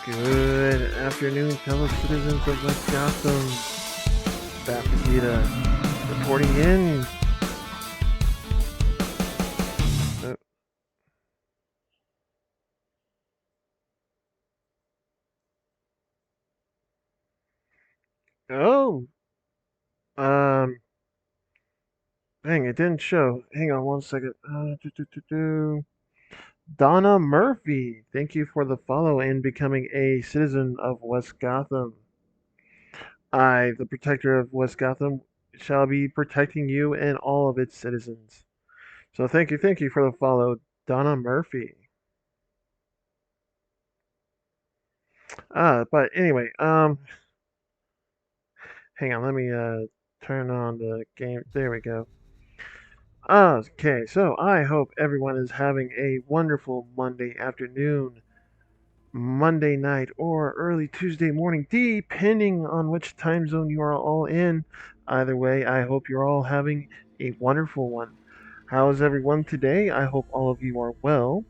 Good afternoon, fellow citizens of West Gotham. Baptista reporting in. Uh, oh, um, dang, it didn't show. Hang on one second. Donna Murphy, thank you for the follow and becoming a citizen of West Gotham. I, the protector of West Gotham, shall be protecting you and all of its citizens. So thank you for the follow, Donna Murphy. But anyway, hang on, let me turn on the game. There we go. Okay, so I hope everyone is having a wonderful Monday afternoon, Monday night, or early Tuesday morning, depending on which time zone you are all in. Either way, I hope you're all having a wonderful one. How is everyone today? I hope all of you are well.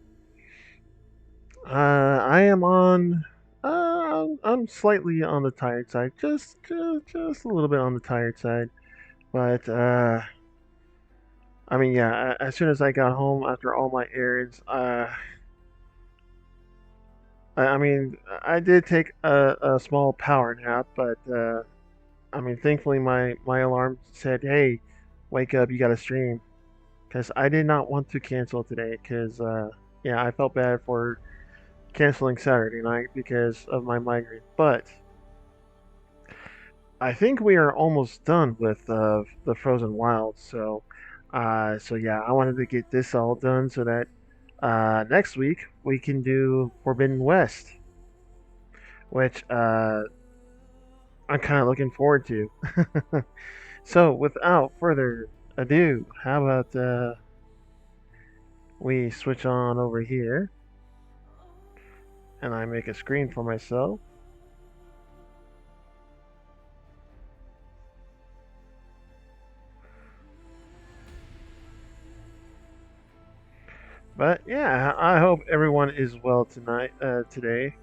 I am on. I'm slightly on the tired side, just a little bit on the tired side. But I mean, yeah. As soon as I got home after all my errands, I mean, I did take a small power nap, but I mean, thankfully my alarm said, "Hey, wake up! You got to stream." Because I did not want to cancel today. Because yeah, I felt bad for canceling Saturday night because of my migraine. But I think we are almost done with the Frozen Wilds. So yeah, I wanted to get this all done so that next week we can do Forbidden West, which I'm kind of looking forward to. So without further ado, how about we switch on over here and I make a screen for myself. But yeah, I hope everyone is well tonight. Today.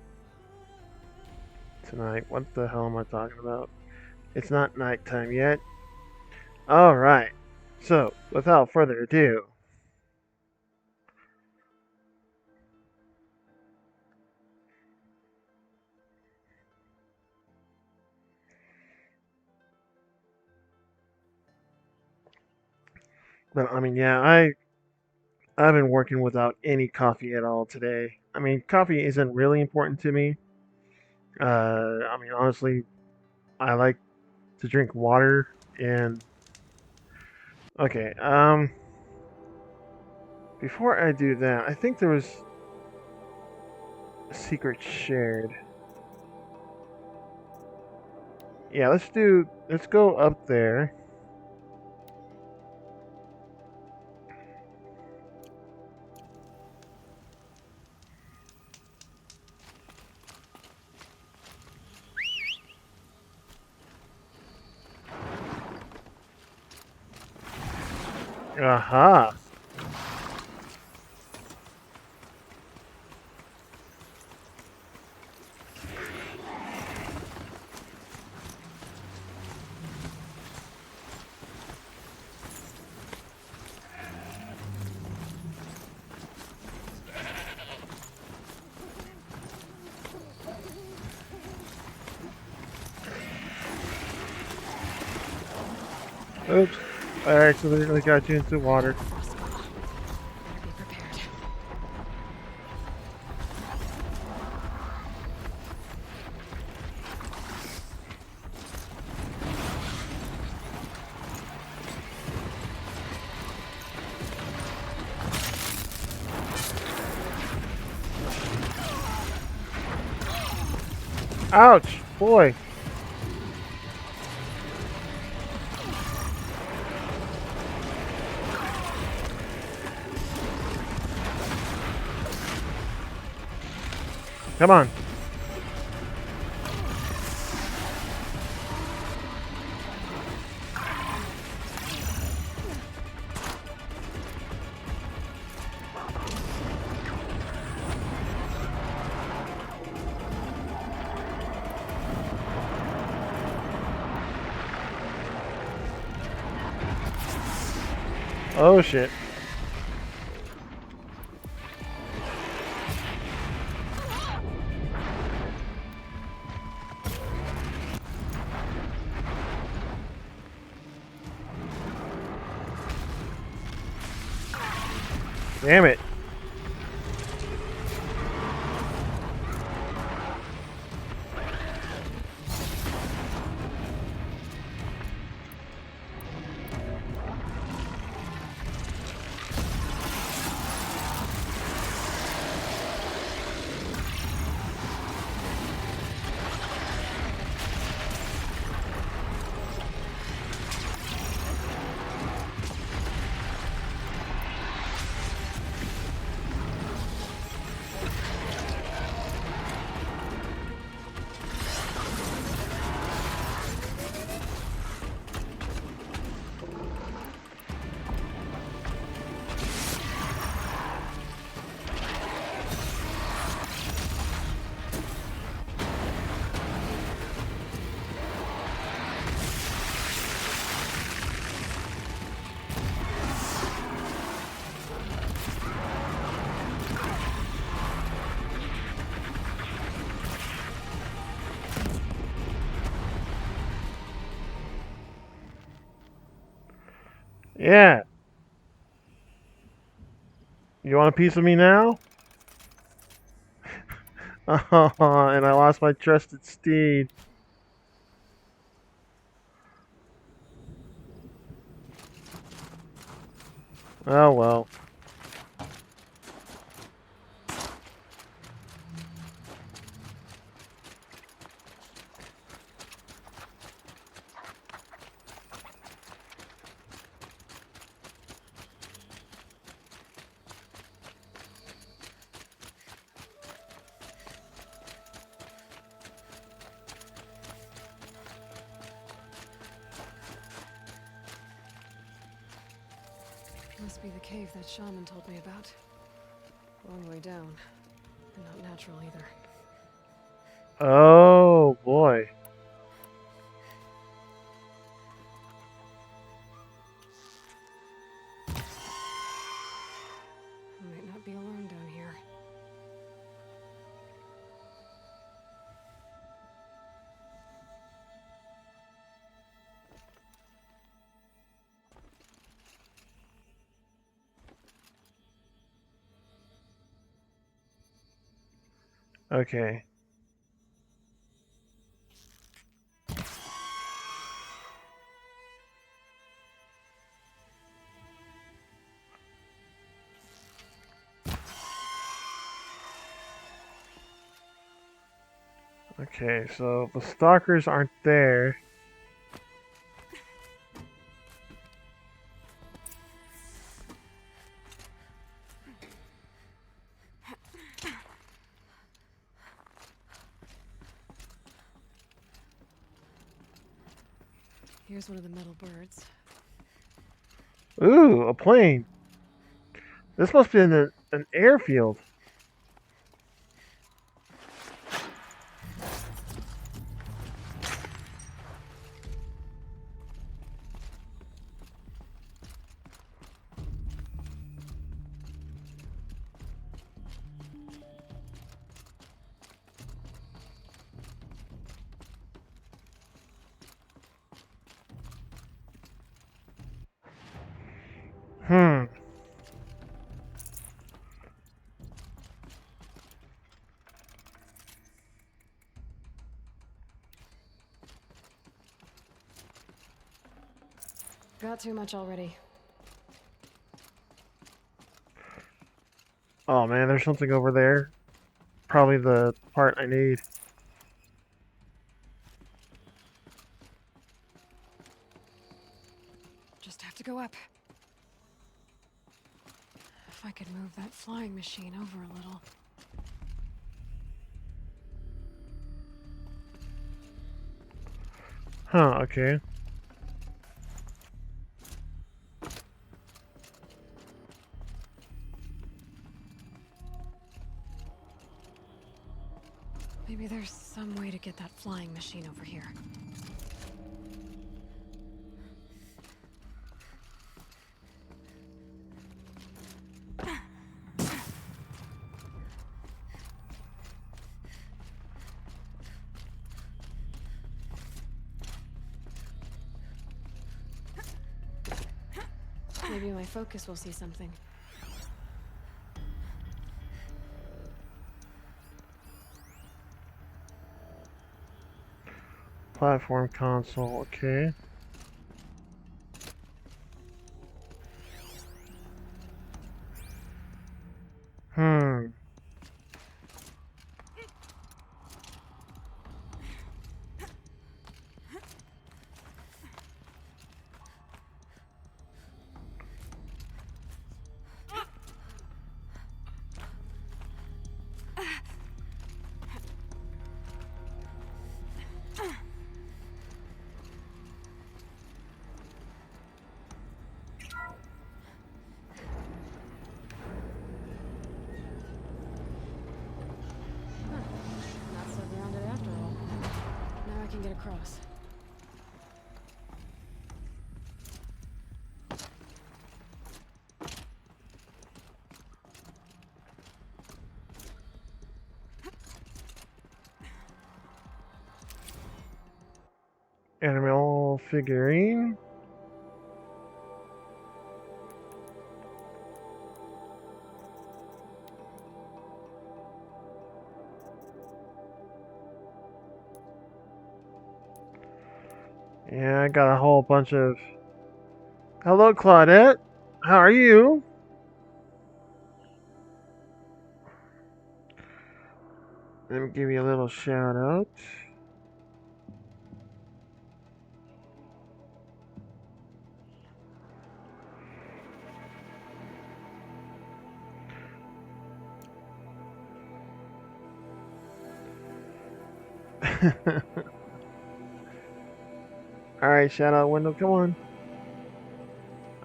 Tonight. What the hell am I talking about? It's not nighttime yet. All right. So without further ado, but I mean, yeah, I've been working without any coffee at all today. I mean, coffee isn't really important to me. I mean, honestly, I like to drink water and okay. Before I do that, I think there was a secret shared. Yeah, let's go up there. Aha. Oops. I accidentally got you into water. Be prepared. Ouch, boy. Come on. Oh shit. Damn it. Yeah. You want a piece of me now? Oh, and I lost my trusted steed. Oh well. Must be the cave that shaman told me about. Long way down. And not natural either. Oh boy. I might not be alone down here. Okay. Okay, so the stalkers aren't there. Here's one of the metal birds. Ooh, a plane. This must be an airfield. Hmm. Got too much already. Oh man, there's something over there. Probably the part I need. Just have to go up. If I could move that flying machine over a little. Huh, okay. Maybe there's some way to get that flying machine over here. Maybe my focus will see something. Platform console, okay. Hmm. Not so grounded after all. Now I can get across. Animal figurine. Yeah, I got a whole bunch of. Hello, Claudette. How are you? Let me give you a little shout out. Alright, shout out window, come on.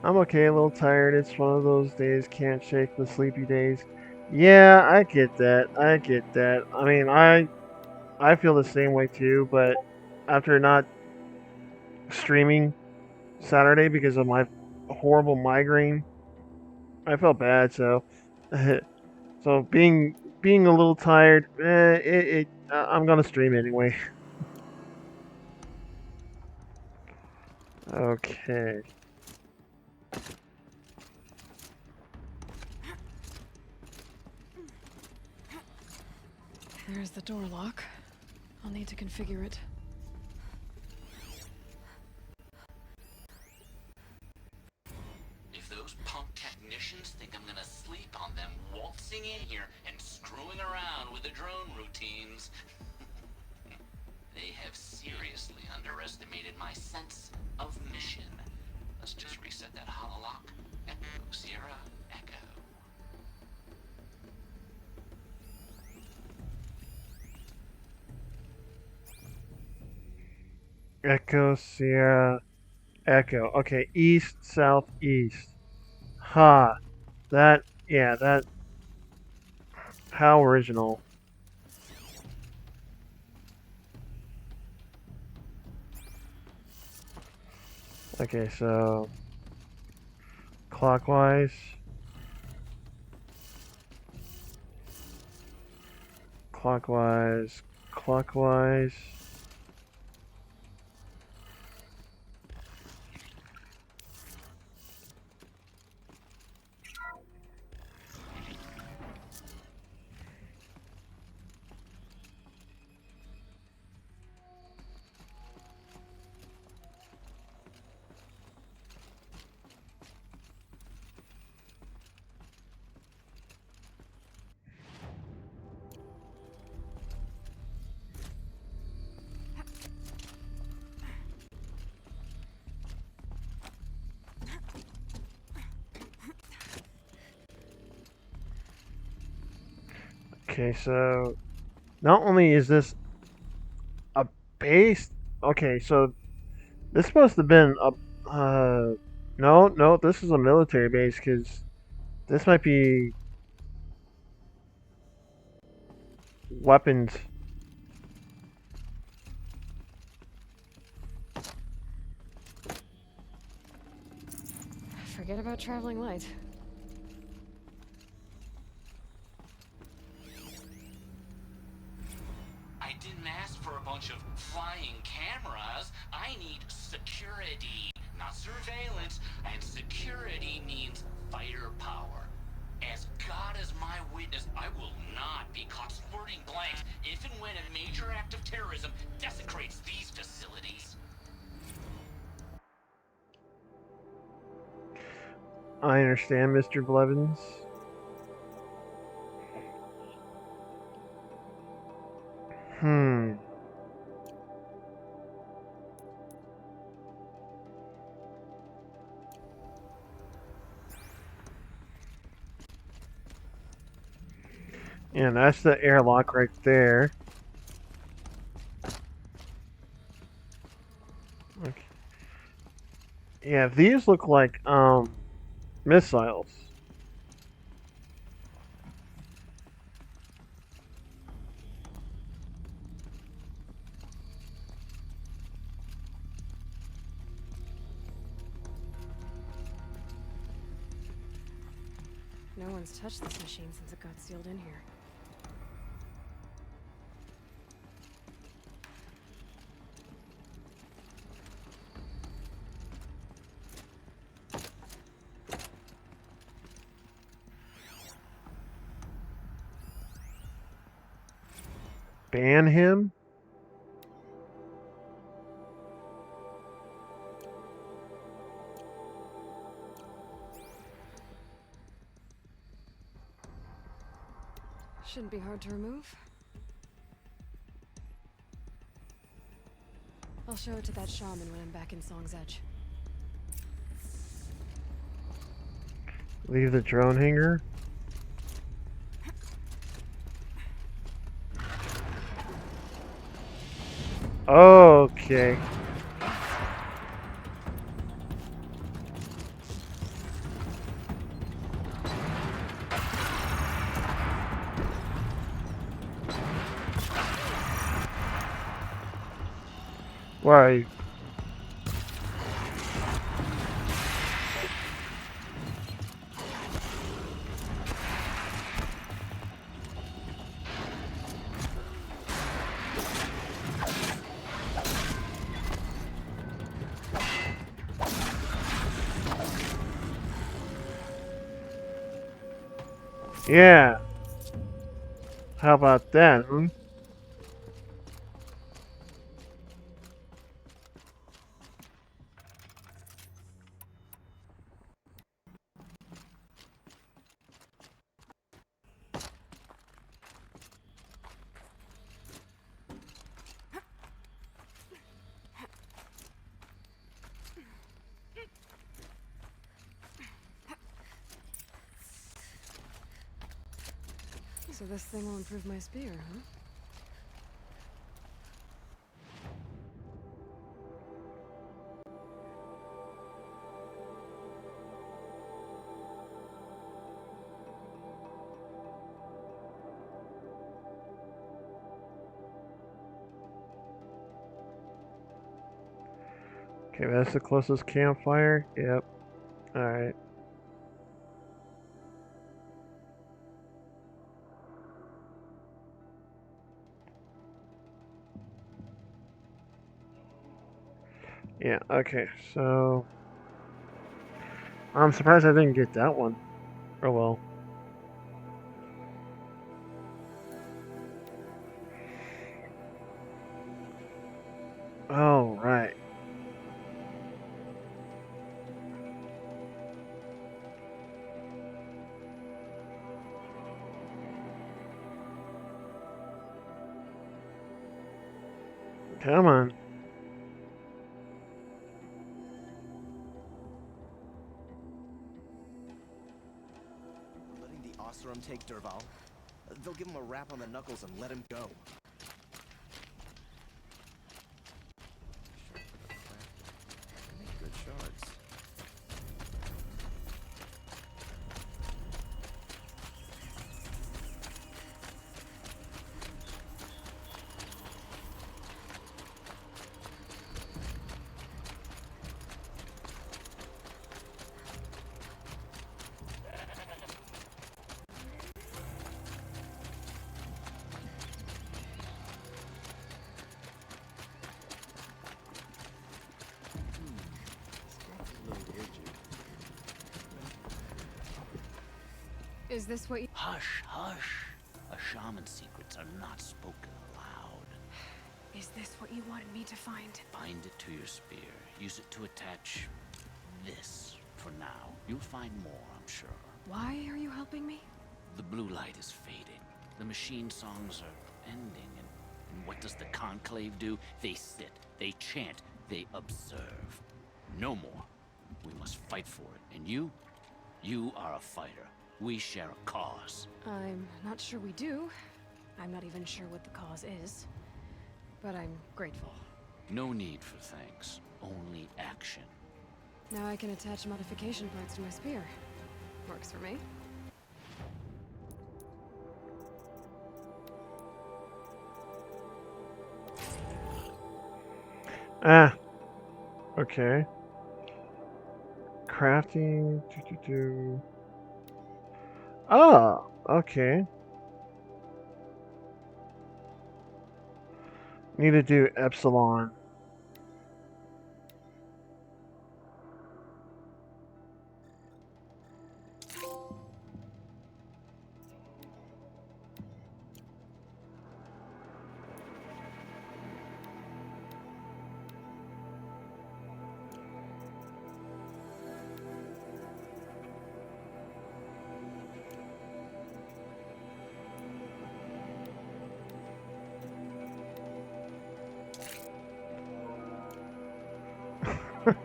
I'm okay, a little tired. It's one of those days, can't shake the sleepy days. Yeah, I get that. I get that. I mean, I feel the same way too, but after not streaming Saturday because of my horrible migraine, I felt bad, so so being a little tired, I'm gonna stream anyway. Okay. There's the door lock. I'll need to configure it. If those punk technicians think I'm gonna sleep on them waltzing in here and screwing around with the drone routines, they have seriously underestimated my sense of mission. Let's just reset that hololock. Echo, Sierra, Echo. Echo Sierra Echo. Okay, east, southeast. Ha. That, yeah, that. How original. Okay, so. Clockwise. Clockwise. Clockwise. Okay, so not only is this a base. Okay, so this supposed to have been a. No, no, this is a military base because this might be weapons. Forget about traveling light. I didn't ask for a bunch of flying cameras. I need security. not surveillance, and security means firepower. As God is my witness, I will not be caught squirting blanks if and when a major act of terrorism desecrates these facilities. I understand, Mr. Blevins. Hmm. And that's the airlock right there. Okay. Yeah, these look like missiles. No one's touched this machine since it got sealed in here. Ban him? Shouldn't be hard to remove. I'll show it to that shaman when I'm back in Song's Edge. Leave the drone hangar? Okay. Where are you? Yeah. How about that, hmm? So this thing will improve my spear, huh? Okay, that's the closest campfire. Yep. Alright. Yeah, okay, so I'm surprised I didn't get that one. Oh well. Oh, right. Come on. Letting the usurp take Derval? They'll give him a rap on the knuckles and let him go. Good shards. Is this what you... Hush, hush. A shaman's secrets are not spoken aloud. Is this what you wanted me to find? Bind it to your spear. Use it to attach this for now. You'll find more, I'm sure. Why are you helping me? The blue light is fading. The machine songs are ending, and what does the conclave do? They sit, they chant, they observe. No more. We must fight for it. And you are a fighter. We share a cause. I'm not sure we do. I'm not even sure what the cause is. But I'm grateful. No need for thanks. Only action. Now I can attach modification parts to my spear. Works for me. Ah. Okay. Crafting. Ah. Okay. Need to do epsilon. Might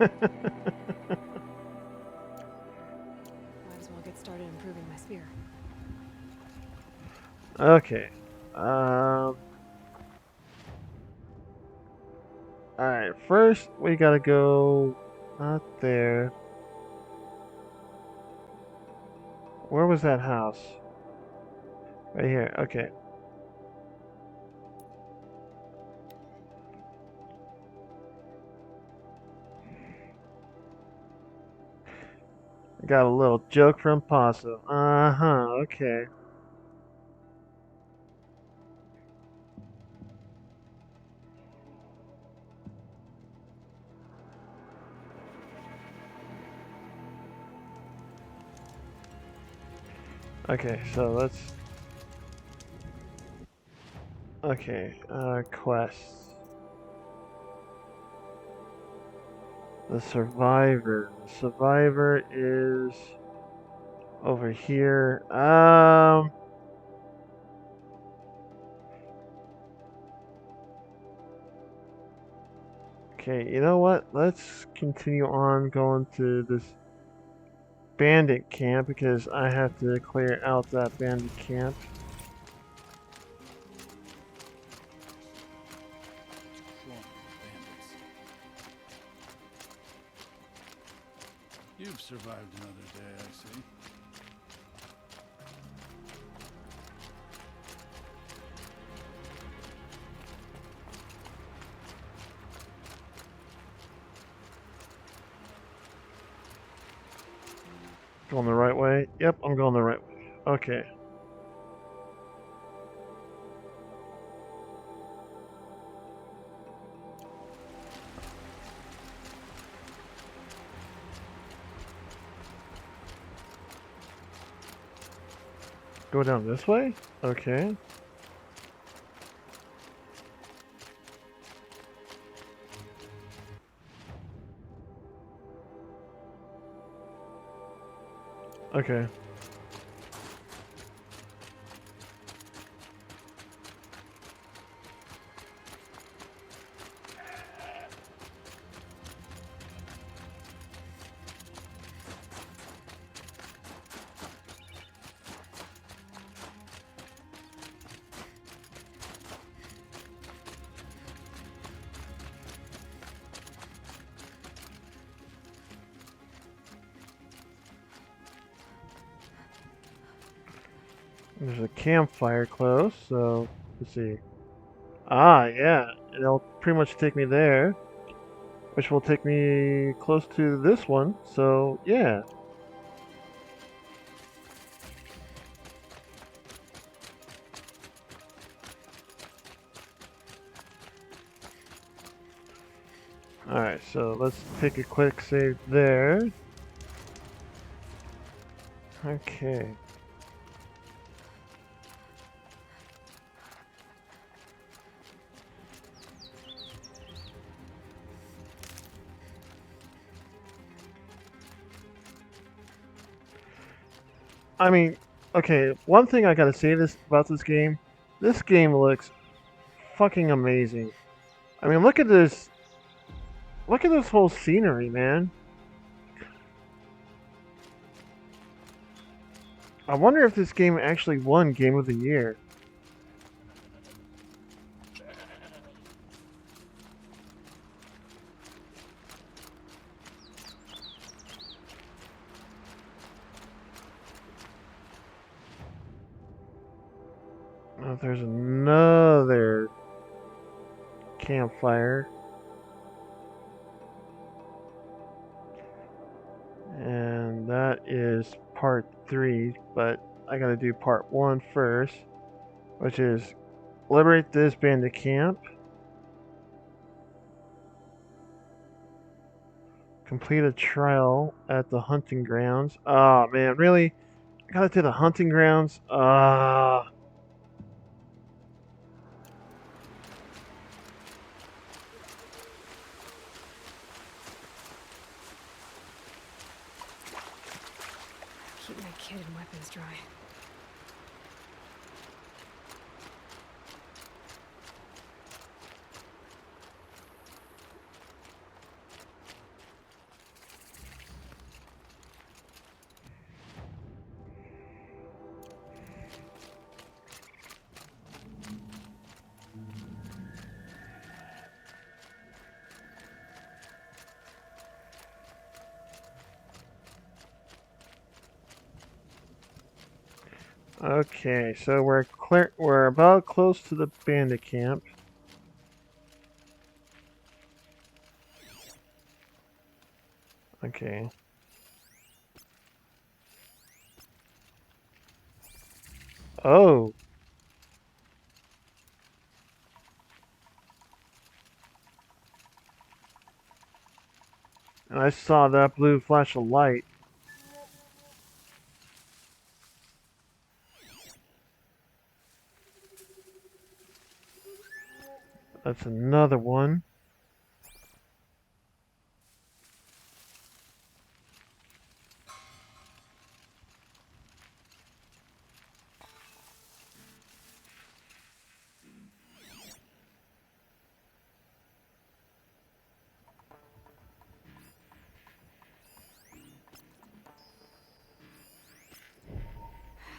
as well get started improving my spear. Okay. Alright, first we gotta go not there. Where was that house? Right here, okay. Got a little joke from Paso. Uh-huh, okay. Okay, so let's... Okay, quests. The survivor. The survivor is... over here. Okay, you know what? Let's continue on going to this bandit camp because I have to clear out that bandit camp. You've survived another day, I see. Going the right way? Yep, I'm going the right way. Okay. Go down this way? Okay. Okay. There's a campfire close, so let's see. Ah, yeah, it'll pretty much take me there, which will take me close to this one, so yeah. Alright, so let's take a quick save there. Okay. I mean, okay, one thing I gotta say this about this game looks fucking amazing. I mean, look at this whole scenery, man. I wonder if this game actually won Game of the Year. Oh, there's another campfire. And that is part 3, but I gotta do part 1 first, which is liberate this bandit camp, complete a trial at the hunting grounds. Oh man, really? I gotta do the hunting grounds? Keep my kit and weapons dry. Okay, so we're about close to the bandit camp. Okay. Oh. And I saw that blue flash of light. That's another one.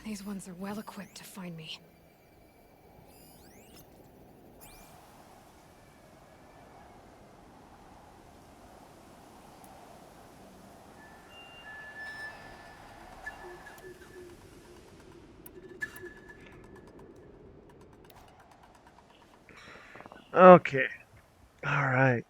These ones are well equipped to find me. Okay. Alright.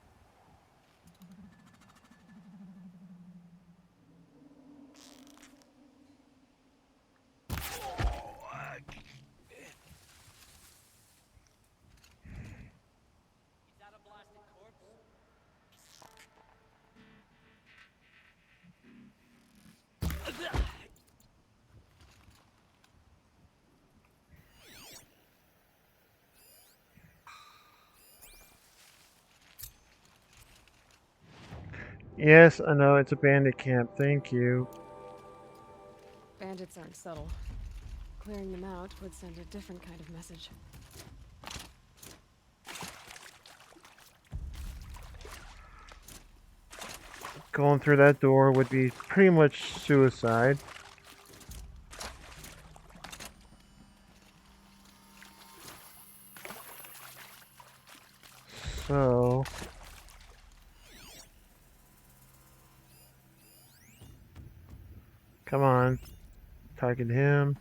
Yes, I know it's a bandit camp. Thank you. Bandits aren't subtle. Clearing them out would send a different kind of message. Going through that door would be pretty much suicide. So... Come on. Target him.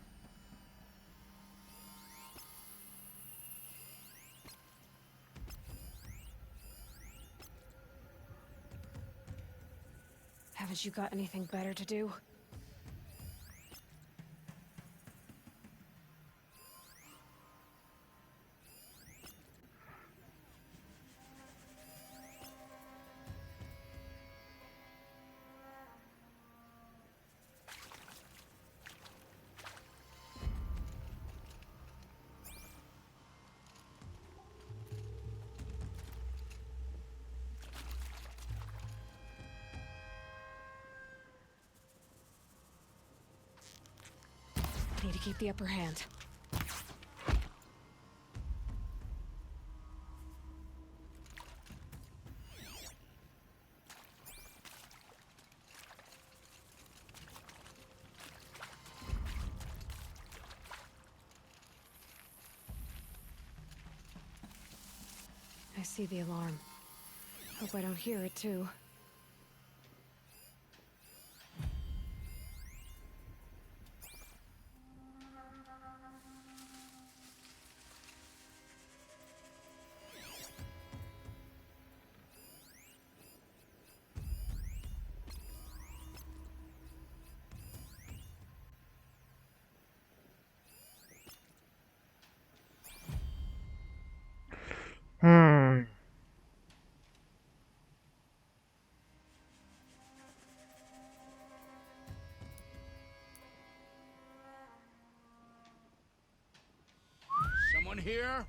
Haven't you got anything better to do? to keep the upper hand. I see the alarm. Hope I don't hear it too. Hmm. Someone here?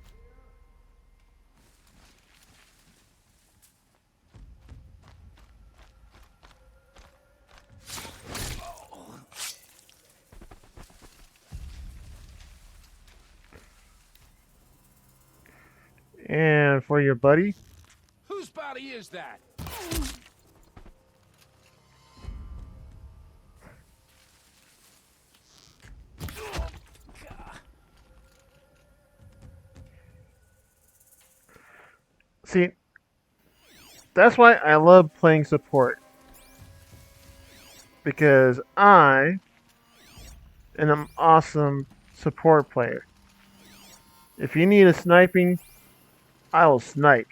And for your buddy? Whose body is that? See, that's why I love playing support. Because I am an awesome support player. If you need a sniping, I will snipe.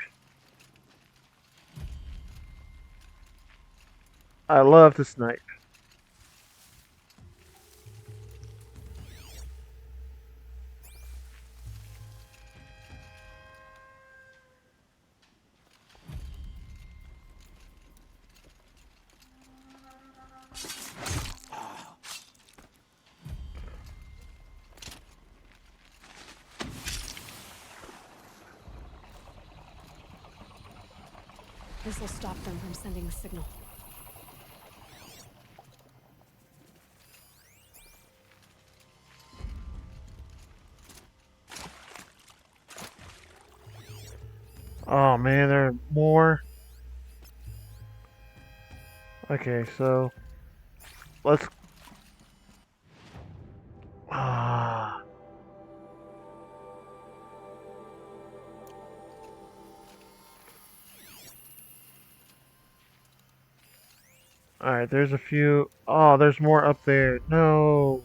I love to snipe. This will stop them from sending the signal. Oh man, there are more. Okay, so let's. Ah. Alright, there's a few. Oh, there's more up there. No.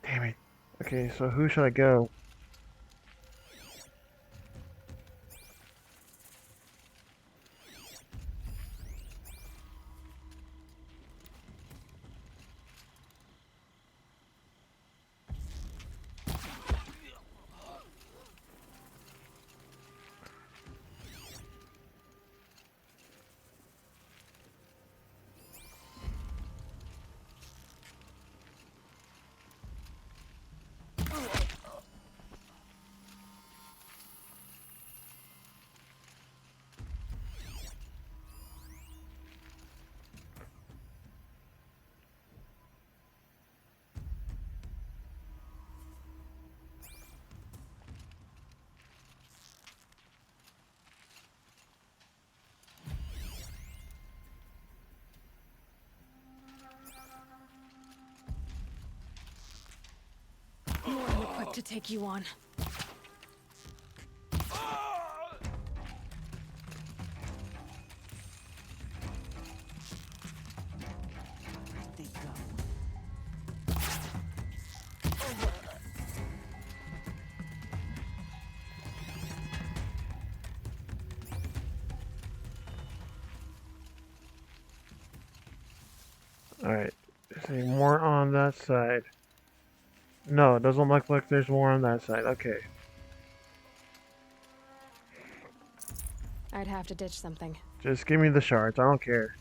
Damn it. Okay, so who should I go? More than equipped to take you on. They go. Alright, is there more on that side? No, it doesn't look like there's more on that side. Okay. I'd have to ditch something. Just give me the shards. I don't care.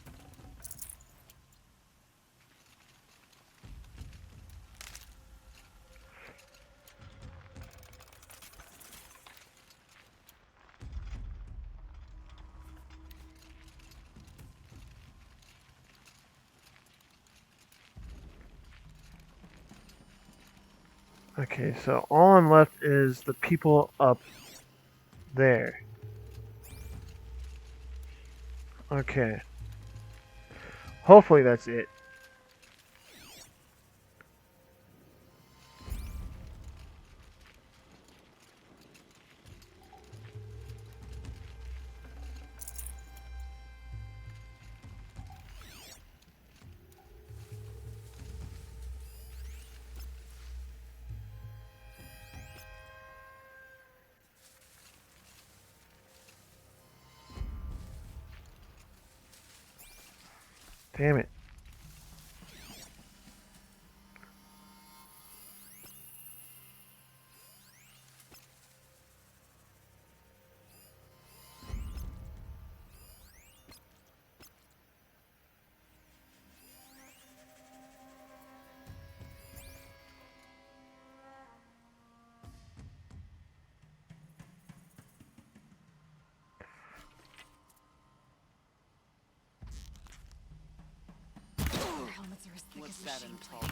Okay, so all I'm left is the people up there. Okay. Hopefully that's it. Damn it. Their helmets are as thick What's as that machine in plate.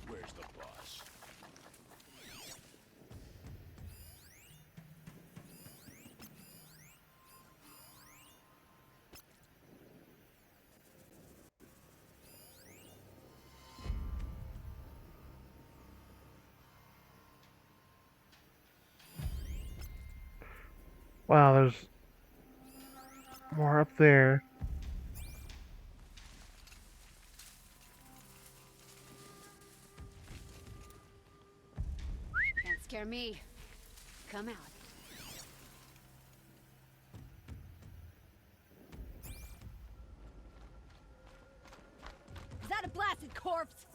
Where's the boss? Wow, there's more up there. Can't scare me. Come out. Is that a blasted corpse?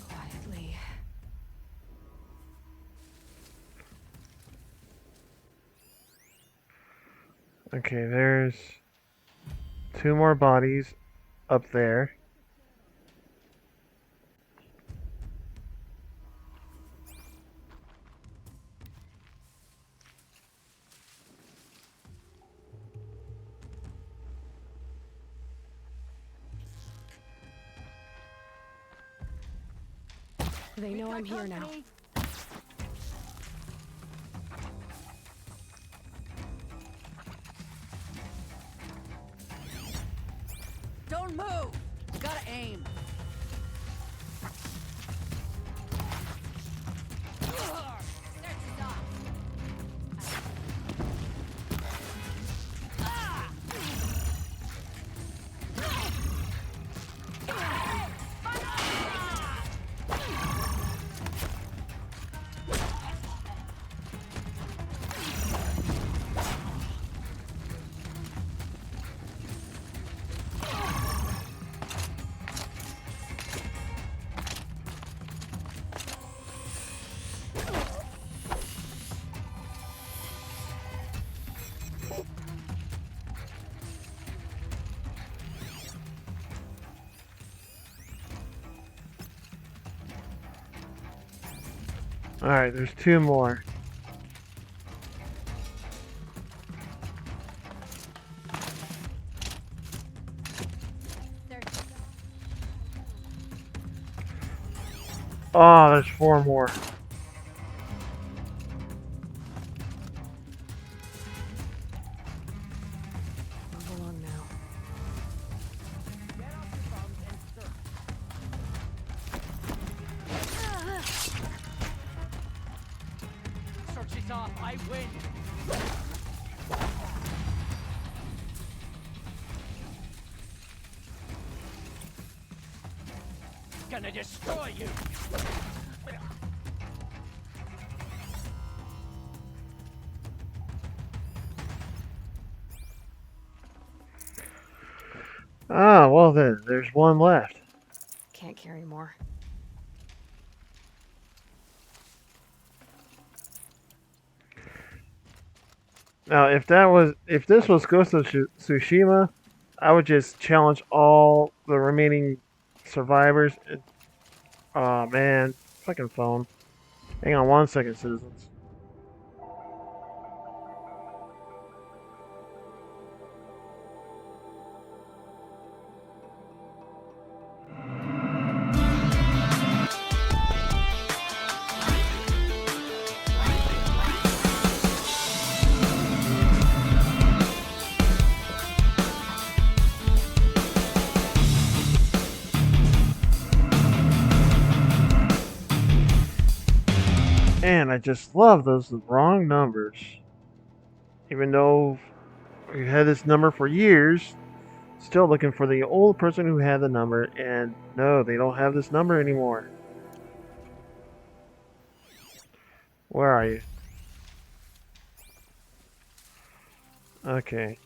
Quietly. Okay, there's 2 more bodies up there. They know I'm here now. Don't move! Gotta aim. Alright, there's 2 more. Oh, there's 4 more. Move along now. Search it off. I win. Gonna destroy you. Ah, well then, there's 1 left. Can't carry more. Now, if this was Ghost of Tsushima, I would just challenge all the remaining survivors. Oh man, fucking phone. Hang on 1 second, citizens. And I just love those wrong numbers. Even though we had this number for years, still looking for the old person who had the number, and no, they don't have this number anymore. Where are you? Okay.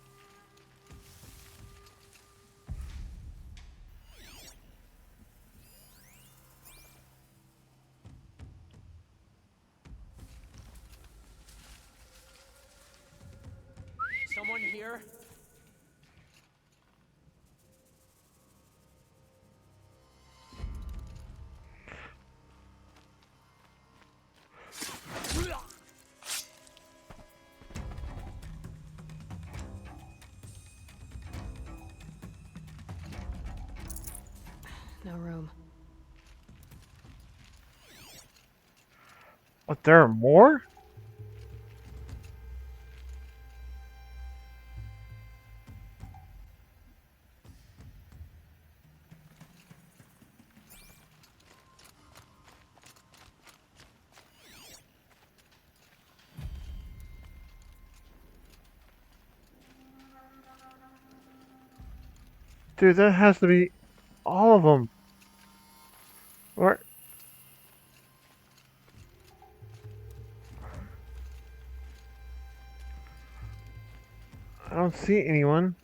Someone here? No room. What, there are more? Dude, that has to be all of them. Or I don't see anyone.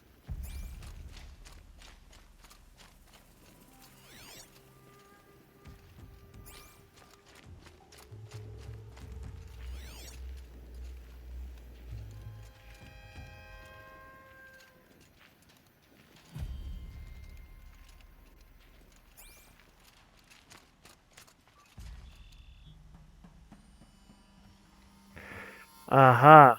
Aha.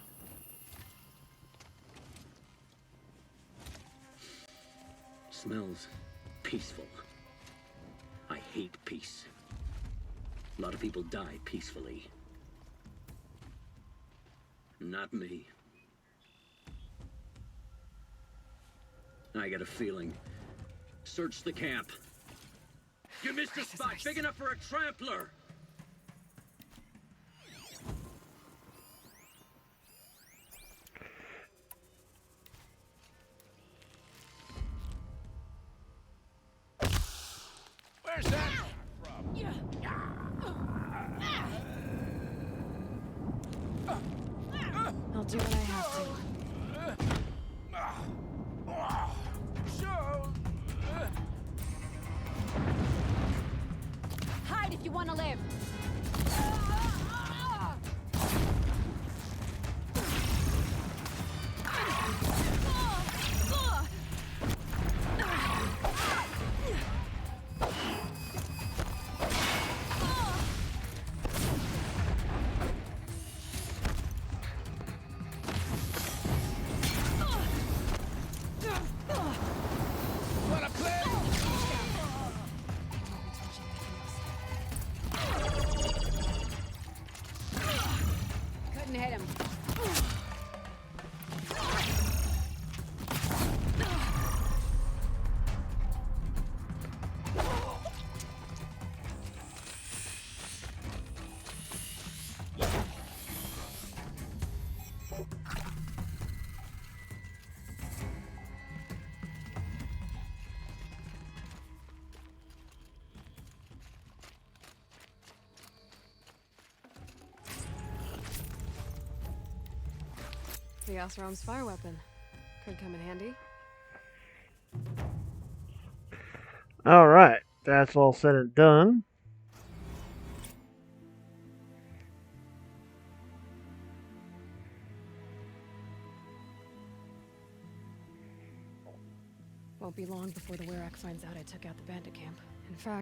Smells peaceful. I hate peace. A lot of people die peacefully. Not me. I got a feeling. Search the camp. You missed a spot big enough for a trampler! Where's that from? I'll do what I have to. Hide if you want to live. What a plan! The Oseram's fire weapon. Could come in handy. Alright, that's all said and done. Won't be long before the Werak finds out I took out the bandit camp. In fact...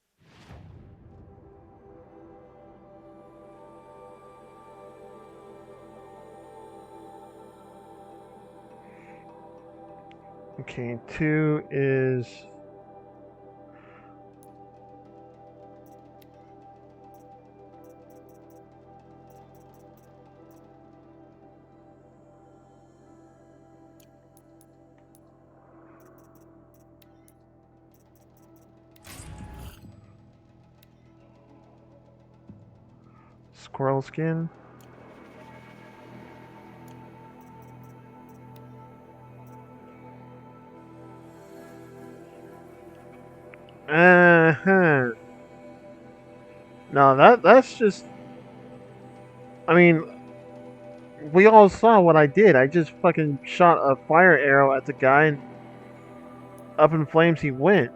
Okay, 2 is... Squirrel skin. Uh-huh. No, that's just... I mean, we all saw what I did. I just fucking shot a fire arrow at the guy and up in flames he went.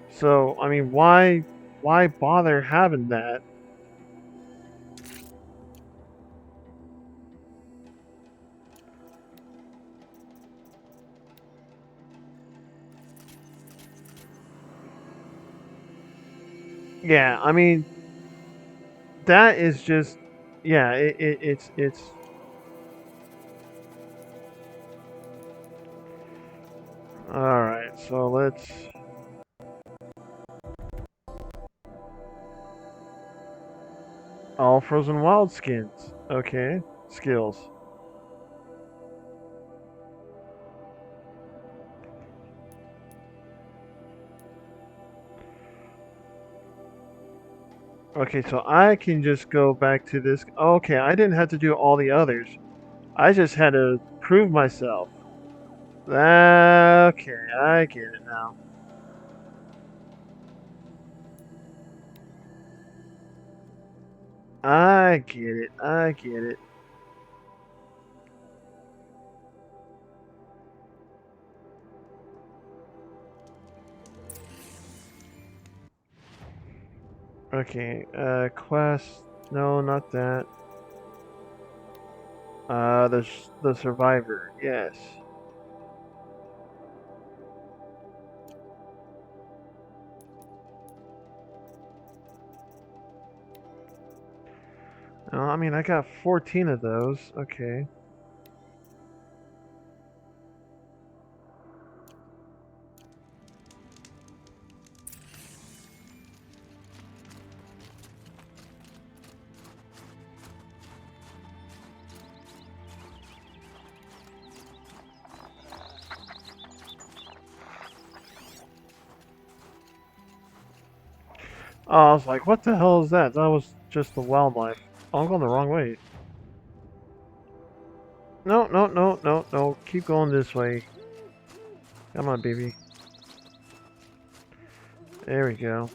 So, I mean, why bother having that? Yeah, I mean, that is just, yeah, it's. All right, so let's. All frozen wild skins. Okay, skills. Okay, so I can just go back to this. Okay, I didn't have to do all the others. I just had to prove myself. Okay, I get it now. I get it. I get it. Okay, quest. No, not that. The survivor. Yes. I mean, I got 14 of those. Okay. Oh, I was like, what the hell is that? That was just the wildlife. Oh, I'm going the wrong way. No, no, no, no, no. Keep going this way. Come on, baby. There we go.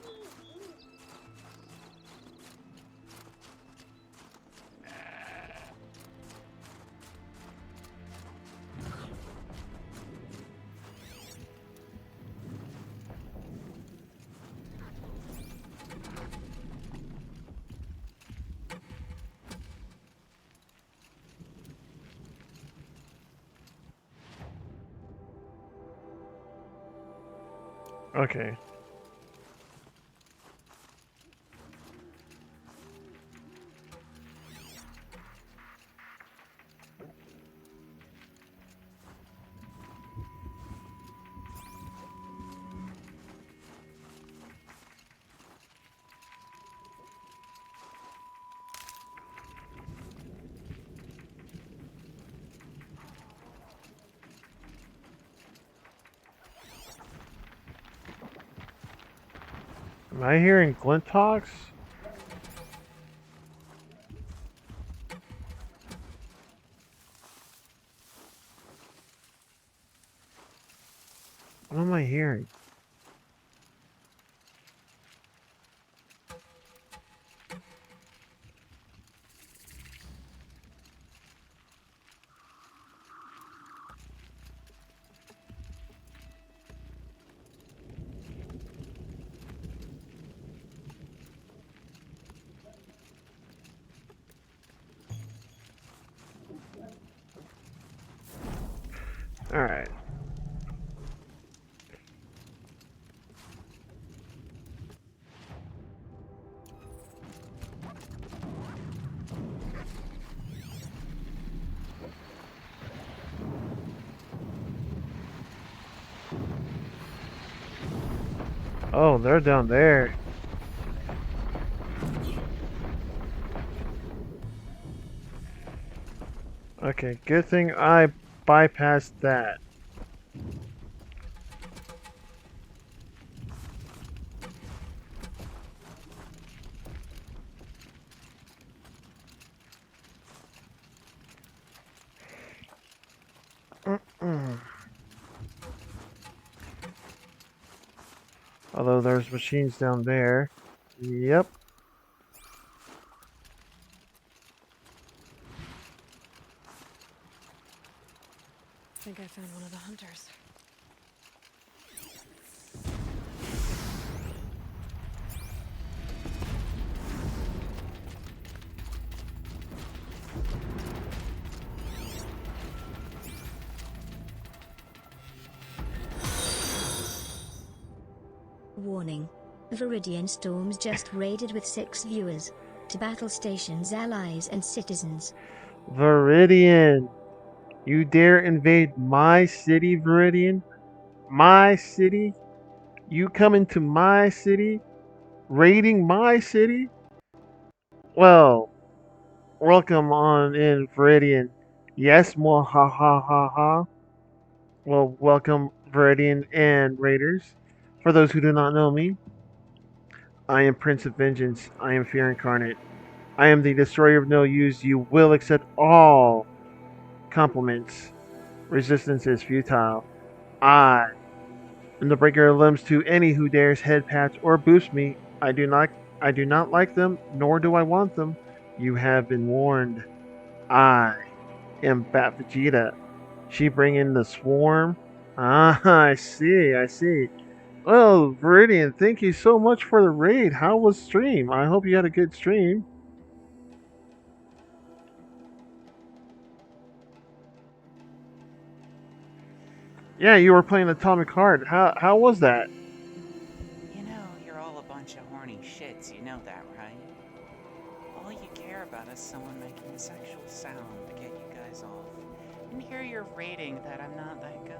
Okay. Am I hearing glint talks? What am I hearing? Alright. Oh, they're down there. Okay, good thing I bypassed that. Although there's machines down there. Yep. I think I found one of the hunters. Warning. Viridian Storms just raided with 6 viewers. To battle stations, allies, and citizens. Viridian. You dare invade my city, Viridian? My city? You come into my city? Raiding my city? Well, welcome on in, Viridian. Yes, more ha ha ha ha. Well, welcome, Viridian and Raiders. For those who do not know me, I am Prince of Vengeance. I am Fear Incarnate. I am the Destroyer of No Use. You will accept all compliments. Resistance is futile. I am the breaker of limbs to any who dares head patch or boost me. I do not like them, nor do I want them. You have been warned. I am Bat Vegeta. She bring in the swarm? Ah, I see. Well, Viridian, thank you so much for the raid. How was stream? I hope you had a good stream. Yeah, you were playing Atomic Heart. How was that? You know, you're all a bunch of horny shits, you know that, right? All you care about is someone making a sexual sound to get you guys off. And here you're rating that I'm not that good.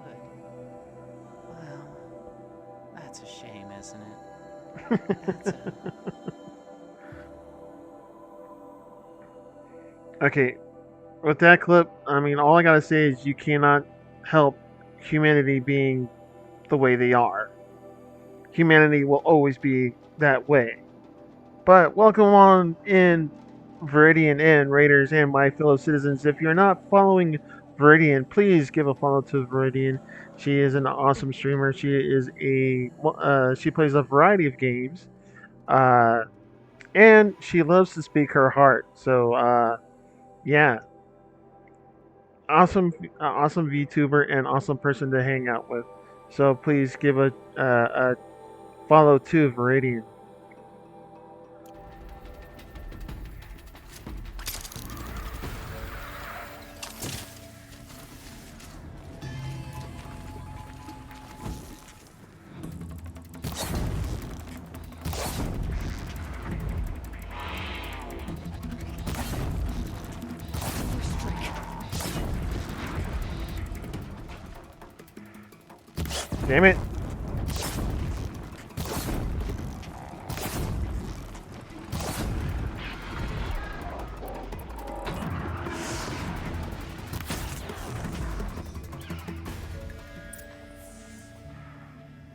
Well, that's a shame, isn't it? That's it. Okay, with that clip, I mean, all I gotta say is you cannot help humanity being the way they are. Humanity will always be that way. But welcome on in, Viridian and Raiders and my fellow citizens. If you're not following Viridian, please give a follow to Viridian. She is an awesome streamer. She plays a variety of games, and she loves to speak her heart. So yeah, awesome VTuber and awesome person to hang out with. So please give a follow to Viridian. Damn it.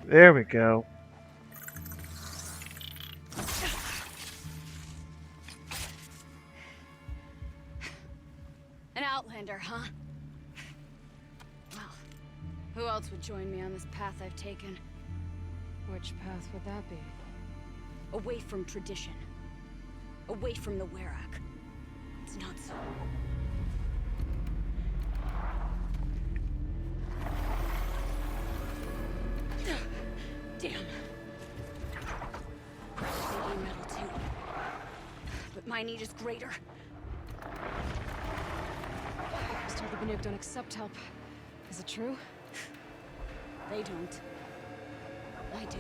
There we go. An outlander, huh? Well, who else would join me on this path I've taken? Which path would that be? Away from tradition. Away from the Werak. It's not so. Damn. Maybe metal too. But my need is greater. Still, the Banuk don't accept help. Is it true? They don't. I do.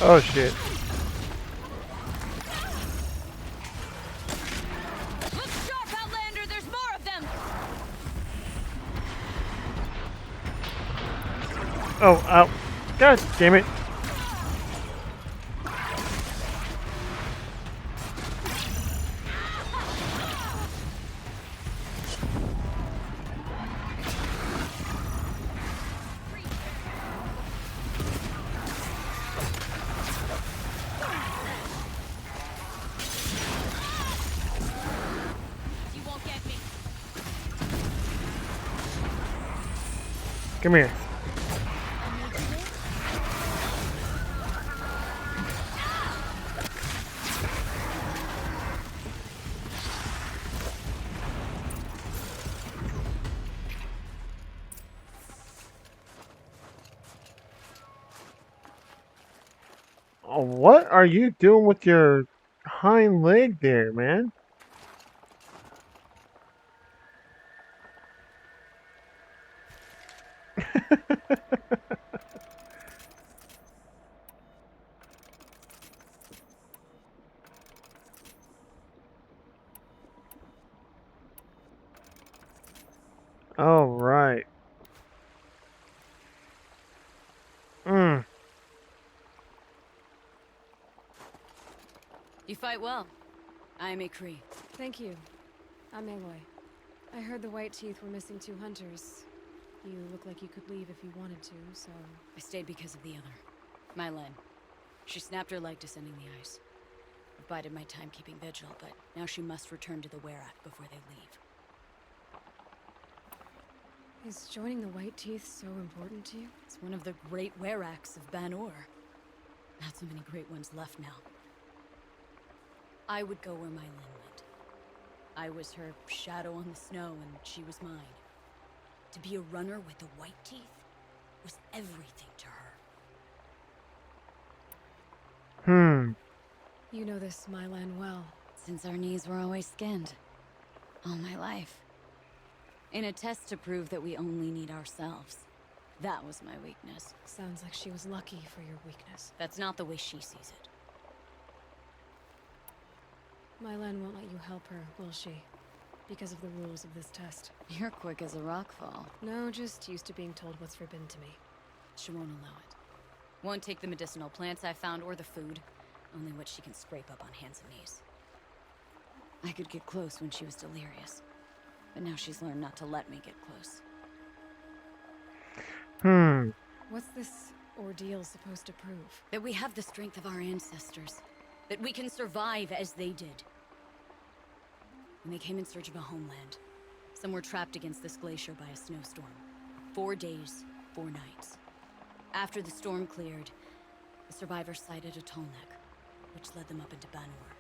Oh shit. Look sharp, Outlander! There's more of them! Oh, ow. God damn it. You won't get me. Come here. Oh, what are you doing with your hind leg there, man? All right. Mm. You fight well. I am a Kree. Thank you. I'm Aloy. I heard the White Teeth were missing 2 hunters. You look like you could leave if you wanted to, so... I stayed because of the other. Mylan. She snapped her leg descending the ice. I've bided my time keeping vigil, but now she must return to the Werak before they leave. Is joining the White Teeth so important to you? It's one of the great Weraks of Banor. Not so many great ones left now. I would go where Mylan went. I was her shadow on the snow, and she was mine. To be a runner with the White Teeth was everything to her. You know this Mylan well. Since our knees were always skinned. All my life. In a test to prove that we only need ourselves. That was my weakness. Sounds like she was lucky for your weakness. That's not the way she sees it. Mylan won't let you help her, will she? Because of the rules of this test. You're quick as a rockfall. No, just used to being told what's forbidden to me. She won't allow it. Won't take the medicinal plants I found or the food. Only what she can scrape up on hands and knees. I could get close when she was delirious. But now she's learned not to let me get close. What's this ordeal supposed to prove? That we have the strength of our ancestors. That we can survive as they did. When they came in search of a homeland, some were trapped against this glacier by a snowstorm. 4 days, 4 nights. After the storm cleared, the survivors sighted a Tolnek, which led them up into Banor.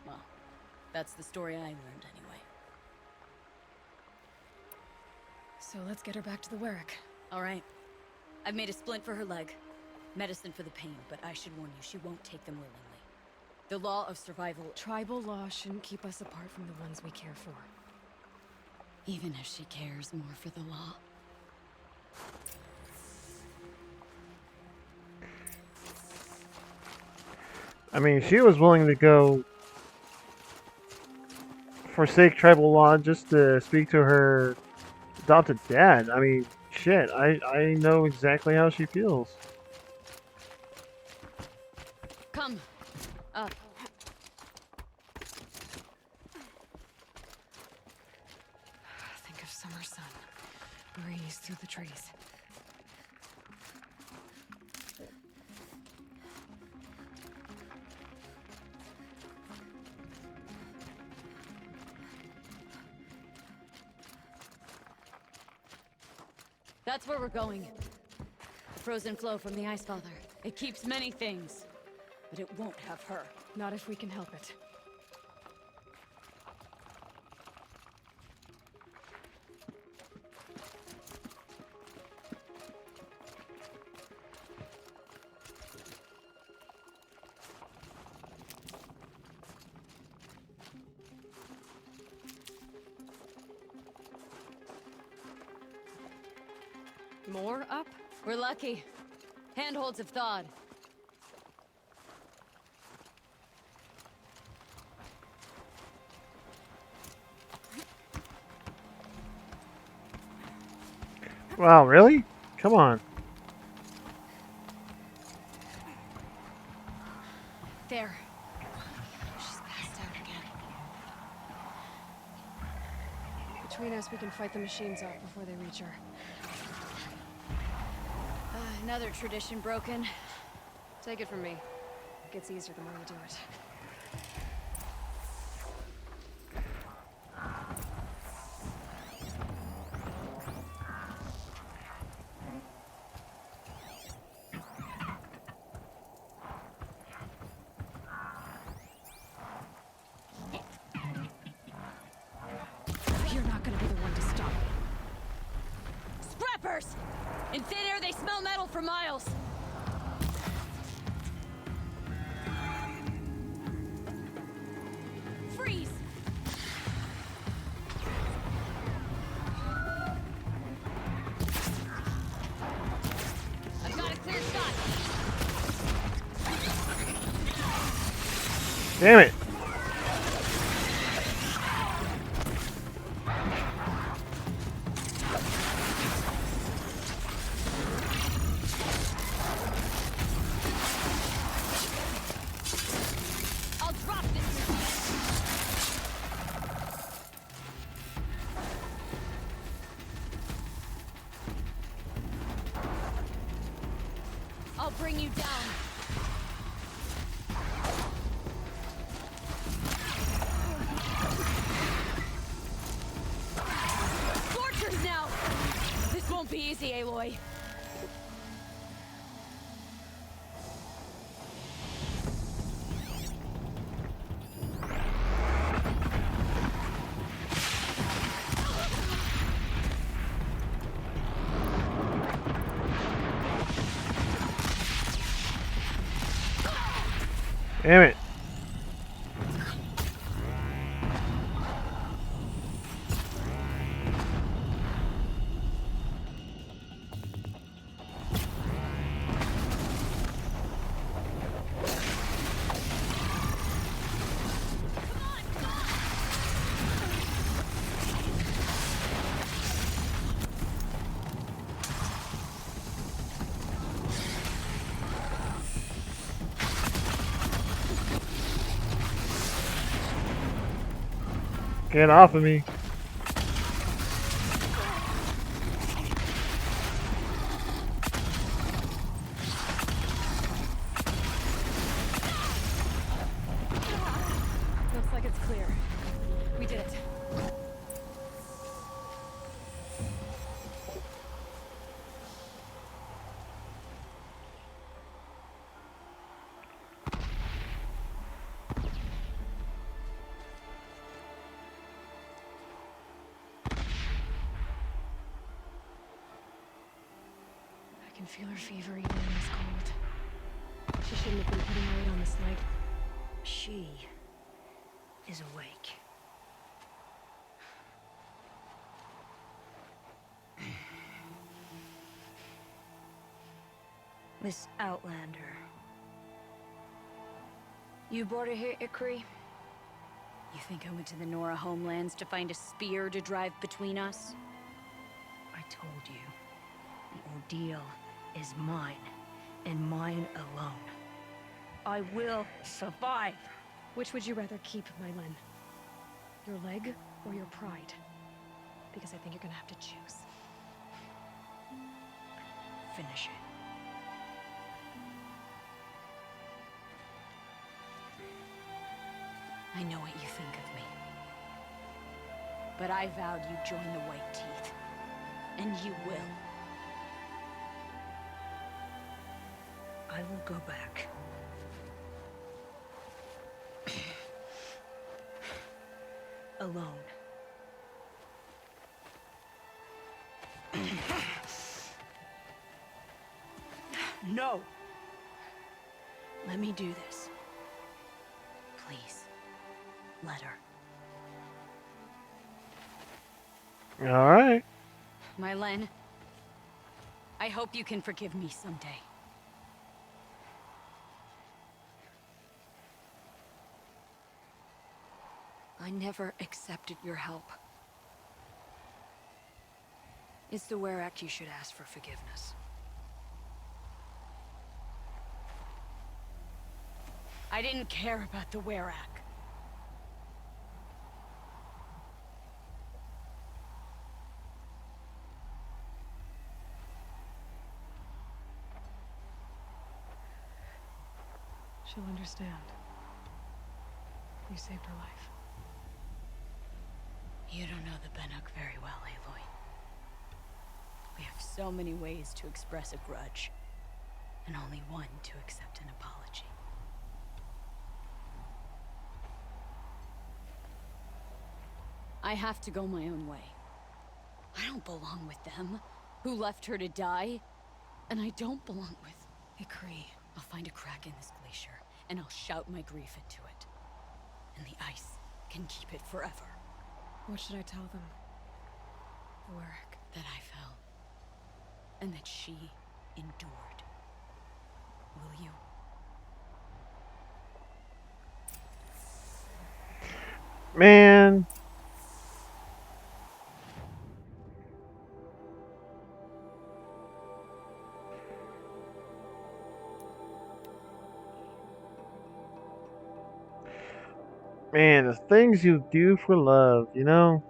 Well, that's the story I learned anyway. So let's get her back to the Werak. All right. I've made a splint for her leg. Medicine for the pain, but I should warn you, she won't take them willingly. The law of survival... Tribal law shouldn't keep us apart from the ones we care for. Even if she cares more for the law. I mean, she was willing to go forsake tribal law just to speak to her adopted dad. I mean, shit, I know exactly how she feels. Come. Up. Think of summer sun. Breeze through the trees. That's where we're going. The frozen flow from the Ice Father. It keeps many things, but it won't have her. Not if we can help it. More up? We're lucky. Handholds have thawed. Wow, really? Come on. There. She's passed out again. Between us, we can fight the machines off before they reach her. Another tradition broken. Take it from me. It gets easier the more you do it. You're not gonna be the one to stop me. Scrappers! In thin air, they smell metal for miles. Freeze! I've got a clear shot. Damn it. I'll drop this. I'll bring you down. Scorchers now! This won't be easy, Aloy. Damn it. Get off of me. Looks like it's clear. We did it. I can feel her fever even in this cold. She shouldn't have been putting weight on this night. She is awake. Miss Outlander. You brought her here, Ikri? You think I went to the Nora homelands to find a spear to drive between us? I told you. The ordeal is mine, and mine alone. I will survive. Which would you rather keep, Mylen? Your leg or your pride? Because I think you're gonna have to choose. Finish it. I know what you think of me. But I vowed you'd join the White Teeth. And you will. I will go back. Alone. No! Let me do this. Please. Let her. Alright. Mylen, I hope you can forgive me someday. I never accepted your help. It's the Werak you should ask for forgiveness. I didn't care about the Werak. She'll understand. You saved her life. You don't know the Banuk very well, Aloy. We have so many ways to express a grudge, and only one to accept an apology. I have to go my own way. I don't belong with them, who left her to die, and I don't belong with Ikri. I'll find a crack in this glacier, and I'll shout my grief into it. And the ice can keep it forever. What should I tell them? The Werak. That I fell. And that she endured. Will you? Man. Man, the things you do for love, you know?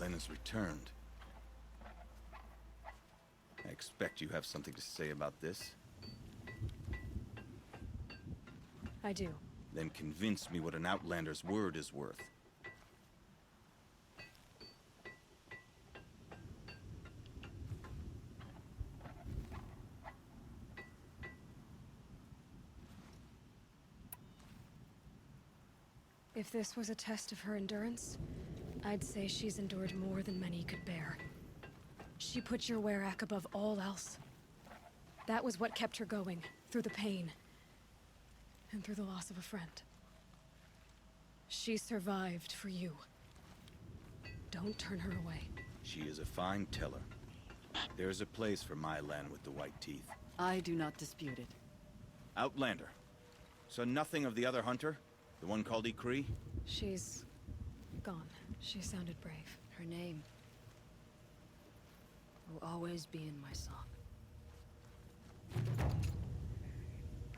Lena's returned. I expect you have something to say about this. I do. Then convince me what an Outlander's word is worth. If this was a test of her endurance, I'd say she's endured more than many could bear. She put your Werak above all else. That was what kept her going, through the pain. And through the loss of a friend. She survived for you. Don't turn her away. She is a fine teller. There's a place for my land with the white teeth. I do not dispute it. Outlander. So nothing of the other hunter? The one called Ikri? She's gone. She sounded brave. Her name will always be in my song.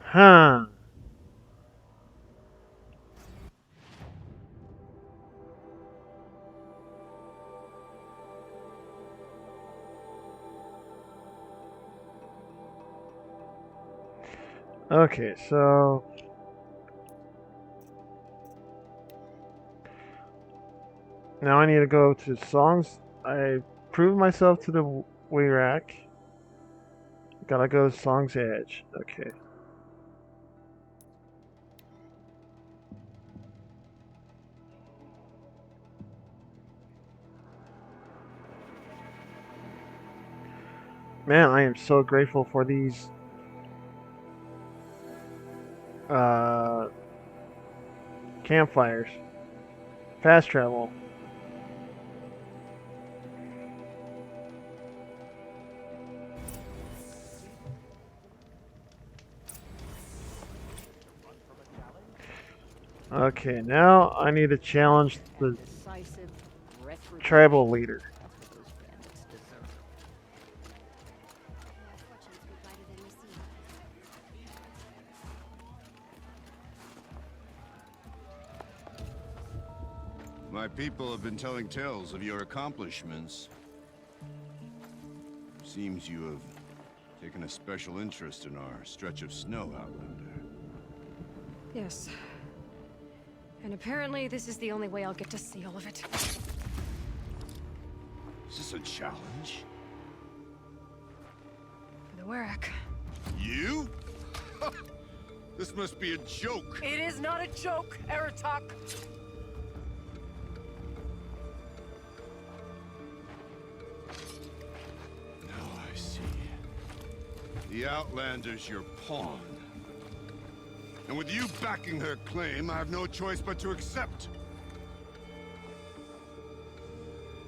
Huh. Okay, so now I need to go to songs. I proved myself to the Werak. Gotta go to Song's Edge. Okay. Man, I am so grateful for these campfires. Fast travel. Okay, now I need to challenge the tribal leader. My people have been telling tales of your accomplishments. Seems you have taken a special interest in our stretch of snow, Outlander. Yes. And apparently this is the only way I'll get to see all of it. Is this a challenge? For the Werak. You? This must be a joke. It is not a joke, Aratak. Now I see. The Outlander's your pawn. And with you backing her claim, I have no choice but to accept.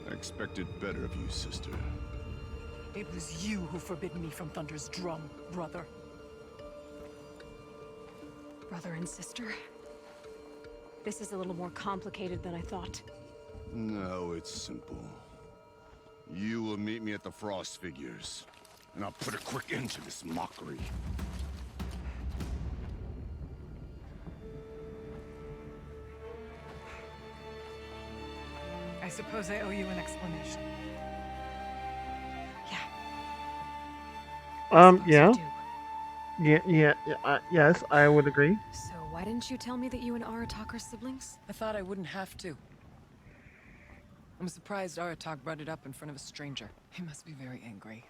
I expected better of you, sister. It was you who forbid me from Thunder's drum, brother. Brother and sister? This is a little more complicated than I thought. No, it's simple. You will meet me at the Frost Figures, and I'll put a quick end to this mockery. I suppose I owe you an explanation. Yeah. Yes, I would agree. So why didn't you tell me that you and Aratak are siblings? I thought I wouldn't have to. I'm surprised Aratak brought it up in front of a stranger. He must be very angry.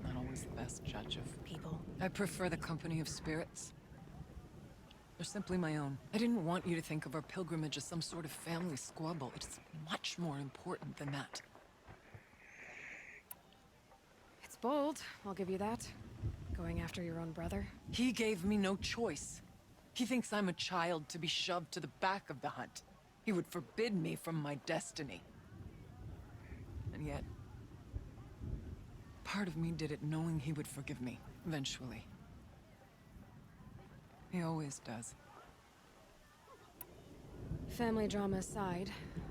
I'm not always the best judge of people. I prefer the company of spirits. They're simply my own. I didn't want you to think of our pilgrimage as some sort of family squabble. It's much more important than that. It's bold, I'll give you that. Going after your own brother. He gave me no choice. He thinks I'm a child to be shoved to the back of the hunt. He would forbid me from my destiny. And yet, part of me did it knowing he would forgive me, eventually. He always does. Family drama aside,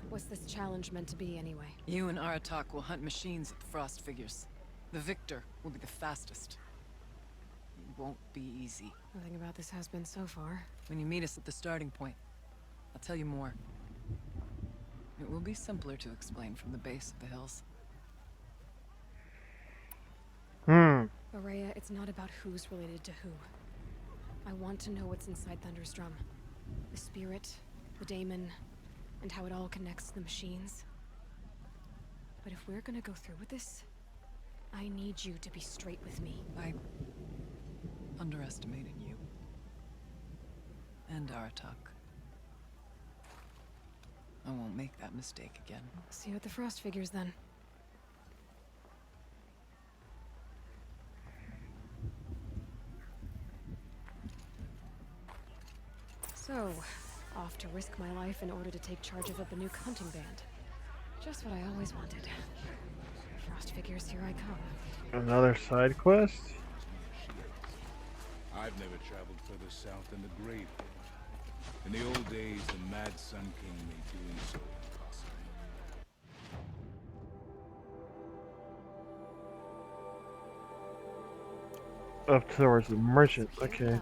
what's this challenge meant to be anyway? You and Aratak will hunt machines at the Frost Figures. The victor will be the fastest. It won't be easy. Nothing about this has been so far. When you meet us at the starting point, I'll tell you more. It will be simpler to explain from the base of the hills. Araya, it's not about who's related to who. I want to know what's inside Thunder's drum. The spirit, the daemon, and how it all connects to the machines. But if we're gonna go through with this, I need you to be straight with me. I underestimated you. And Aratak. I won't make that mistake again. See you at the Frost Figures then. So, off to risk my life in order to take charge of a Banuk hunting band. Just what I always wanted. Frost Figures, here I come. Another side quest? I've never traveled further south than the Great. In the old days, the Mad Sun King made doing so impossible. Up towards the merchant, okay.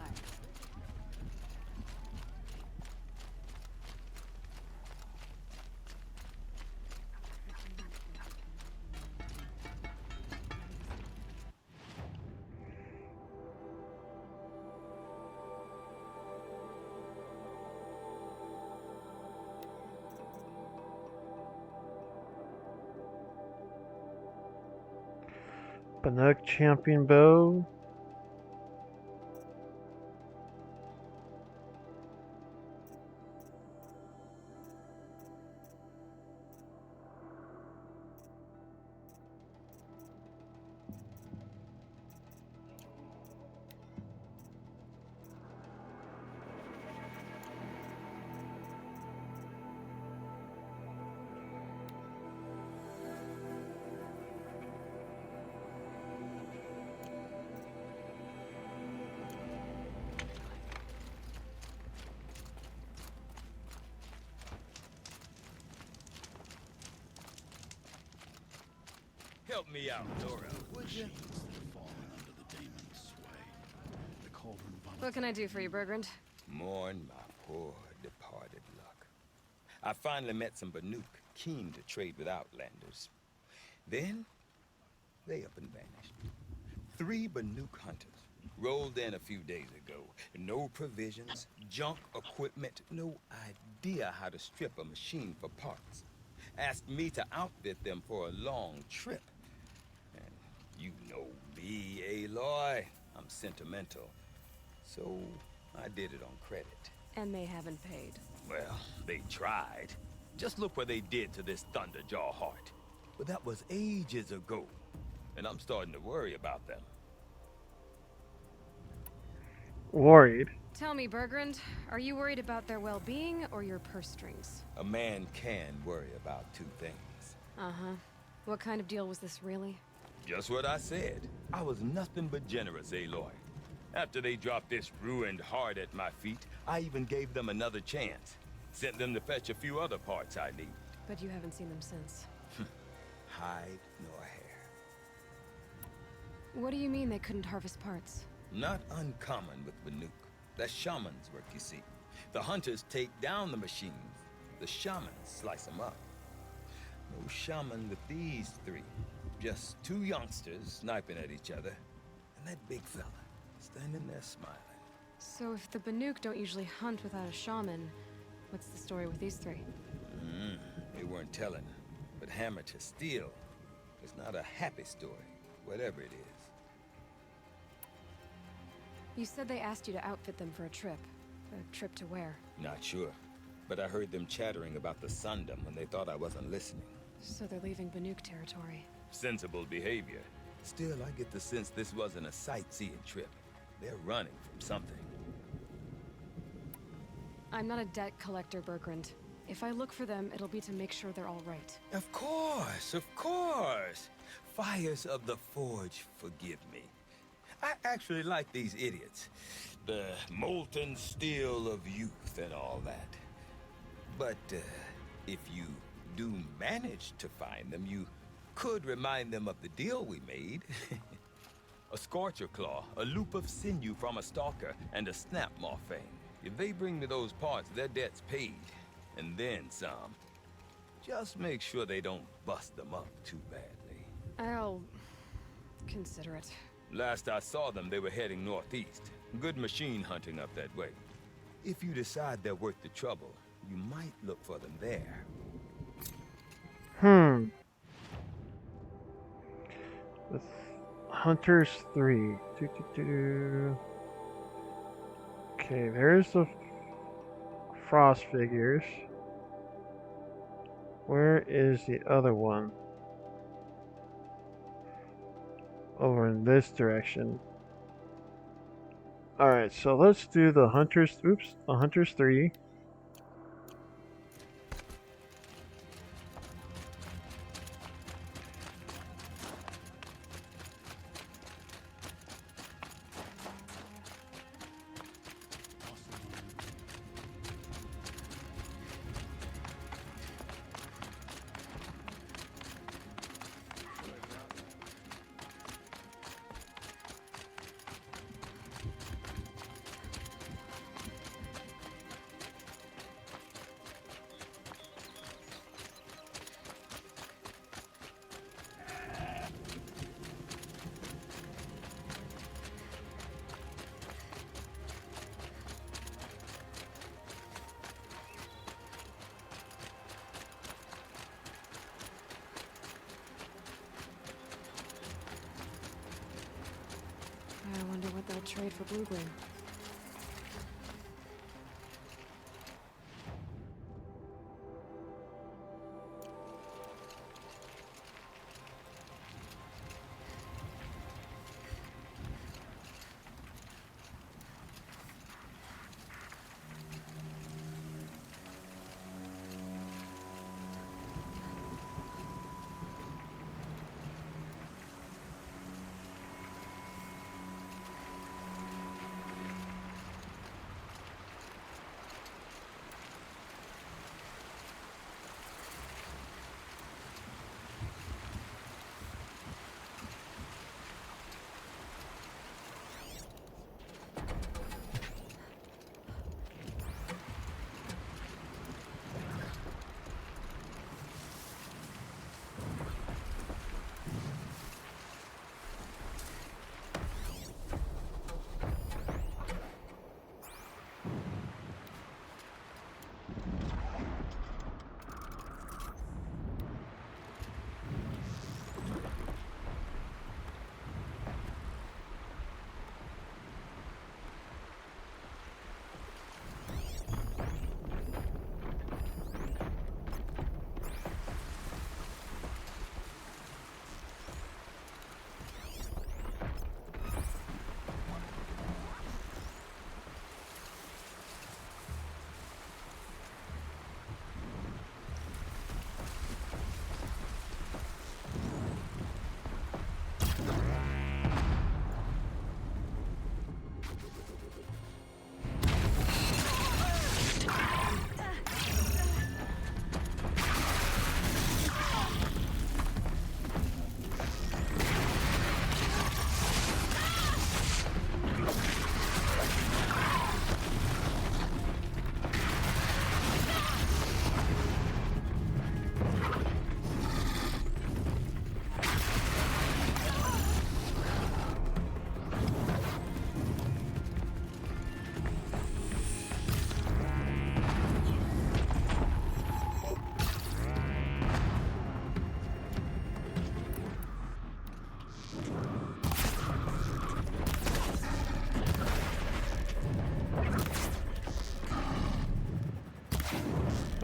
Banuk champion bow. Help me out, Dora. Would you? What can I do for you, Bergrand? Mourn my poor departed luck. I finally met some Banuk keen to trade with Outlanders. Then, they up and vanished. 3 Banuk hunters rolled in a few days ago. No provisions, junk equipment, no idea how to strip a machine for parts. Asked me to outfit them for a long trip. And you know me, Aloy. I'm sentimental. So I did it on credit. And they haven't paid. Well, they tried. Just look what they did to this Thunderjaw heart. But that was ages ago, and I'm starting to worry about them. Worried? Tell me, Bergrand, are you worried about their well-being or your purse strings? A man can worry about two things. Uh-huh. What kind of deal was this, really? Just what I said. I was nothing but generous, Aloy. After they dropped this ruined heart at my feet, I even gave them another chance. Sent them to fetch a few other parts I need. But you haven't seen them since. Hide nor hair. What do you mean they couldn't harvest parts? Not uncommon with Banuk. That's shaman's work, you see. The hunters take down the machines. The shamans slice them up. No shaman with these three. Just two youngsters sniping at each other. And that big fella standing there smiling. So if the Banuk don't usually hunt without a shaman, what's the story with these three? They weren't telling. But hammer to steel is not a happy story, whatever it is. You said they asked you to outfit them for a trip. A trip to where? Not sure. But I heard them chattering about the Sundom when they thought I wasn't listening. So they're leaving Banuk territory. Sensible behavior. Still, I get the sense this wasn't a sightseeing trip. They're running from something. I'm not a debt collector, Bergrand. If I look for them, it'll be to make sure they're all right. Of course, of course. Fires of the Forge, forgive me. I actually like these idiots. The molten steel of youth and all that. But if you do manage to find them, you could remind them of the deal we made. A scorcher claw, a loop of sinew from a stalker, and a snap morphine. If they bring me those parts, their debt's paid. And then some. Just make sure they don't bust them up too badly. I'll consider it. Last I saw them, they were heading northeast. Good machine hunting up that way. If you decide they're worth the trouble, you might look for them there. The Hunters 3. Okay, there's the frost figures. Where is the other one? Over in this direction. Alright, so let's do the Hunters. Oops, the Hunters 3. I wonder what they'll trade for blue-green.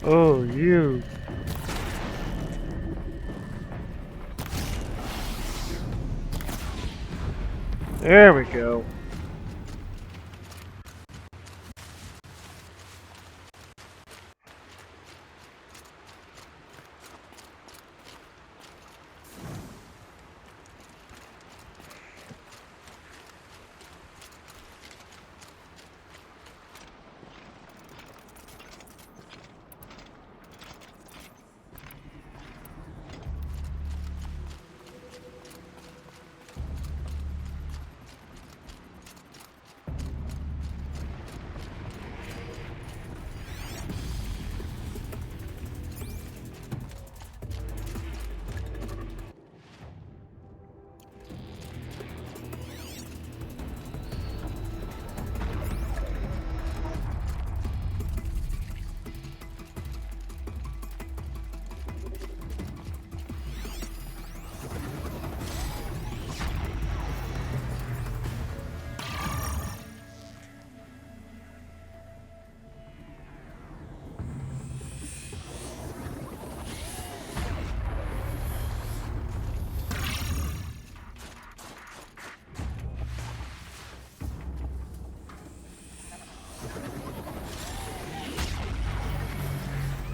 Oh, you. There we go.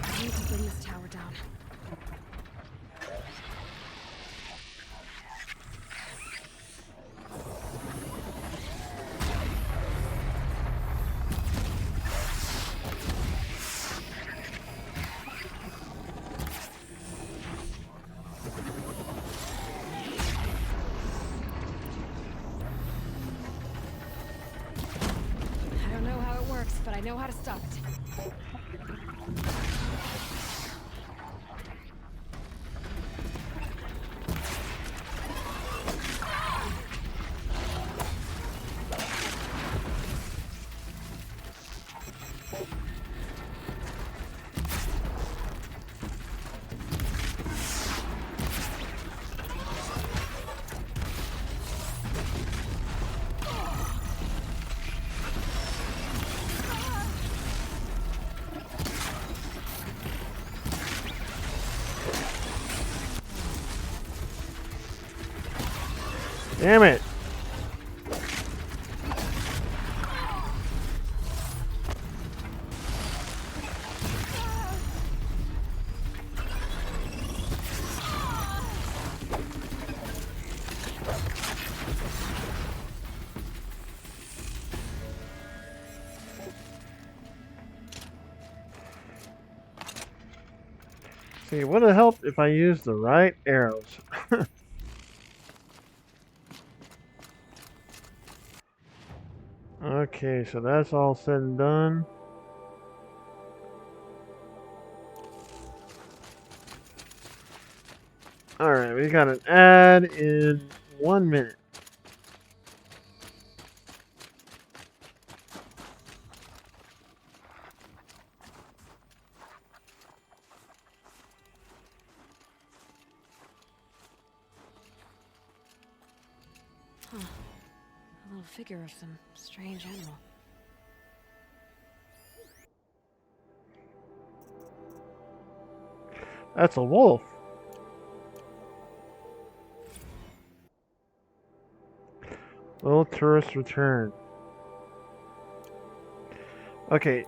I need to bring this tower down. I don't know how it works, but I know how to stop it. Damn it. See, would have helped if I used the right arrows. Okay, so that's all said and done. Alright, we got an ad in 1 minute. Huh. A little figure of some strange animal. That's a wolf. Little tourist return. Okay.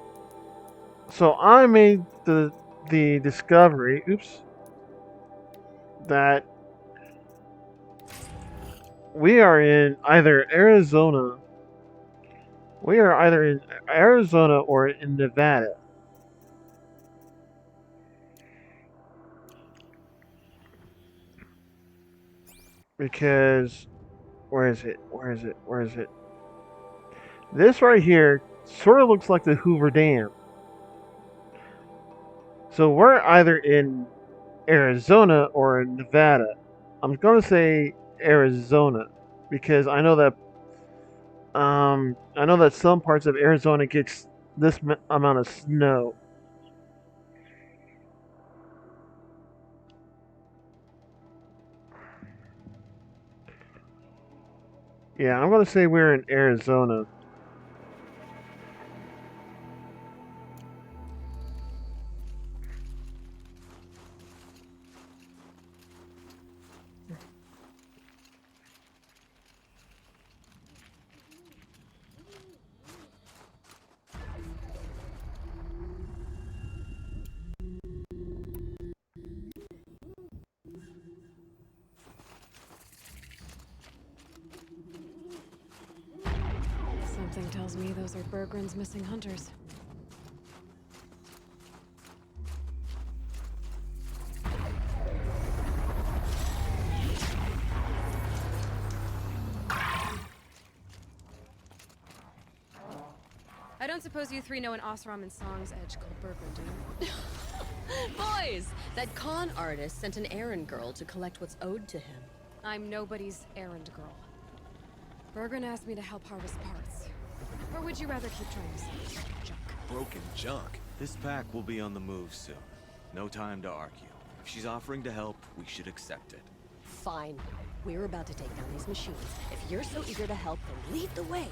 So I made the discovery, oops, that we are in either Arizona. We are either in Arizona or in Nevada. Because where is it? Where is it? Where is it? This right here sort of looks like the Hoover Dam. So we're either in Arizona or in Nevada. I'm gonna say Arizona because I know that some parts of Arizona gets this amount of snow. Yeah, I'm gonna say we're in Arizona. Something tells me those are Bergren's missing hunters. I don't suppose you three know an Osram and Song's edge called Bergren, do you? Boys, that con artist sent an errand girl to collect what's owed to him. I'm nobody's errand girl. Bergren asked me to help harvest parts. Or would you rather keep trying to sell junk? Broken junk? This pack will be on the move soon. No time to argue. If she's offering to help, we should accept it. Fine. We're about to take down these machines. If you're so eager to help, then lead the way.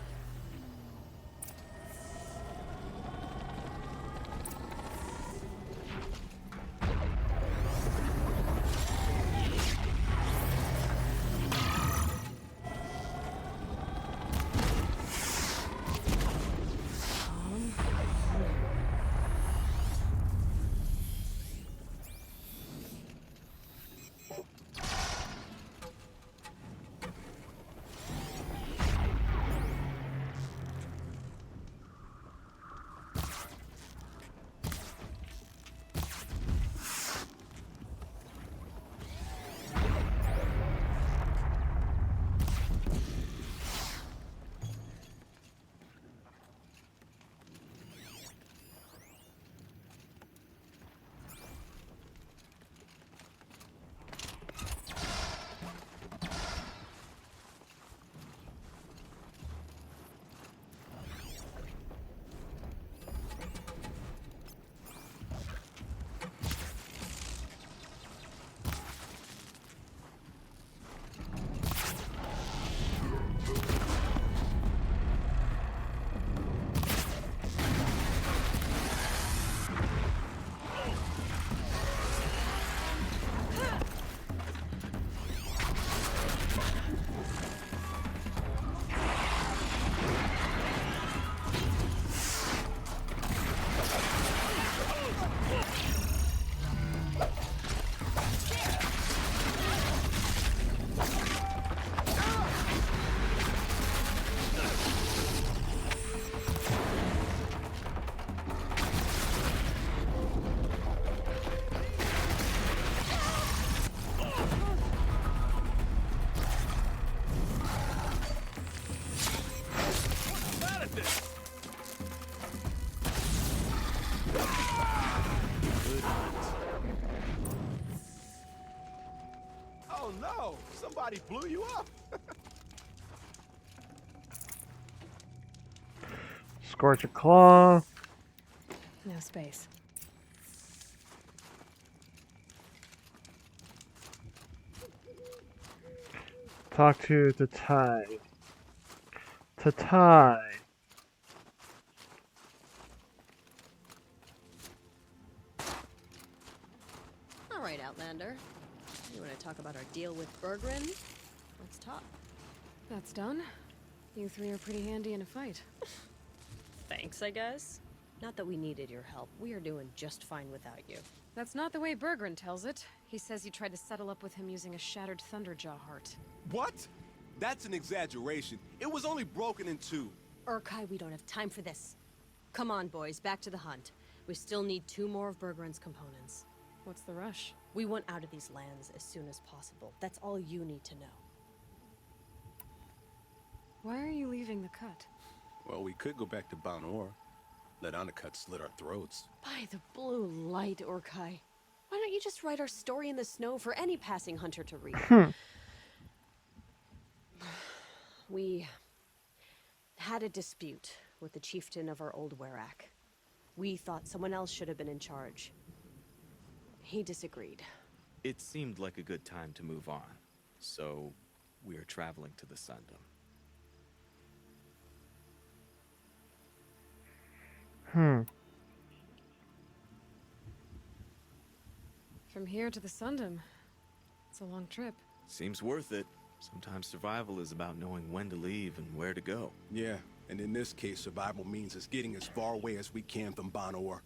Oh no! Somebody blew you up! Scorch a claw. No space. Talk to Tatai. Tatai. All right, Outlander. You want to talk about our deal with Bergren? Let's talk. That's done. You three are pretty handy in a fight. Thanks, I guess. Not that we needed your help. We are doing just fine without you. That's not the way Bergren tells it. He says you tried to settle up with him using a shattered Thunderjaw heart. What? That's an exaggeration. It was only broken in two. Urkai, we don't have time for this. Come on, boys, back to the hunt. We still need 2 more of Bergren's components. What's the rush? We want out of these lands as soon as possible. That's all you need to know. Why are you leaving the cut? Well, we could go back to Banor. Let Anacut slit our throats. By the blue light, Urkai. Why don't you just write our story in the snow for any passing hunter to read? We had a dispute with the chieftain of our old Werak. We thought someone else should have been in charge. He disagreed. It seemed like a good time to move on, so we are traveling to the Sundom. Hmm. From here to the Sundom, it's a long trip. Seems worth it. Sometimes survival is about knowing when to leave and where to go. Yeah, and in this case, survival means us getting as far away as we can from Banor.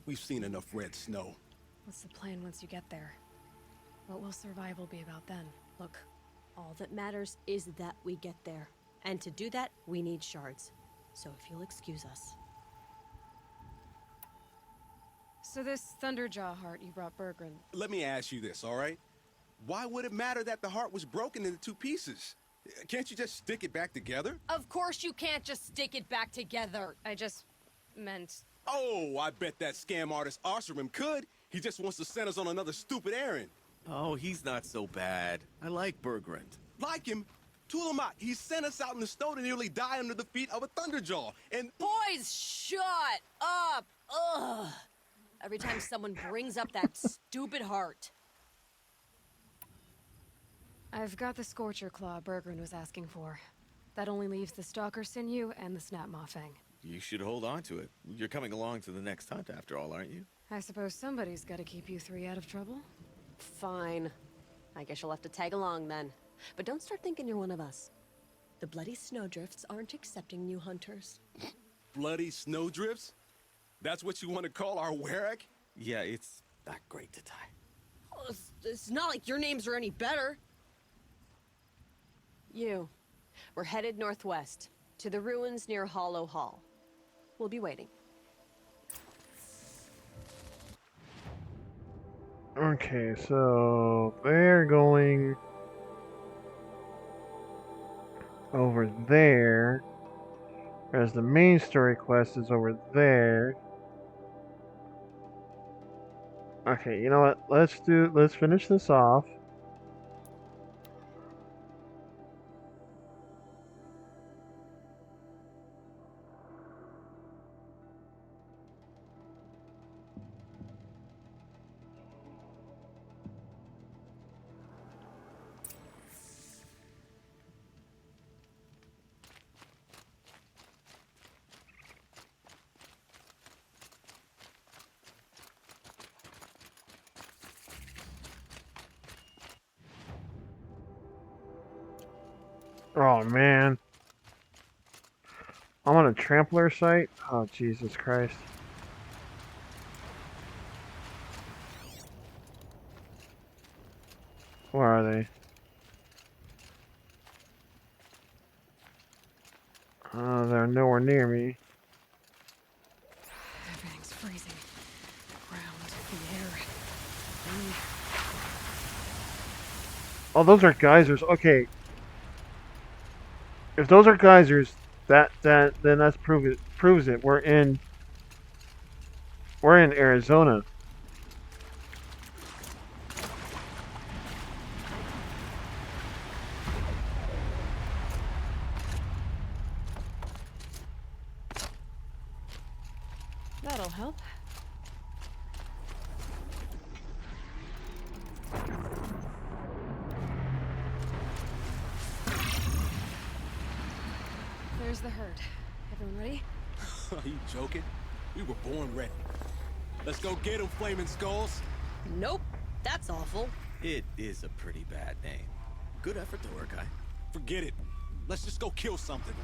We've seen enough red snow. What's the plan once you get there? What will survival be about then? Look, all that matters is that we get there. And to do that, we need shards. So if you'll excuse us. So this Thunderjaw heart you brought Bergren. Let me ask you this, all right? Why would it matter that the heart was broken into 2 pieces? Can't you just stick it back together? Of course you can't just stick it back together. I just meant... Oh, I bet that scam artist Arsarim could. He just wants to send us on another stupid errand. Oh, he's not so bad. I like Bergrand. Like him? Tulamat, he sent us out in the snow to nearly die under the feet of a Thunderjaw, and... Boys, shut up! Ugh! Every time someone brings up that stupid heart. I've got the Scorcher Claw Bergren was asking for. That only leaves the Stalker Sinew and the Snapmaw Fang. You should hold on to it. You're coming along to the next hunt after all, aren't you? I suppose somebody's gotta keep you 3 out of trouble. Fine. I guess you'll have to tag along then. But don't start thinking you're one of us. The Bloody Snowdrifts aren't accepting new hunters. Bloody Snowdrifts? That's what you want to call our Warwick? Yeah, it's not great to tie. Oh, it's not like your names are any better. We're headed northwest, to the ruins near Hollow Hall. We'll be waiting. Okay, so they're going over there, whereas the main story quest is over there. Okay, you know what? Let's finish this off. Oh man. I'm on a trampler site? Oh Jesus Christ. Where are they? They're nowhere near me. Everything's freezing. The ground, the air, wind. Oh, those are geysers. Okay. If those are geysers, then that's proves it. We're in Arizona. That'll help. There's the herd. Everyone ready? Are you joking? We were born ready. Let's go get them, Flaming Skulls. Nope, that's awful. It is a pretty bad name. Good effort though, Urkai. Forget it. Let's just go kill something.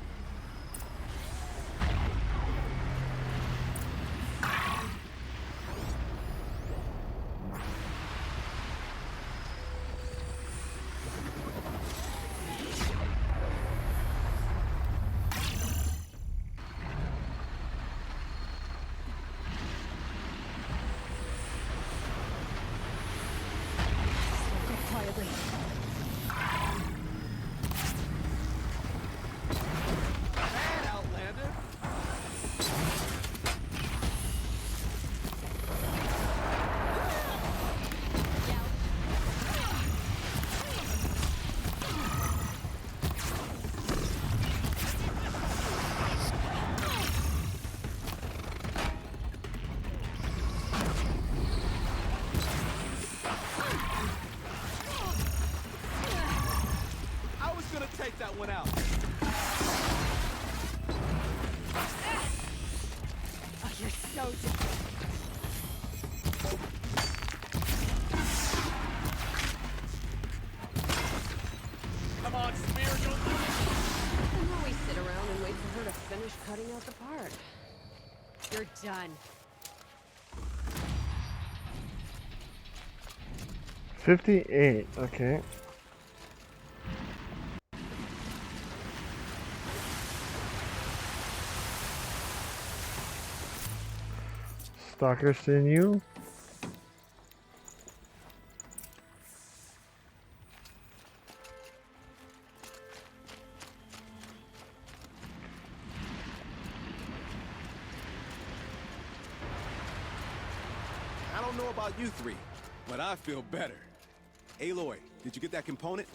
Take that one out. Come on, Spear, don't do it! And then we sit around and wait for her to finish cutting out the part. You're done. 58, okay. Stalker sinew. I don't know about you three, but I feel better. Aloy, did you get that component?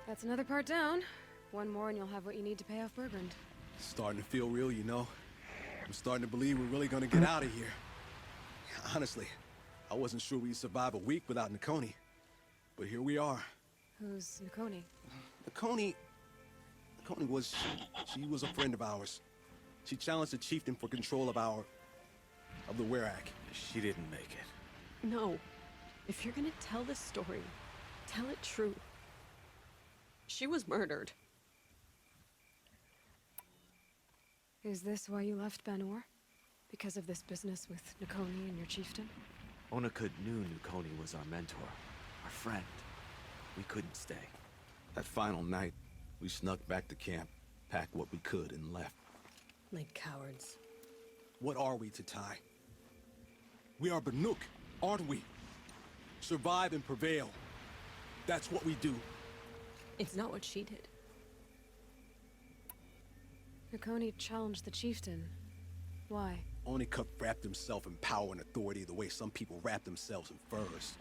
That's another part down. One more and you'll have what you need to pay off Bergrand. Starting to feel real, you know. I'm starting to believe we're really gonna get out of here. Honestly, I wasn't sure we'd survive a week without Nakoni. But here we are. Who's Nakoni? Nakoni was... she was a friend of ours. She challenged the chieftain for control of the Werak. She didn't make it. No. If you're gonna tell this story, tell it true. She was murdered. Is this why you left Banor? Because of this business with Nakoni and your chieftain? Onakut knew Nakoni was our mentor, our friend. We couldn't stay. That final night, we snuck back to camp, packed what we could, and left. Like cowards. What are we to Tai? We are Banuk, aren't we? Survive and prevail. That's what we do. It's not what she did. Nakoni challenged the chieftain. Why? Onikup wrapped himself in power and authority the way some people wrap themselves in furs.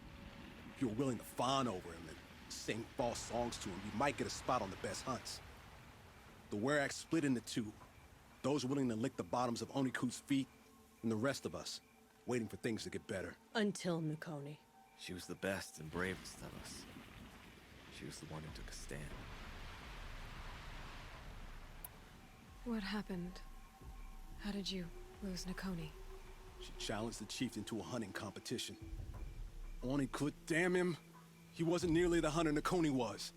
If you're willing to fawn over him and sing false songs to him, you might get a spot on the best hunts. The Werak split into two. Those willing to lick the bottoms of Onikut's feet, and the rest of us, waiting for things to get better. Until Nakoni. She was the best and bravest of us. She was the one who took a stand. What happened? How did you lose Nakoni? She challenged the chieftain to a hunting competition. Onikut, damn him. He wasn't nearly the hunter Nakoni was.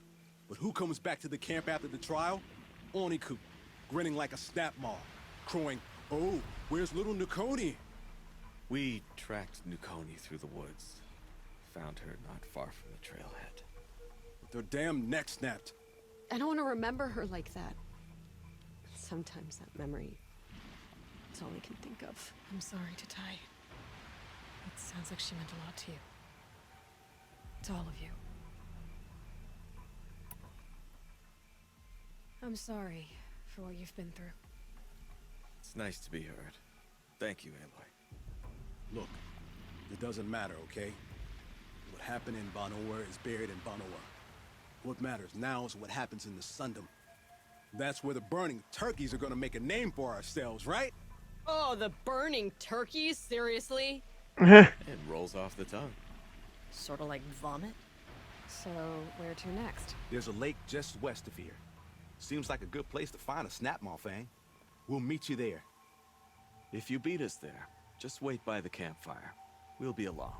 But who comes back to the camp after the trial? Onikut, grinning like a snap maw, crowing, "Oh, where's little Nakoni?" We tracked Nakoni through the woods. Found her not far from the trailhead. With her damn neck snapped. I don't want to remember her like that. Sometimes that memory, it's all I can think of. I'm sorry to Tai. It sounds like she meant a lot to you. To all of you. I'm sorry for what you've been through. It's nice to be heard. Thank you, Aloy. Look, it doesn't matter, okay? What happened in Banor is buried in Banor. What matters now is what happens in the Sundom. That's where the burning turkeys are gonna make a name for ourselves, right? Oh, the burning turkeys? Seriously? It rolls off the tongue. Sort of like vomit? So, where to next? There's a lake just west of here. Seems like a good place to find a snapmaw fang. We'll meet you there. If you beat us there, just wait by the campfire. We'll be along.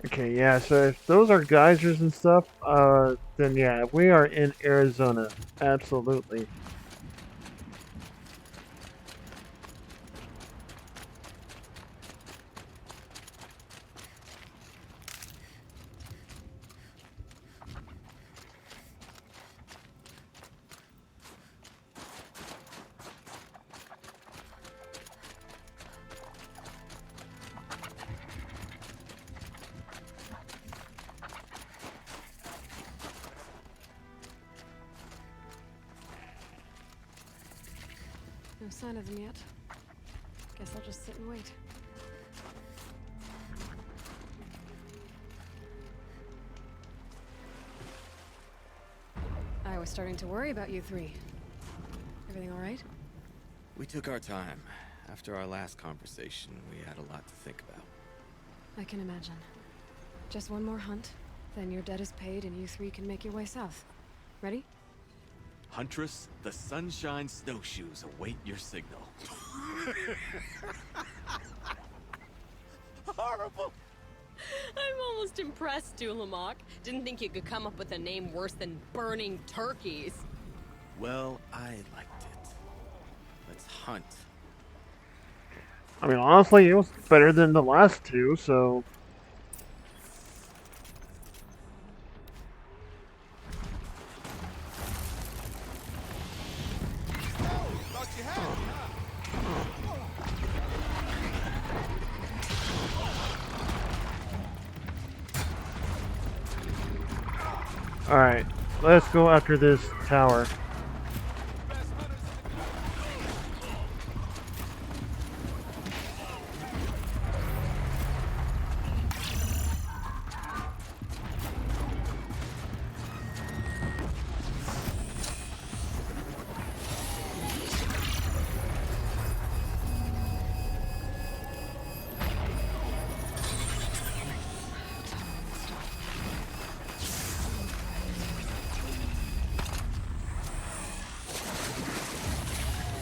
Okay, yeah, so if those are geysers and stuff, then yeah, we are in Arizona. Absolutely. No sign of them yet. Guess I'll just sit and wait. I was starting to worry about you three. Everything all right? We took our time. After our last conversation, we had a lot to think about. I can imagine. Just one more hunt, then your debt is paid and you three can make your way south. Ready? Huntress, the Sunshine Snowshoes await your signal. Horrible! I'm almost impressed, Dulamok. Didn't think you could come up with a name worse than Burning Turkeys. Well, I liked it. Let's hunt. I mean, honestly, it was better than the last two, so... Alright, let's go after this tower.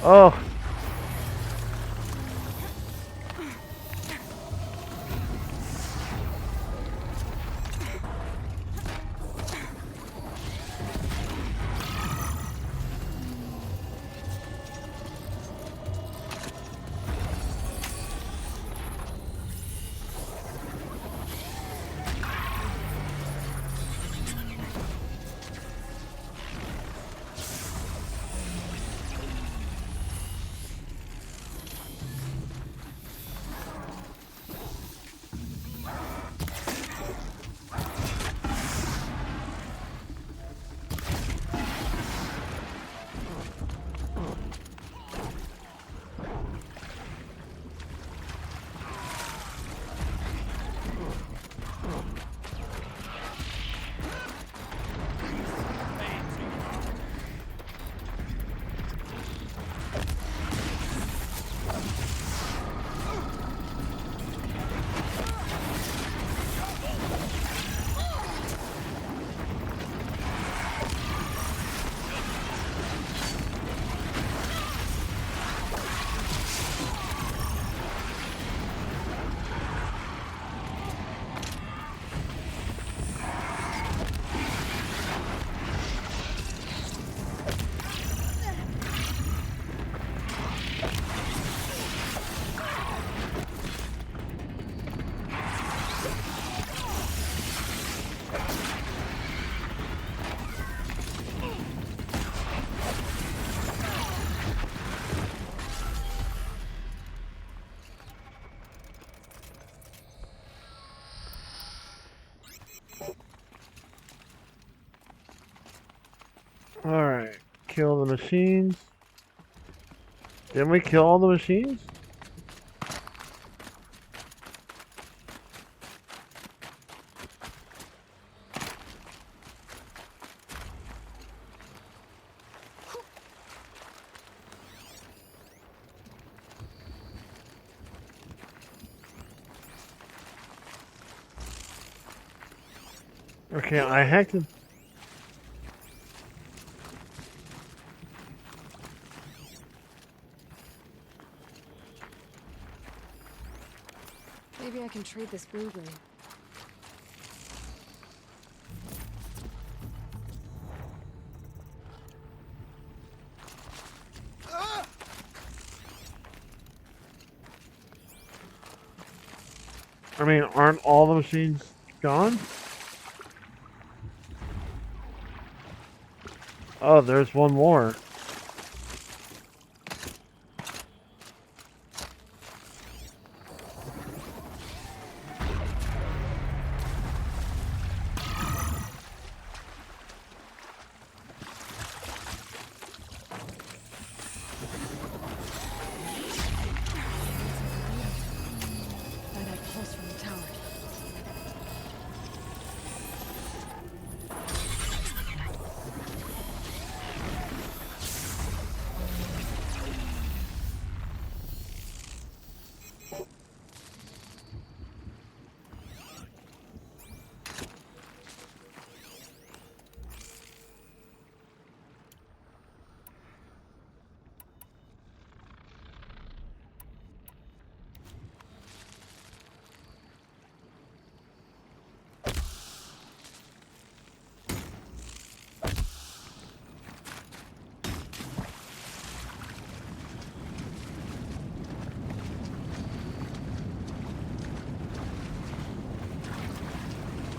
Oh! Alright, kill the machines. Didn't we kill all the machines? Okay, I hacked it. Maybe I can trade this blue grain. I mean, aren't all the machines gone? Oh, there's one more.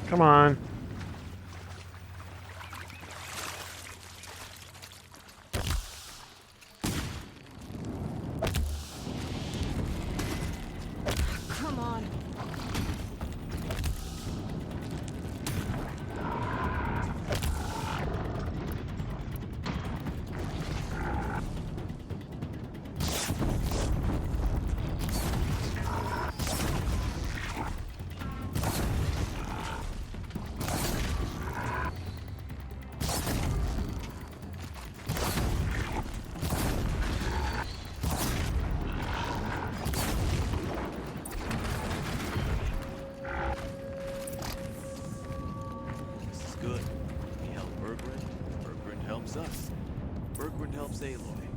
Come on. Come on. This is good. We help Bergrin. Bergrin helps us. Bergrin helps Aloy.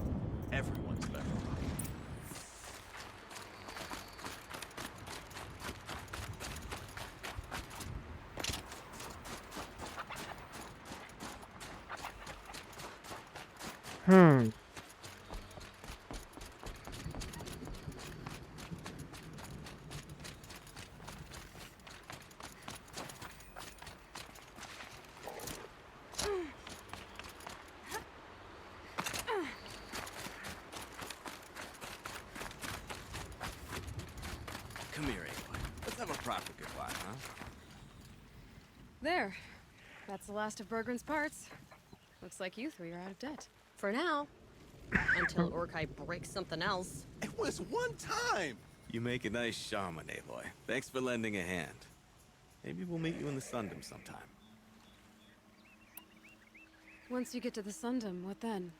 Everyone's better off. Hmm. Come here, Aloy. Let's have a proper goodbye, huh? There. That's the last of Bergren's parts. Looks like you three are out of debt. For now. Until Orkai breaks something else. It was one time! You make a nice shaman, Aloy. Thanks for lending a hand. Maybe we'll meet you in the Sundom sometime. Once you get to the Sundom, what then?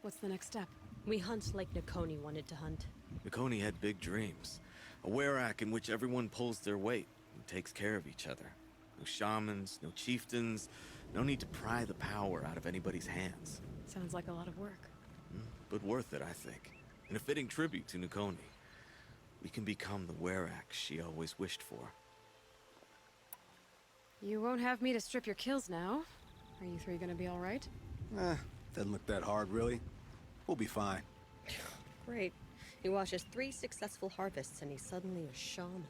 What's the next step? We hunt like Nakoni wanted to hunt. Nakoni had big dreams. A werak in which everyone pulls their weight and takes care of each other. No shamans, no chieftains, no need to pry the power out of anybody's hands. Sounds like a lot of work. But worth it, I think. And a fitting tribute to Nakoni. We can become the werak she always wished for. You won't have me to strip your kills now. Are you three gonna be alright? Doesn't look that hard, really. We'll be fine. Great. He watches 3 successful harvests and he's suddenly a shaman.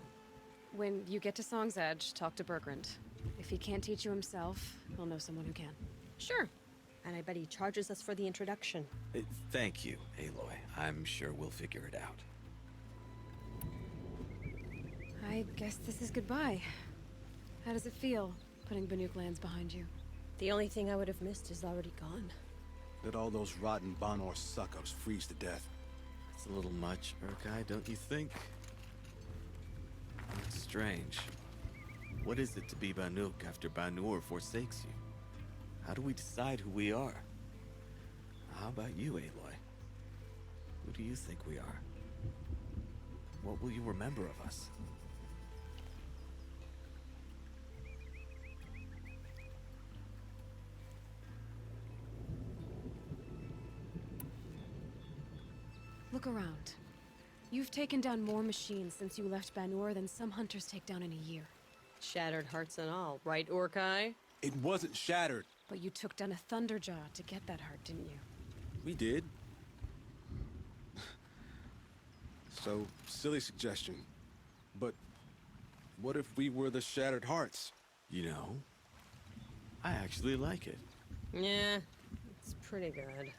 When you get to Song's Edge, talk to Bergrand. If he can't teach you himself, he'll know someone who can. Sure. And I bet he charges us for the introduction. Thank you, Aloy. I'm sure we'll figure it out. I guess this is goodbye. How does it feel, putting Banuk lands behind you? The only thing I would have missed is already gone. Let all those rotten Banor suck-ups freeze to death. It's a little much, Urkai, don't you think? It's strange. What is it to be Banuk after Banur forsakes you? How do we decide who we are? How about you, Aloy? Who do you think we are? What will you remember of us? Look around. You've taken down more machines since you left Banur than some hunters take down in a year. Shattered hearts and all, right, Orkai? It wasn't shattered. But you took down a Thunderjaw to get that heart, didn't you? We did. So, silly suggestion. But what if we were the Shattered Hearts? You know, I actually like it. Yeah, it's pretty good.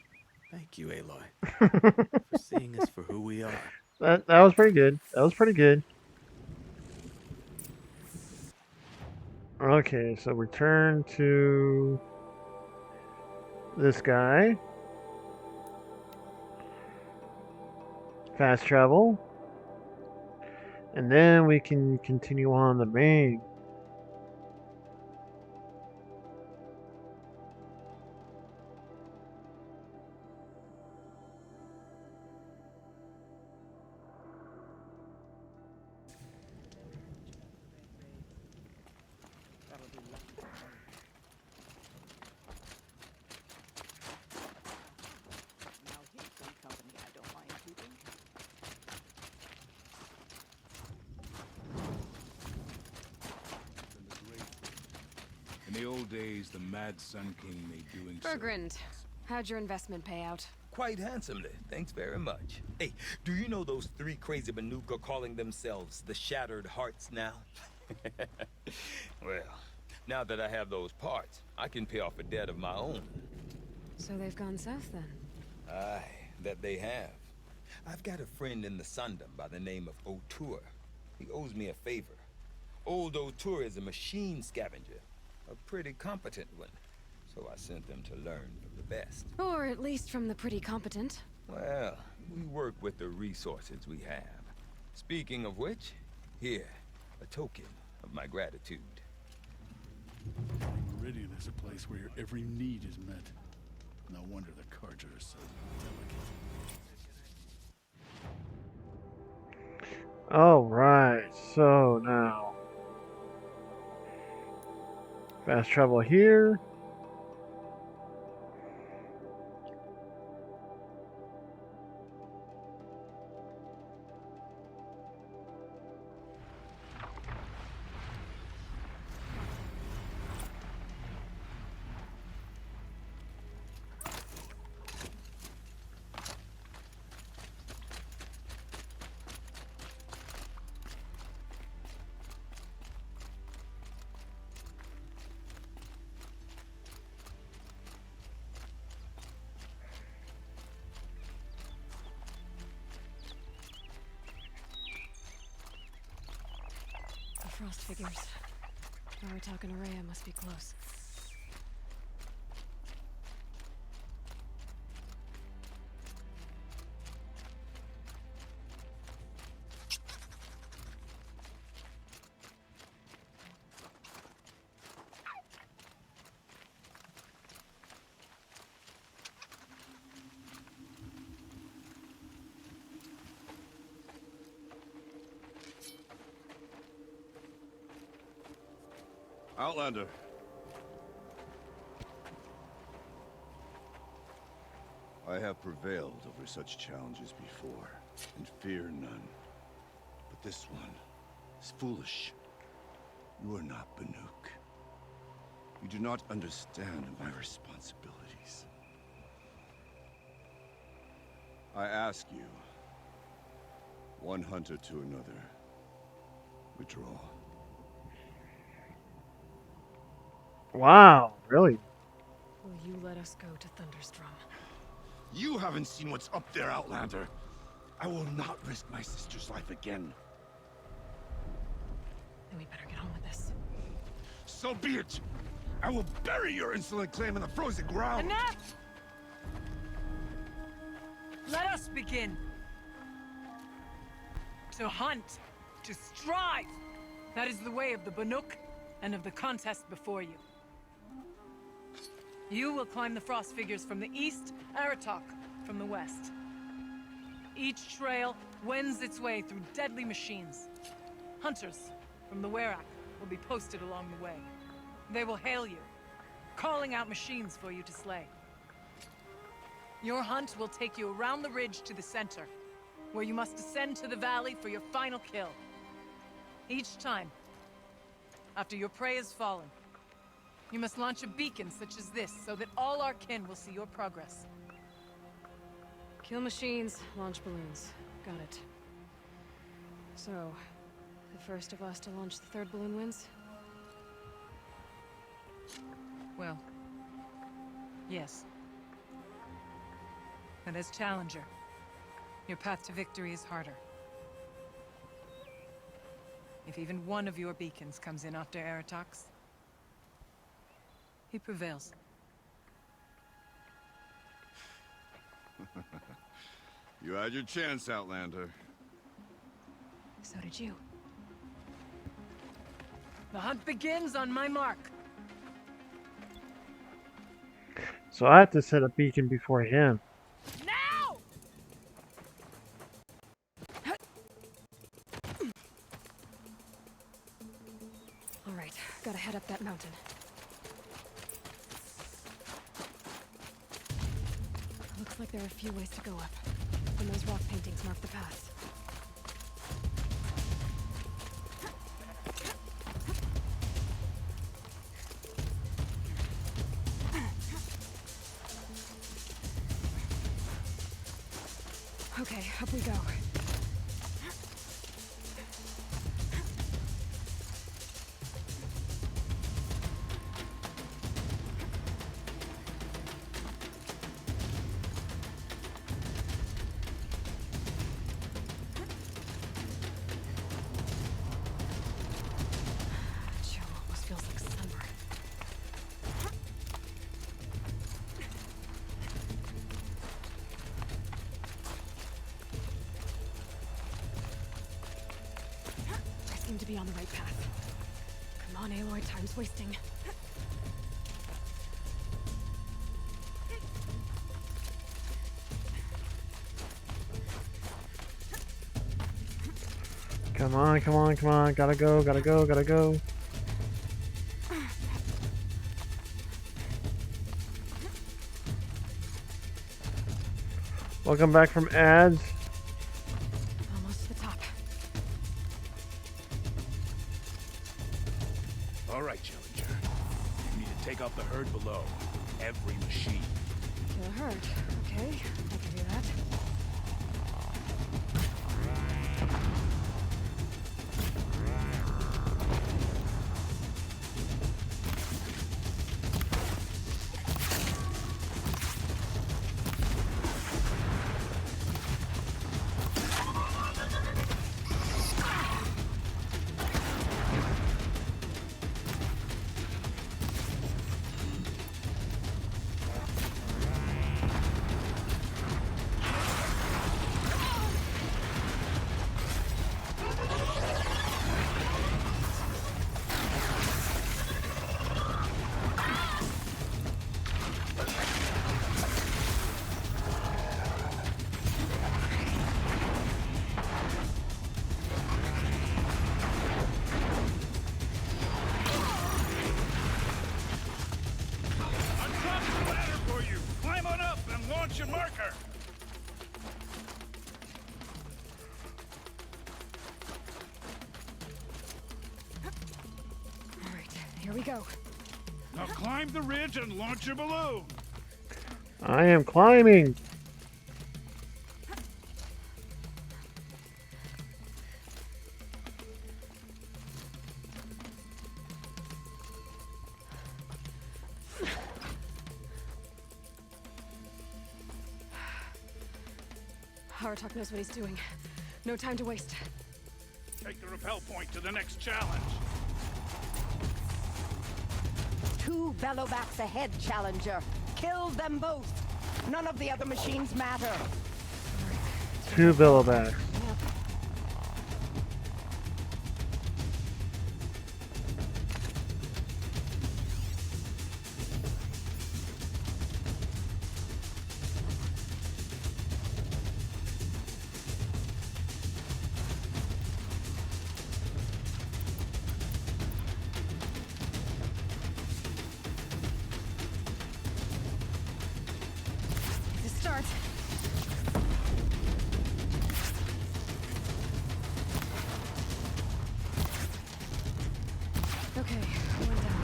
Thank you, Aloy, for seeing us for who we are. That was pretty good. That was pretty good. Okay, so return to this guy. Fast travel. And then we can continue on the main. In the old days, the Mad Sun King made doing so. Bergrand, how'd your investment pay out? Quite handsomely, thanks very much. Hey, do you know those 3 crazy Banuk are calling themselves the Shattered Hearts now? Well, Now that I have those parts, I can pay off a debt of my own. So they've gone south then? Aye, that they have. I've got a friend in the Sundom by the name of O'Toole. He owes me a favor. Old O'Toole is a machine scavenger, a pretty competent one. So I sent them to learn from the best. Or at least from the pretty competent. Well, we work with the resources we have. Speaking of which, here, a token of my gratitude. Meridian is a place where your every need is met. No wonder the cards are so delicate. Alright, so now fast travel here. Frost figures. Aratak and Araya must be close. Outlander. I have prevailed over such challenges before, and fear none. But this one is foolish. You are not Banuk. You do not understand my responsibilities. I ask you, one hunter to another, withdraw. Wow, really? Will you let us go to Thunderstrom? You haven't seen what's up there, Outlander. I will not risk my sister's life again. Then we better get on with this. So be it! I will bury your insolent claim in the frozen ground! Enough! Let us begin. To hunt, to strive. That is the way of the Banuk and of the contest before you. You will climb the frost figures from the east, Aratak from the west. Each trail wends its way through deadly machines. Hunters from the Werak will be posted along the way. They will hail you, calling out machines for you to slay. Your hunt will take you around the ridge to the center, where you must descend to the valley for your final kill. Each time, after your prey has fallen, you must launch a beacon such as this, so that all our kin will see your progress. Kill machines, launch balloons. Got it. So, the first of us to launch the third balloon wins? Well, yes. And as challenger, your path to victory is harder. If even one of your beacons comes in after Aratak's, he prevails. You had your chance, Outlander. So did you. The hunt begins on my mark. So I have to set a beacon before him. Now! All right, gotta head up that mountain. Looks like there are a few ways to go up, and those rock paintings mark the paths. Okay, up we go. seem to be on the right path. Come on, Aloy, time's wasting. Come on, come on, come on. Gotta go, gotta go, gotta go. Welcome back from ads. Almost to the top. All right, Challenger. You need to take out the herd below. Every machine. The herd. Okay, I can do that. Here we go. Now climb the ridge and launch your balloon. I am climbing. Aratok knows what he's doing. No time to waste. Take the rappel point to the next challenge. 2 bellowbacks ahead, Challenger. Kill them both. None of the other machines matter. 2 billowbacks. Start. Okay, one down.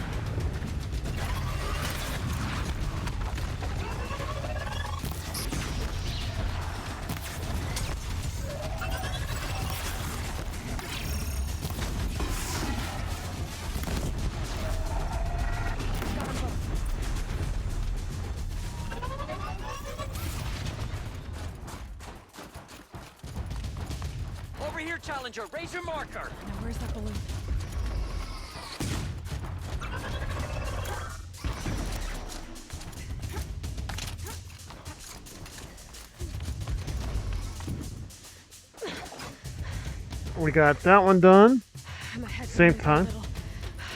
Over here, Challenger. Raise your marker. Now where's that balloon? We got that one done. My head's Same moving a time. little.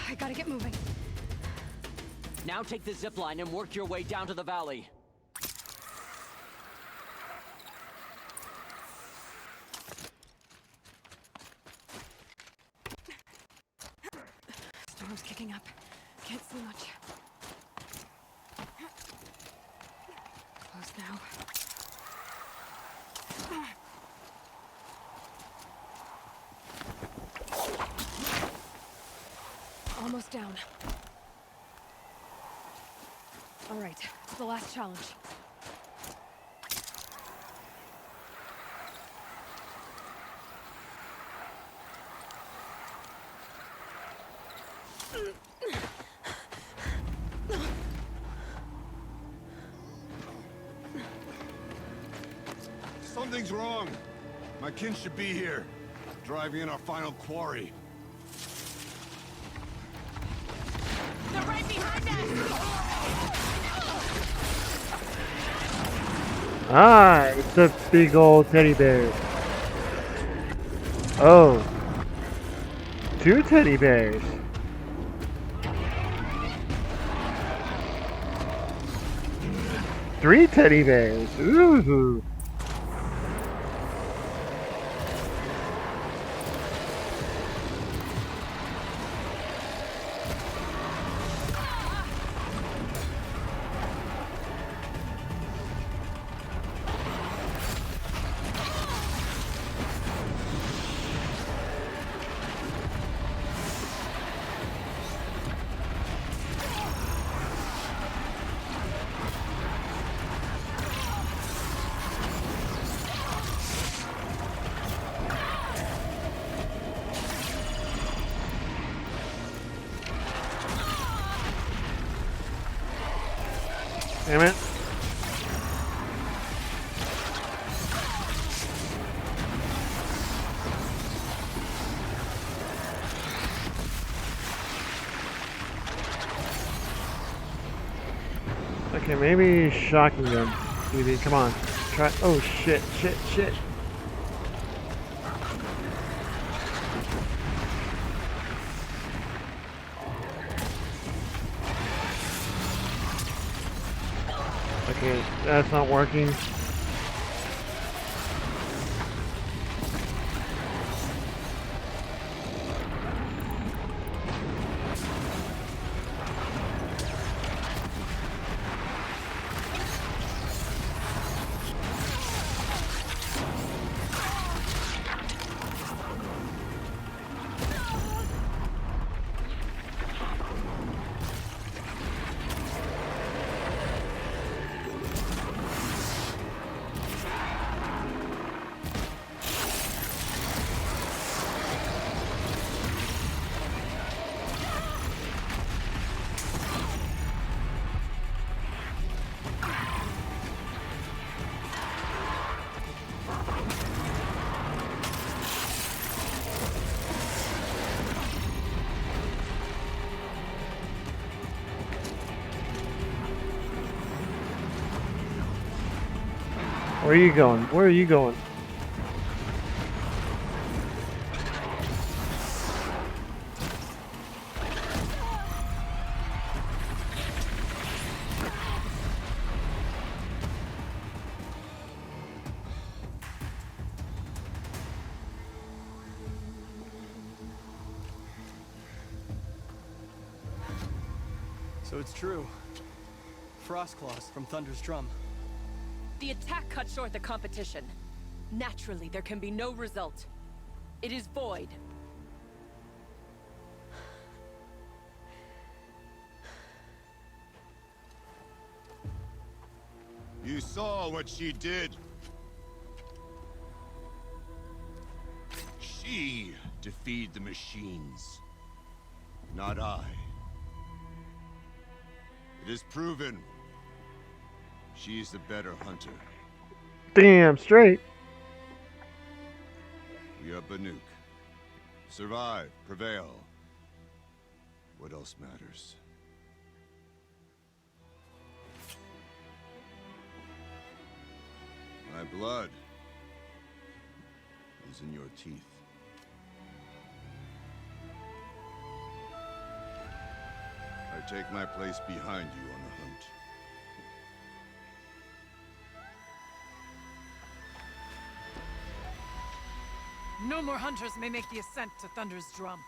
I gotta get moving. Now take the zip line and work your way down to the valley. Storm's kicking up. Can't see much. Close now. Almost down. All right, it's the last challenge. Something's wrong. My kin should be here, driving in our final quarry. They're right behind us! Ah, it's a big old teddy bear. Oh. 2 teddy bears. Three teddy bears. Ooh. Damn it. Okay, maybe shocking them. Maybe, come on. Try. Oh shit, shit. Okay, that's not working. Where are you going? Where are you going? So it's true. Frostclaws from Thunder's drum. The attack cut short the competition. Naturally, there can be no result. It is void. You saw what she did. She defeated the machines, not I. It is proven. She's the better hunter. Damn straight. We are Banuk. Survive, prevail. What else matters? My blood is in your teeth. I take my place behind you on the hunt. No more hunters may make the ascent to Thunder's drum.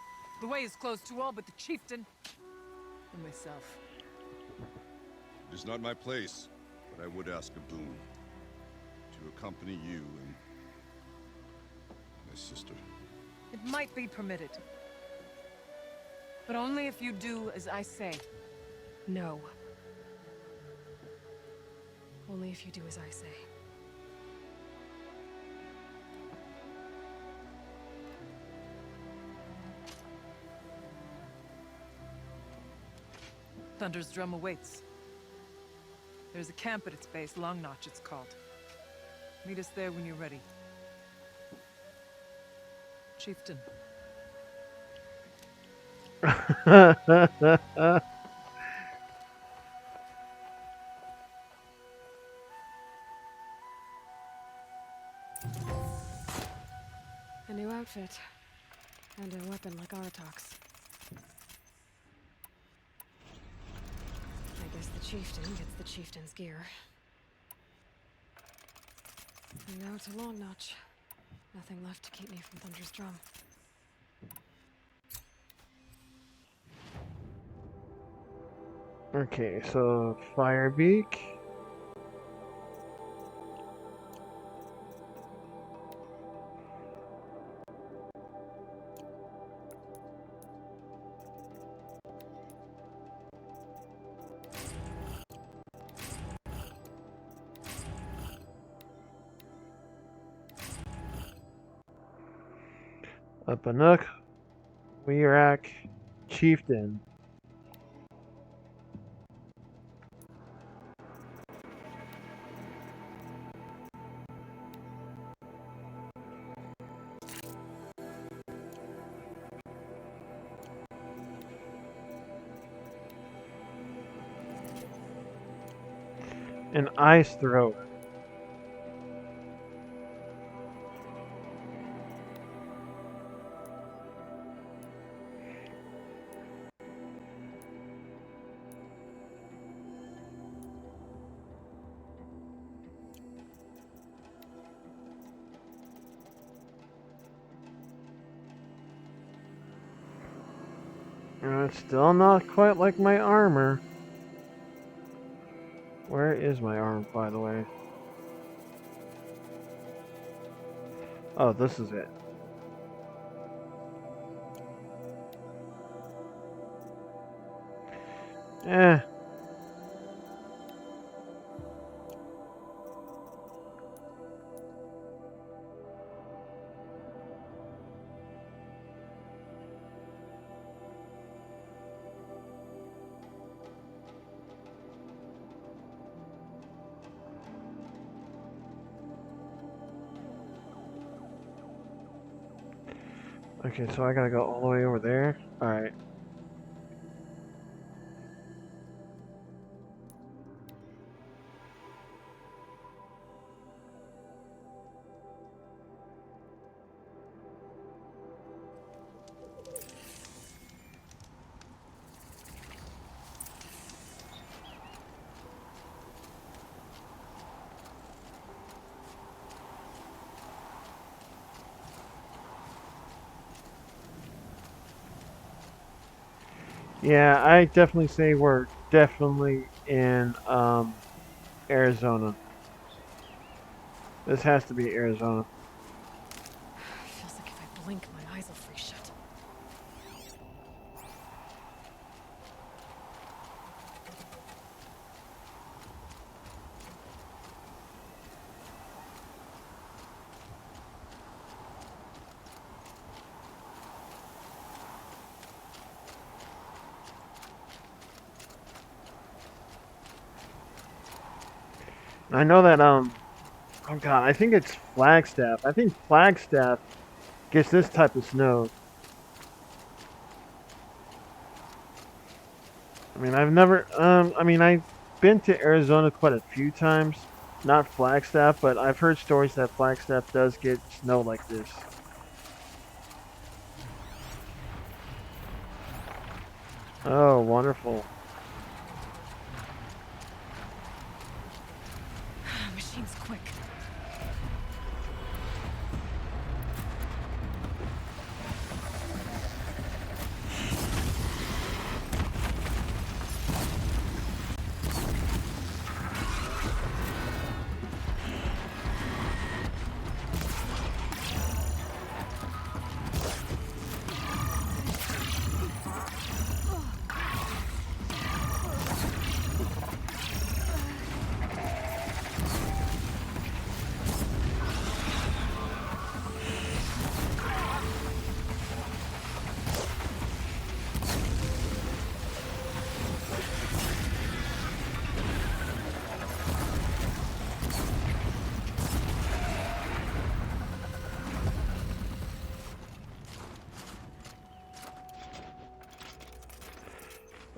The way is closed to all but the chieftain and myself. It is not my place, but I would ask a boon. To accompany you and my sister. It might be permitted. But only if you do as I say. No. Only if you do as I say. Thunder's drum awaits. There's a camp at its base, Long Notch it's called. Meet us there when you're ready. Chieftain. A new outfit. And a weapon like Artok's. I guess the chieftain gets the chieftain's gear. And now to Long Notch. Nothing left to keep me from Thunder's Drum. Okay, so Firebeak. A Banuk, Werak, Chieftain. An Ice Thrower. It's still not quite like my armor. Where is my arm, by the way? Oh, this is it. Eh. Okay, so I gotta go all the way over there? Alright. Yeah, I definitely say we're definitely in Arizona. This has to be Arizona. Feels like if I blink, my eyes will freeze shut. I know that oh god, I think it's Flagstaff. I think Flagstaff gets this type of snow. I mean, I've been to Arizona quite a few times. Not Flagstaff, but I've heard stories that Flagstaff does get snow like this. Oh, wonderful. Machine's quick.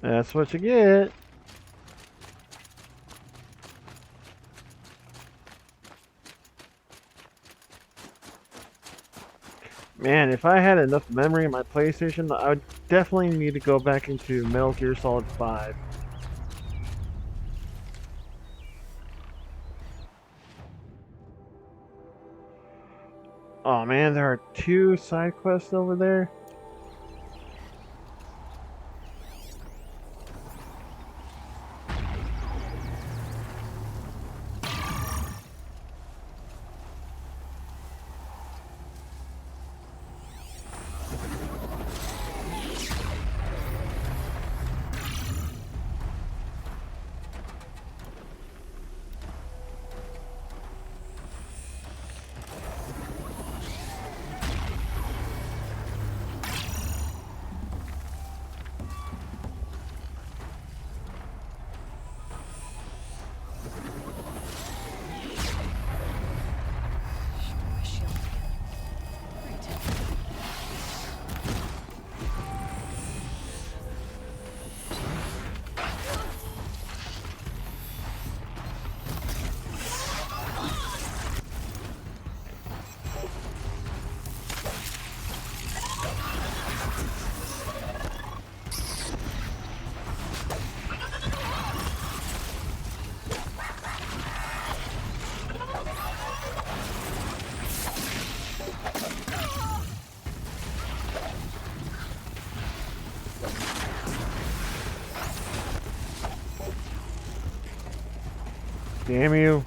That's what you get. Man, if I had enough memory in my PlayStation, I would definitely need to go back into Metal Gear Solid 5. Oh man, there are 2 side quests over there. Damn you.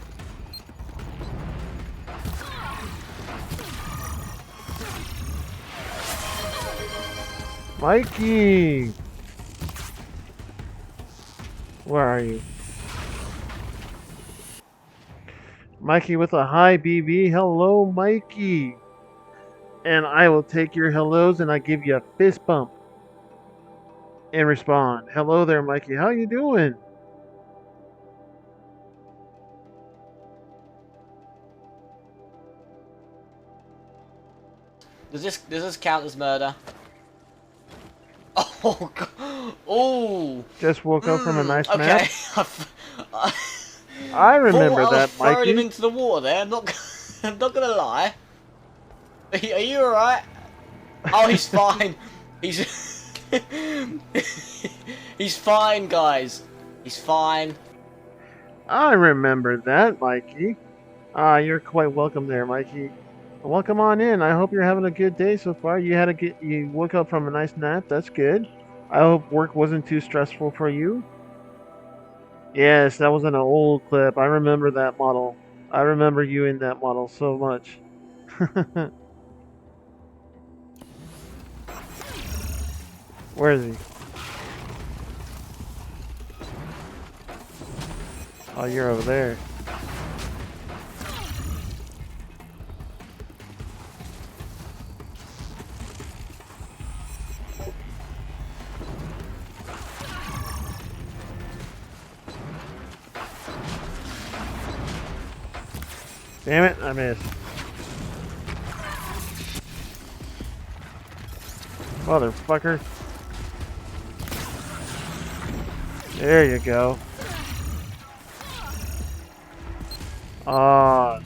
Mikey! Where are you? Mikey with a high BB. Hello, Mikey. And I will take your hellos and I give you a fist bump. And respond. Hello there, Mikey. How you doing? Does this count as murder? Oh god. Oh. Just woke up from a nice okay. nap. I remember that, Throwing Mikey. him into the water there. I'm not gonna lie. Are you alright? Oh, he's fine. He's he's fine, guys. He's fine. I remember that, Mikey. You're quite welcome there, Mikey. Welcome on in. I hope you're having a good day so far. You woke up from a nice nap. That's good. I hope work wasn't too stressful for you. Yes, that was an old clip. I remember that model. I remember you in that model so much. Where is he? Oh, you're over there. Damn it, I missed. Motherfucker. There you go. Ah.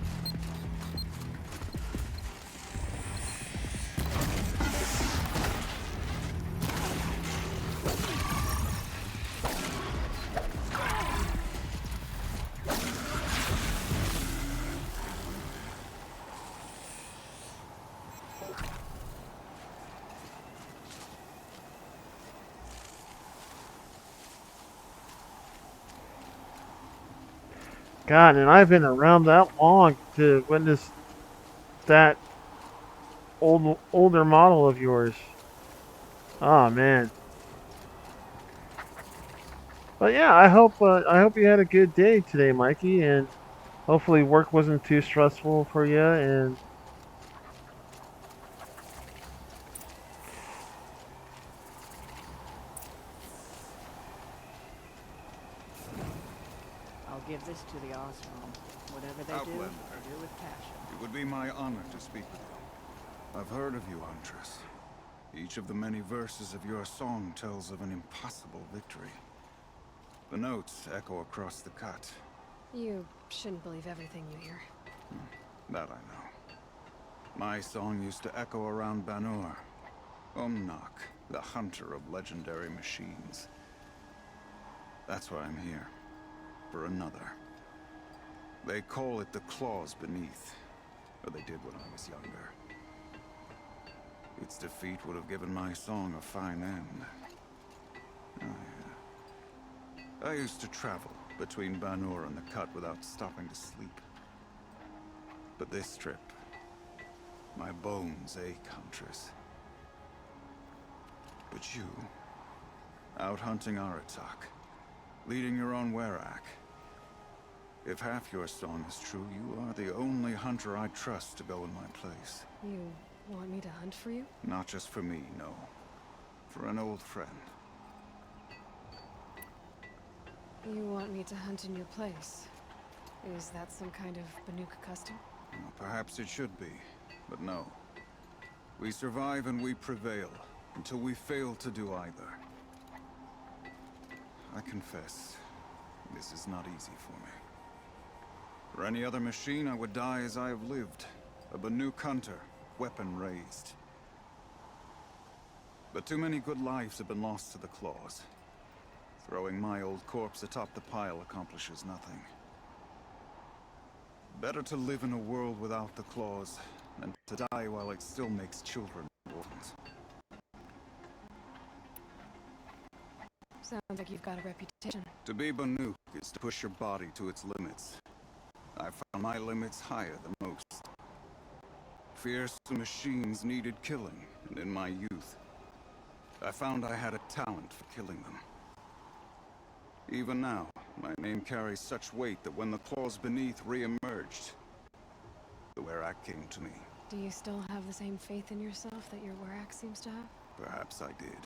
God, and I've been around that long to witness that older model of yours. Oh man. But yeah, I hope you had a good day today, Mikey, and hopefully work wasn't too stressful for you. And I'll give this to the Osram. Whatever they do, they do with passion. It would be my honor to speak with you. I've heard of you, Huntress. Each of the many verses of your song tells of an impossible victory. The notes echo across the cut. You shouldn't believe everything you hear. That I know. My song used to echo around Banur. Umnak, the hunter of legendary machines. That's why I'm here. For another. They call it the claws beneath. Or they did when I was younger. Its defeat would have given my song a fine end. Oh, yeah. I used to travel between Banur and the Cut without stopping to sleep. But this trip, my bones ache, Huntress. But you, out hunting Aratak, leading your own Werak. If half your song is true, you are the only hunter I trust to go in my place. You want me to hunt for you? Not just for me, no. For an old friend. You want me to hunt in your place? Is that some kind of Banuk custom? Well, perhaps it should be, but no. We survive and we prevail, until we fail to do either. I confess, this is not easy for me. For any other machine, I would die as I have lived. A Banuk hunter, weapon raised. But too many good lives have been lost to the claws. Throwing my old corpse atop the pile accomplishes nothing. Better to live in a world without the claws, than to die while it still makes children orphans. Sounds like you've got a reputation. To be Banuk is to push your body to its limits. I found my limits higher than most. Fierce machines needed killing, and in my youth, I found I had a talent for killing them. Even now, my name carries such weight that when the claws beneath re-emerged, the Werak came to me. Do you still have the same faith in yourself that your Werak seems to have? Perhaps I did.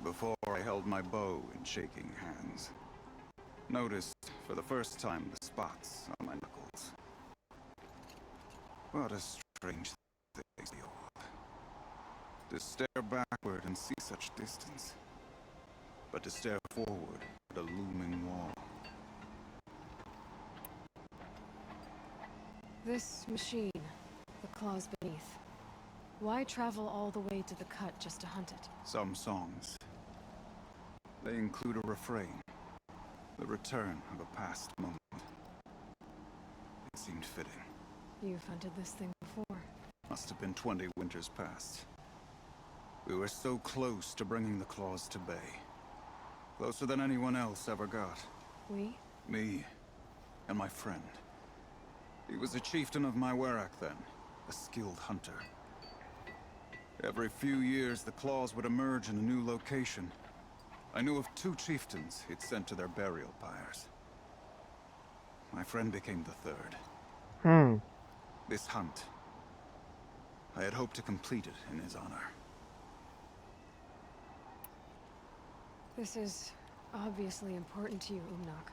Before I held my bow in shaking hands. Noticed, for the first time, the spots on my knuckles. What a strange thing is the old. To stare backward and see such distance. But to stare forward at a looming wall. This machine, the claws beneath. Why travel all the way to the Cut just to hunt it? Some songs. They include a refrain. The return of a past moment. It seemed fitting. You've hunted this thing before. Must have been 20 winters past. We were so close to bringing the claws to bay. Closer than anyone else ever got. We? Me. And my friend. He was a chieftain of my Werak then. A skilled hunter. Every few years, the claws would emerge in a new location. I knew of 2 chieftains he'd sent to their burial pyres. My friend became the 3rd. This hunt, I had hoped to complete it in his honor. This is obviously important to you, Umnak.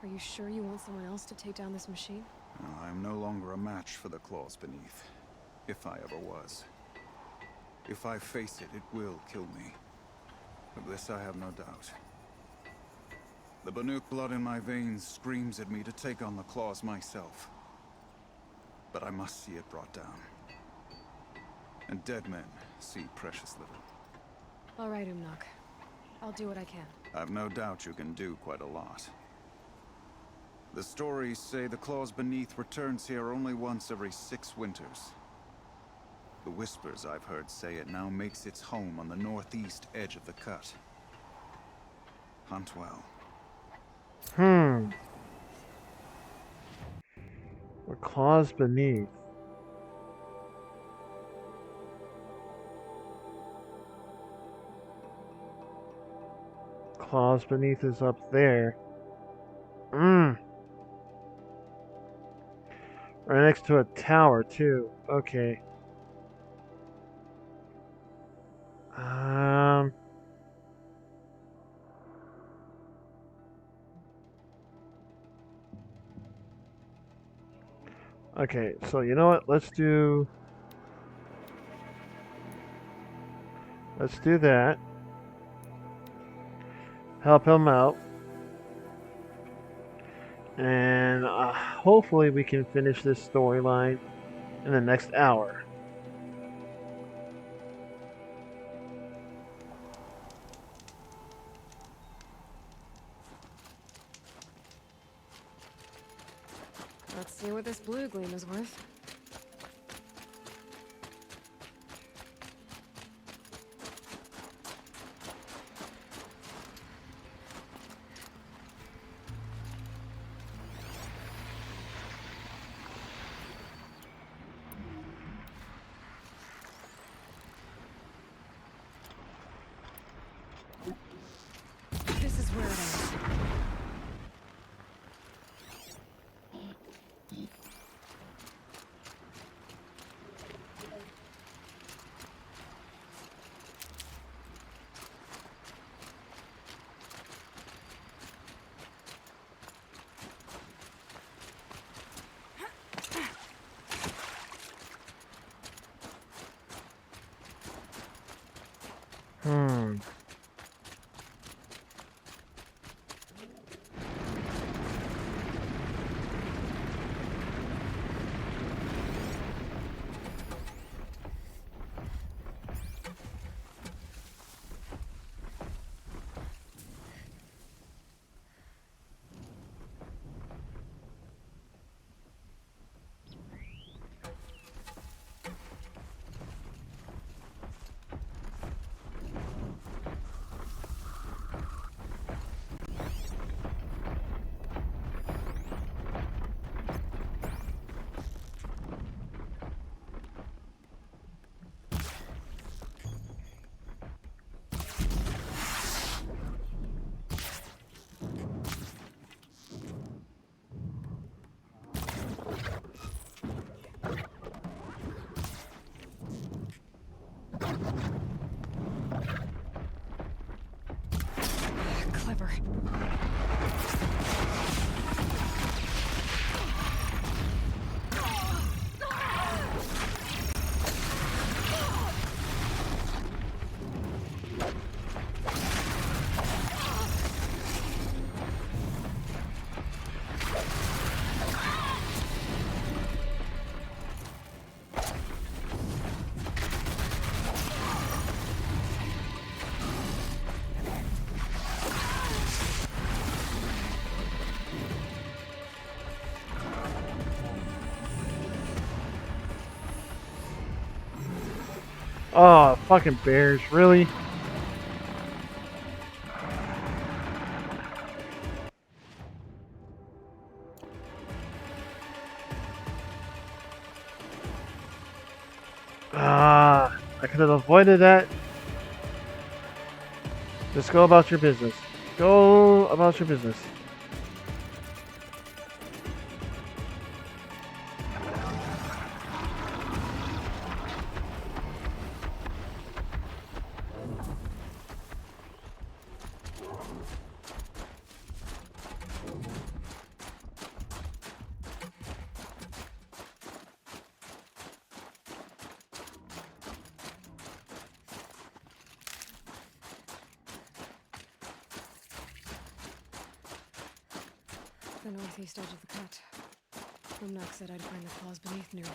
Are you sure you want someone else to take down this machine? No, I am no longer a match for the claws beneath. If I ever was. If I face it, it will kill me. Of this I have no doubt. The Banuk blood in my veins screams at me to take on the claws myself. But I must see it brought down. And dead men see precious little. All right, Umnak. I'll do what I can. I've no doubt you can do quite a lot. The stories say the claws beneath returns here only once every 6 winters. The whispers I've heard say it now makes its home on the northeast edge of the Cut. Hunt well. The claws beneath. Claws beneath is up there. Right next to a tower, too. Okay. Okay, so you know what? Let's do that. Help him out. And hopefully we can finish this storyline in the next hour. Let's see what this blue gleam is worth. This is where it ends. Hmm. Clever. Oh, fucking bears, really? Ah, I could have avoided that. Just go about your business. Go about your business. The northeast edge of the cut. Grimnock said I'd find the claws beneath nearby.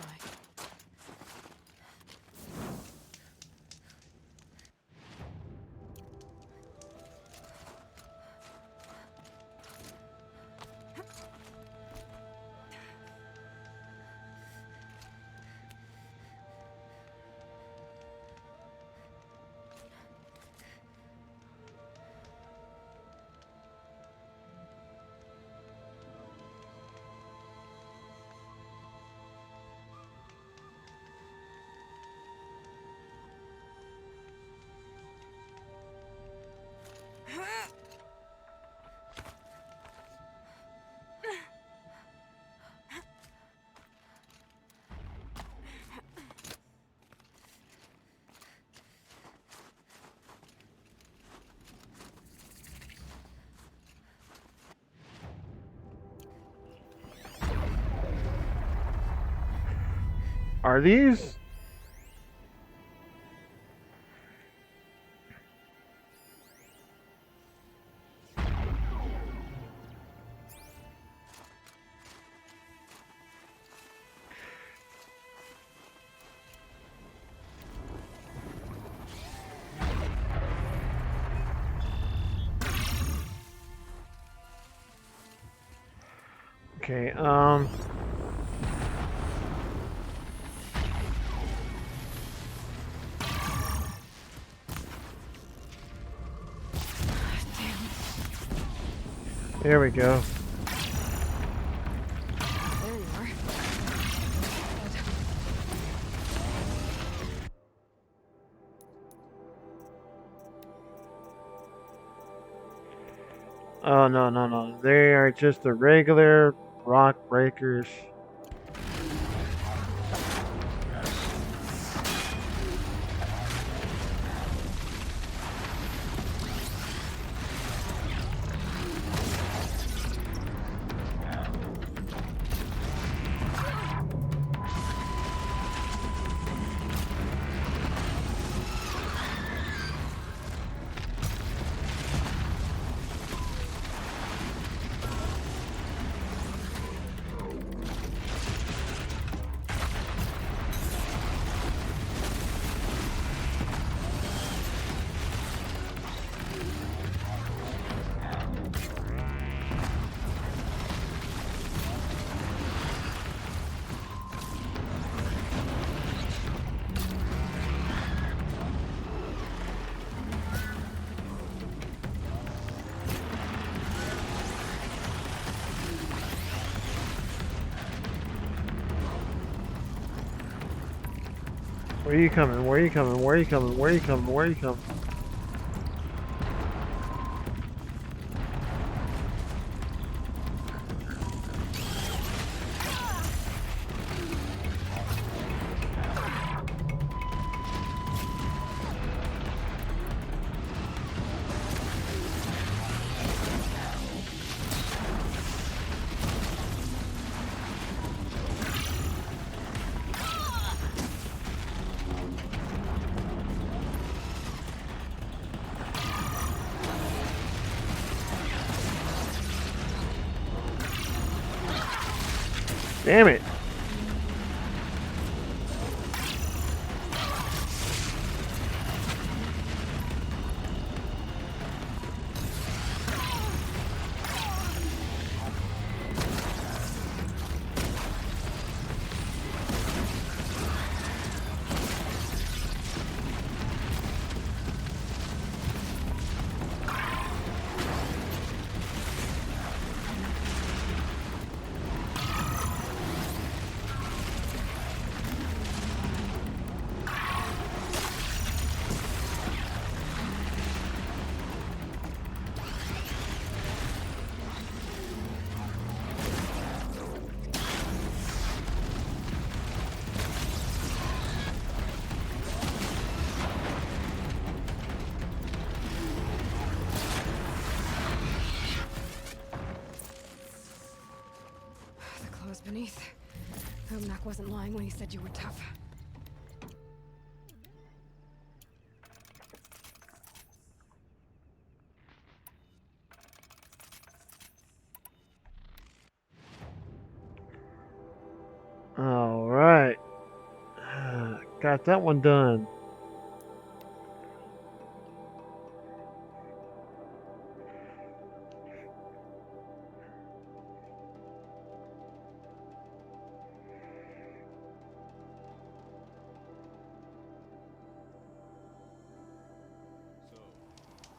Are these? Okay, there we go. There you are. Oh, no, no, no. They are just the regular rock breakers. Where are you coming? Where are you coming? Where are you coming? Where are you coming? Where are you coming? Damn it. The clothes beneath. Hope Mac wasn't lying when he said you were tough. Alright. Got that one done.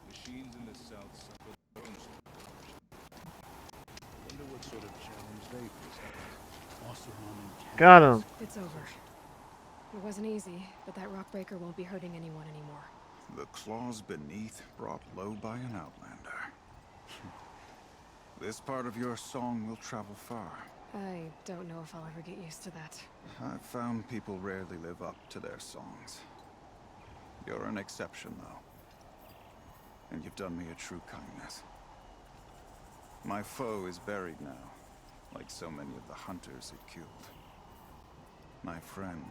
Machines in the south suffer their own sort of corruption. Wonder what sort of challenge they present. Got him. It's over. It wasn't easy, but that rock breaker won't be hurting anyone anymore. The claws beneath brought low by an outlander. This part of your song will travel far. I don't know if I'll ever get used to that. I've found people rarely live up to their songs. You're an exception, though. And you've done me a true kindness. My foe is buried now, like so many of the hunters it killed. My friend,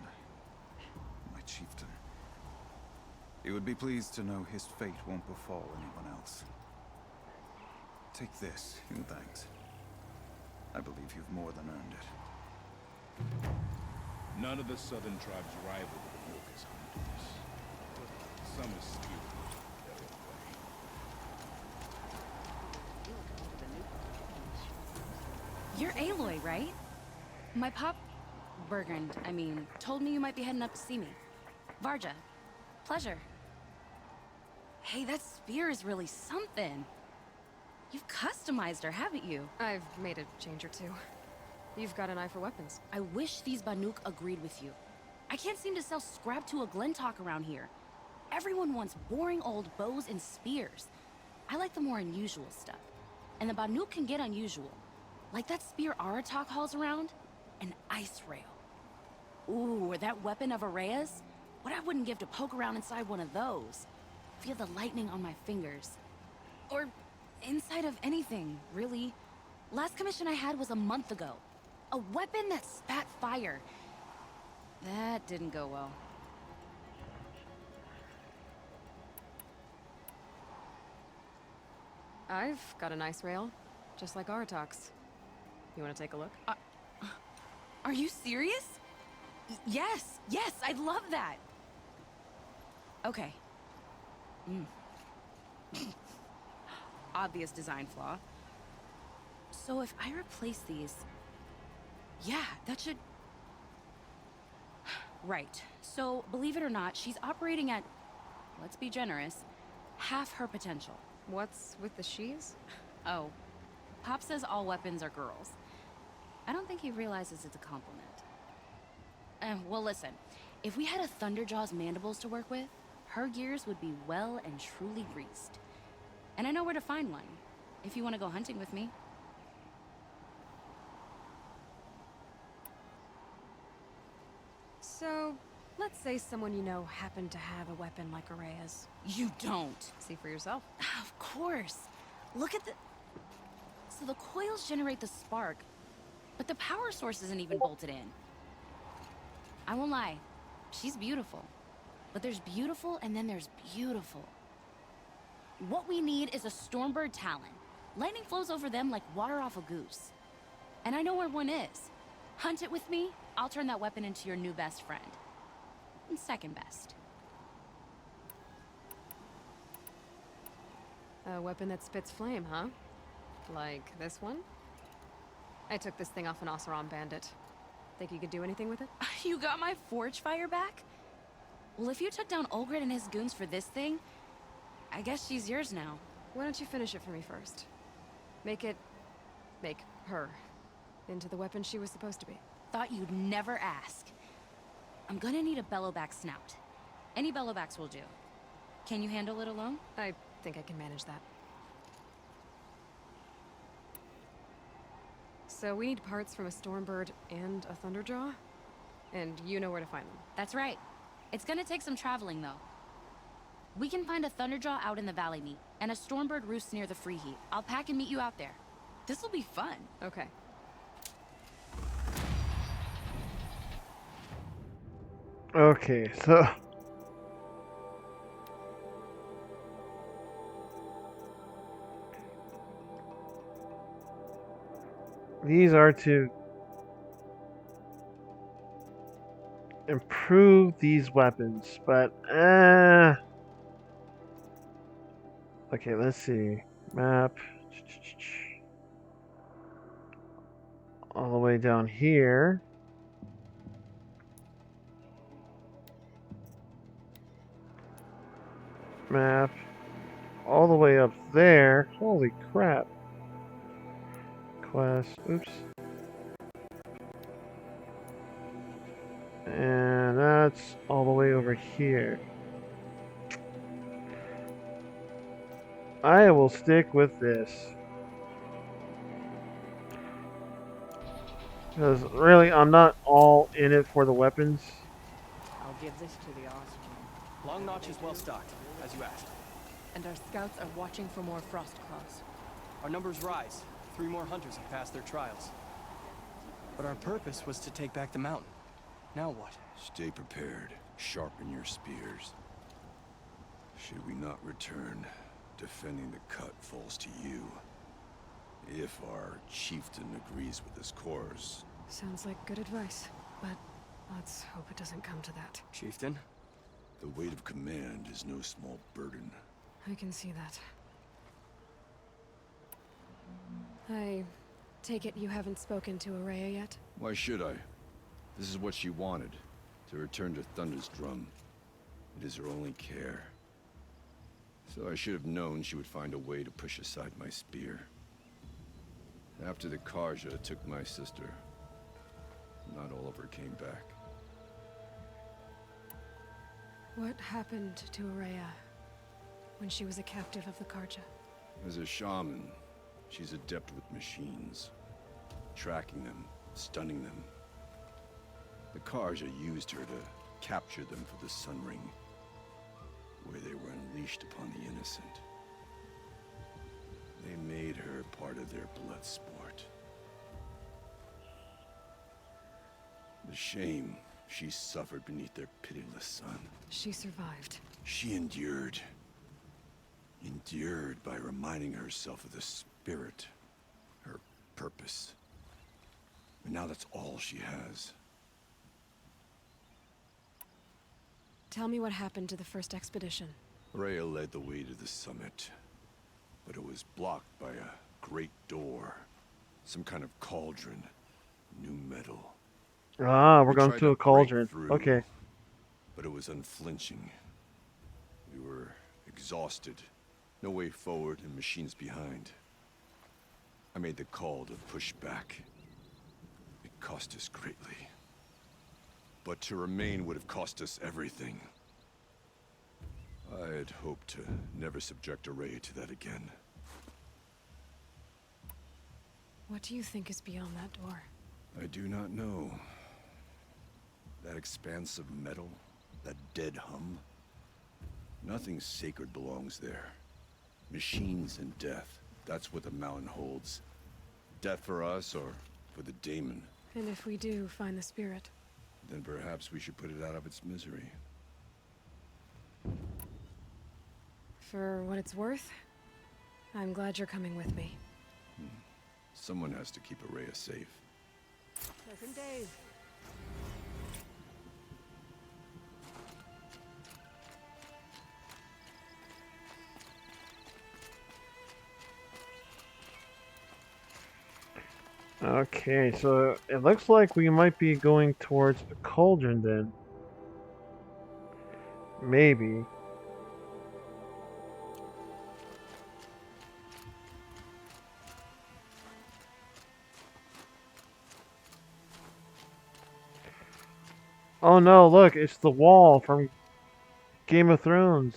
my chieftain. He would be pleased to know his fate won't befall anyone else. Take this in thanks. I believe you've more than earned it. None of the southern tribes rival the Banuk as hunters. Some are skilled. You're Aloy, right? My pop... Bergrand, I mean, told me you might be heading up to see me. Varja. Pleasure. Hey, that spear is really something. You've customized her, haven't you? I've made a change or two. You've got an eye for weapons. I wish these Banuk agreed with you. I can't seem to sell scrap to a Glentalk around here. Everyone wants boring old bows and spears. I like the more unusual stuff. And the Banuk can get unusual. Like that spear Aratak hauls around. An ice rail. Ooh, or that weapon of Araya's? What I wouldn't give to poke around inside one of those. Feel the lightning on my fingers. Or inside of anything, really. Last commission I had was a month ago. A weapon that spat fire. That didn't go well. I've got an ice rail, just like Aratak's. You want to take a look? Are you serious? Yes, yes, I'd love that. Okay. Obvious design flaw. So if I replace these... Yeah, that should... Right. So, believe it or not, she's operating at, let's be generous, half her potential. What's with the she's? Oh, Pop says all weapons are girls. I don't think he realizes it's a compliment. Well, listen. If we had a Thunderjaw's mandibles to work with, her gears would be well and truly greased. And I know where to find one, if you want to go hunting with me. So, let's say someone you know happened to have a weapon like Araya's. You don't. See for yourself. Of course. Look at the... So the coils generate the spark, but the power source isn't even bolted in. I won't lie. She's beautiful. But there's beautiful and then there's beautiful. What we need is a Stormbird Talon. Lightning flows over them like water off a goose. And I know where one is. Hunt it with me, I'll turn that weapon into your new best friend. And second best. A weapon that spits flame, huh? Like this one? I took this thing off an Oseram bandit. Think you could do anything with it? You got my forge fire back? Well, if you took down Olgrid and his goons for this thing, I guess she's yours now. Why don't you finish it for me first? Make her into the weapon she was supposed to be. Thought you'd never ask. I'm gonna need a bellowback snout. Any bellowbacks will do. Can you handle it alone? I think I can manage that. So we need parts from a Stormbird and a Thunderjaw? And you know where to find them. That's right. It's gonna take some traveling, though. We can find a Thunderjaw out in the Valley Meet, and a Stormbird roost near the Free Heat. I'll pack and meet you out there. This'll be fun. Okay. Okay, so... These are to improve these weapons, but okay, let's see. Map. All the way down here. Map. All the way up there. Holy crap. Quest. Oops. And that's all the way over here. I will stick with this. Because really, I'm not all in it for the weapons. I'll give this to the Oseram. Long Notch is well stocked, as you asked. And our scouts are watching for more frost claws. Our numbers rise. 3 more hunters have passed their trials. But our purpose was to take back the mountain. Now what? Stay prepared. Sharpen your spears. Should we not return, defending the cut falls to you. If our chieftain agrees with this course. Sounds like good advice, but let's hope it doesn't come to that. Chieftain? The weight of command is no small burden. I can see that. I Take it you haven't spoken to Araya yet? Why should I? This is what she wanted, to return to Thunder's drum. It is her only care. So I should have known she would find a way to push aside my spear. After the Karja took my sister, not all of her came back. What happened to Araya when she was a captive of the Karja? As a shaman, she's adept with machines. Tracking them, stunning them. The Karja used her to capture them for the Sun Ring, where they were unleashed upon the innocent. They made her part of their blood sport. The shame she suffered beneath their pitiless sun. She survived. She endured. Endured by reminding herself of the spirit, her purpose. And now that's all she has. Tell me what happened to the first expedition. Rhea led the way to the summit, but it was blocked by a great door. Some kind of cauldron. New metal. Ah, we're We going tried to a break cauldron. through, Okay. But it was unflinching. We were exhausted. No way forward and machines behind. I made the call to push back. It cost us greatly. But to remain would have cost us everything. I had hoped to never subject Araya to that again. What do you think is beyond that door? I do not know. That expanse of metal, that dead hum. Nothing sacred belongs there. Machines and death, that's what the mountain holds. Death for us or for the daemon. And if we do find the spirit? Then perhaps we should put it out of its misery. For what it's worth, I'm glad you're coming with me. Someone has to keep Araya safe. Pleasant days. Okay, so it looks like we might be going towards the cauldron then. Maybe. Oh no, look, it's the wall from Game of Thrones.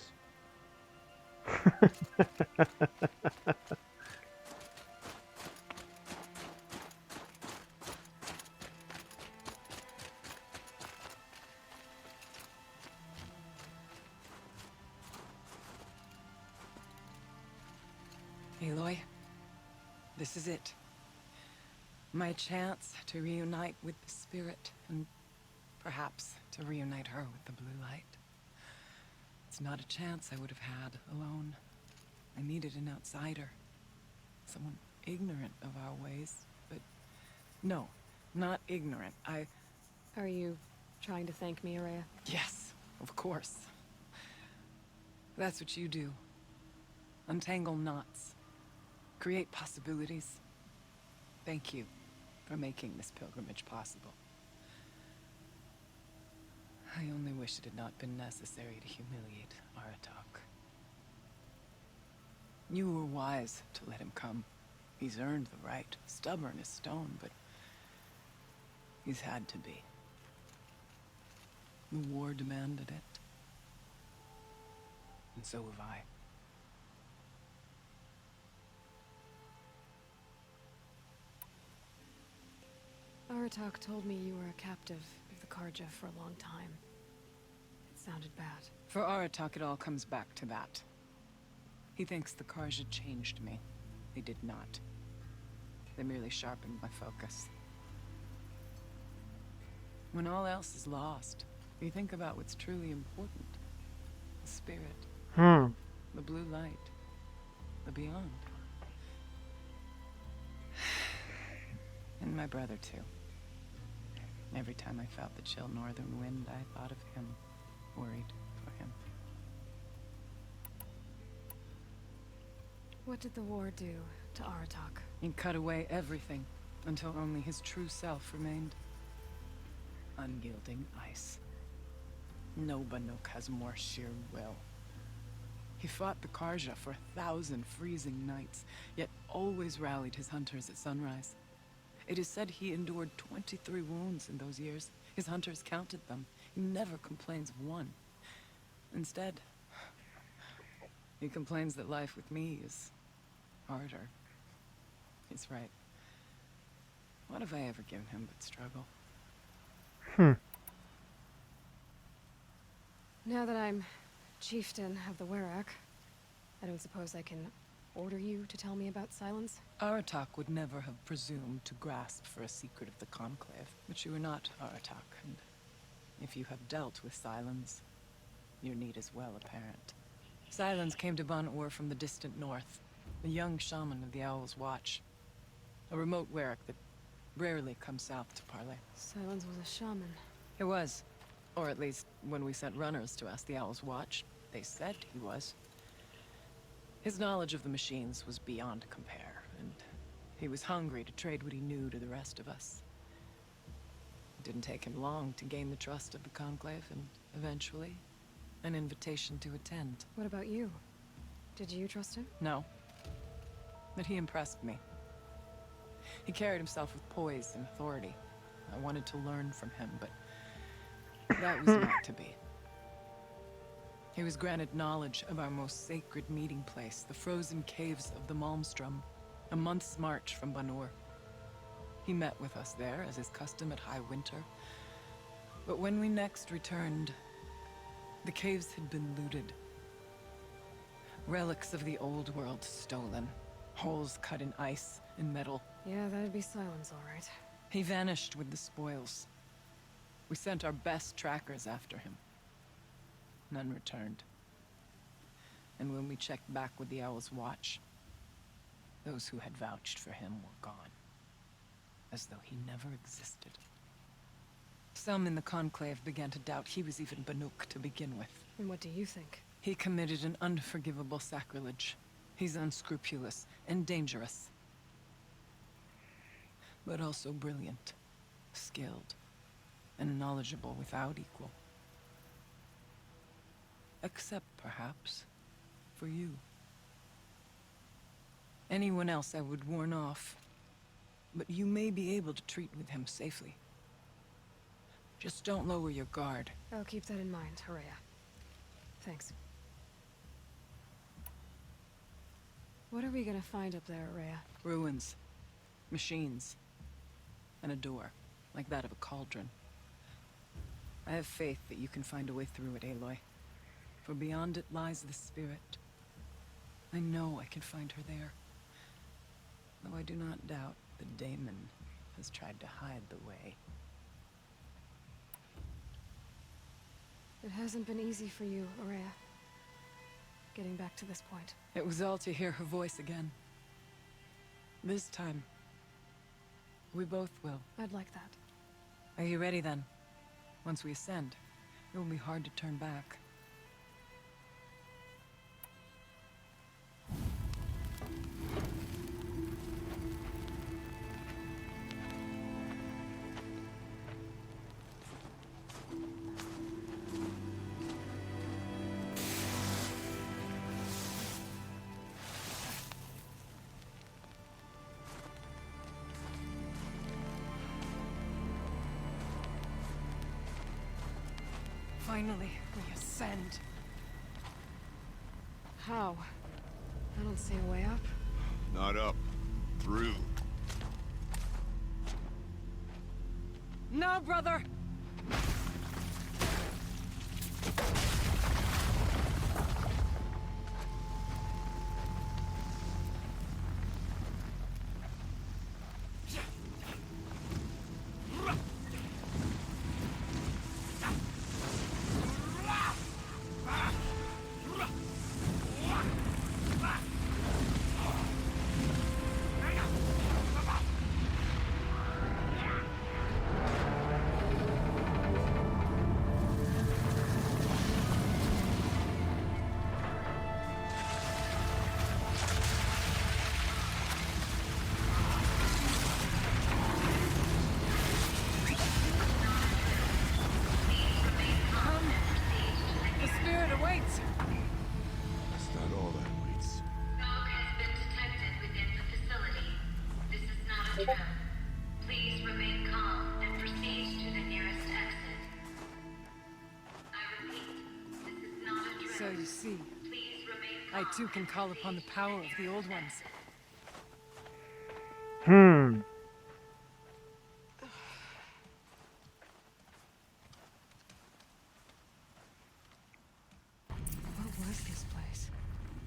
Aloy, this is it. My chance to reunite with the spirit, and perhaps to reunite her with the blue light. It's not a chance I would have had alone. I needed an outsider. Someone ignorant of our ways, but no, not ignorant. Are you trying to thank me, Araya? Yes, of course. That's what you do. Untangle knots. Create possibilities. Thank you for making this pilgrimage possible. I only wish it had not been necessary to humiliate Aratak. You were wise to let him come. He's earned the right. Stubborn as stone, but he's had to be. The war demanded it. And so have I. Aratak told me you were a captive of the Karja for a long time. It sounded bad. For Aratak, it all comes back to that. He thinks the Karja changed me. They did not. They merely sharpened my focus. When all else is lost, you think about what's truly important. The spirit. The blue light. The beyond. And my brother, too. Every time I felt the chill northern wind, I thought of him, worried for him. What did the war do to Aratak? He cut away everything until only his true self remained. Unyielding ice. No Banuk has more sheer will. He fought the Karja for 1,000 freezing nights, yet always rallied his hunters at sunrise. It is said he endured 23 wounds in those years. His hunters counted them. He never complains of one. Instead, he complains that life with me is harder. He's right. What have I ever given him but struggle? Now that I'm chieftain of the Werak, I don't suppose I can order you to tell me about Silence? Aratak would never have presumed to grasp for a secret of the Conclave, but you are not Aratak, and if you have dealt with Silence, your need is well apparent. Silence came to Ban-Ur from the distant north, a young shaman of the Owl's Watch, a remote Werak that rarely comes south to parley. Silence was a shaman. He was. Or at least, when we sent runners to ask the Owl's Watch, they said he was. His knowledge of the machines was beyond compare, and he was hungry to trade what he knew to the rest of us. It didn't take him long to gain the trust of the Conclave, and eventually, an invitation to attend. What about you? Did you trust him? No. But he impressed me. He carried himself with poise and authority. I wanted to learn from him, but that was not to be. He was granted knowledge of our most sacred meeting place, the frozen caves of the Malmstrom, a month's march from Ban-Ur. He met with us there, as is custom at high winter. But when we next returned, the caves had been looted. Relics of the old world stolen. Holes cut in ice and metal. Yeah, that'd be Silence, all right. He vanished with the spoils. We sent our best trackers after him. None returned. And when we checked back with the Owl's Watch, those who had vouched for him were gone. As though he never existed. Some in the Conclave began to doubt he was even Banuk to begin with. And what do you think? He committed an unforgivable sacrilege. He's unscrupulous and dangerous. But also brilliant, skilled, and knowledgeable without equal. Except, perhaps, for you. Anyone else I would warn off, but you may be able to treat with him safely. Just don't lower your guard. I'll keep that in mind, Horea. Thanks. What are we gonna find up there, Horea? Ruins, machines, and a door, like that of a cauldron. I have faith that you can find a way through it, Aloy. For beyond it lies the spirit. I know I can find her there. Though I do not doubt the Daemon has tried to hide the way. It hasn't been easy for you, Horea. Getting back to this point. It was all to hear her voice again. This time, we both will. I'd like that. Are you ready then? Once we ascend, it will be hard to turn back. Finally, we ascend. How? I don't see a way up. Not up. Through. No, brother! trap. Please remain calm and proceed to the nearest exit. I repeat, this is not a trap. So you see, Please remain I calm too can call upon the power of the old ones. Hmm. What was this place?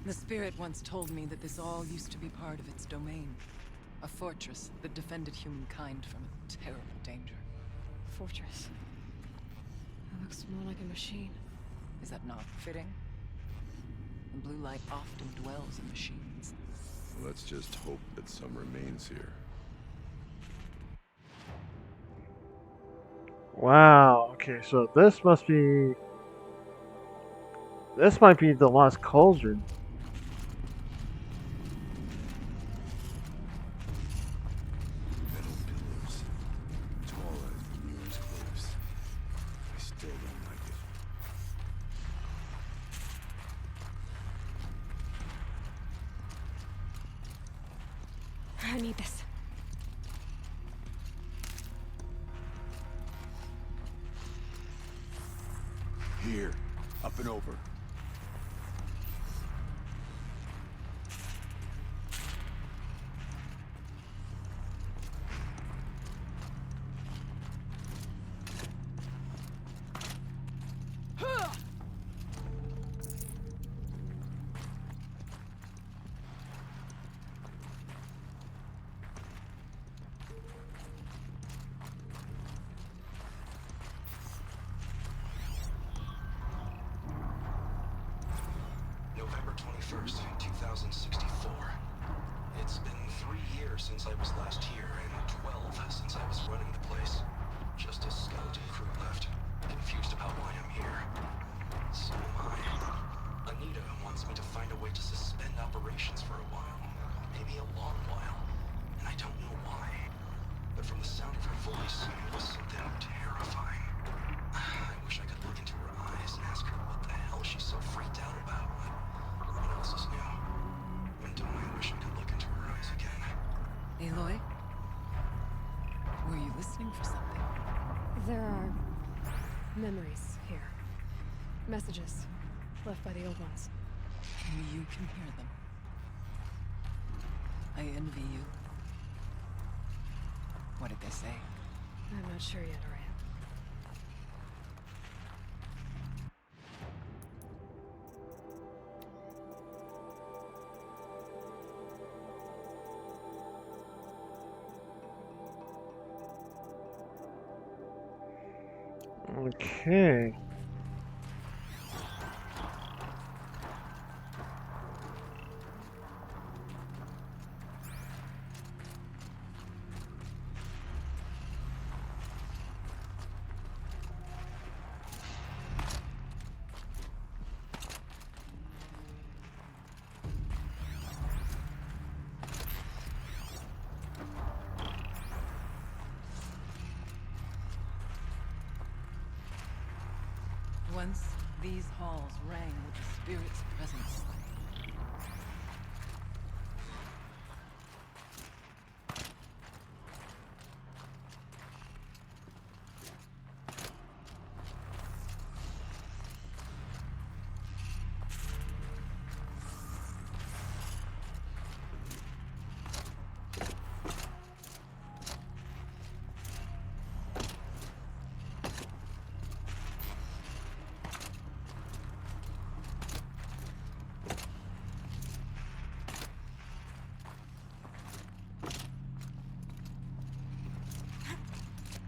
The spirit once told me that this all used to be part of its domain. A fortress that defended humankind from a terrible danger. Fortress. That looks more like a machine. Is that not fitting? The blue light often dwells in machines. Let's just hope that some remains here. Wow. Okay, so this must be. This might be the Lost Cauldron. Metal pillars, tall as Muir's cliffs. I still don't like it. I need this. Here, up and over. November 21st, 2064. It's been 3 years since I was last here, and 12 since I was running the place. Just a skeleton crew left, confused about why I'm here. So am I. Anita wants me to find a way to suspend operations for a while. Maybe a long while. And I don't know why. But from the sound of her voice, it was something terrifying. I wish I could look into her eyes and ask her what the hell she's so freaked out about. What else is new? And don't I wish I could look into her eyes again? Aloy? Were you listening for something? There are memories here. Messages left by the old ones. Only you can hear them. I envy you. What did they say? I'm not sure yet, Araya. Okay. Once, these halls rang with the spirit's presence.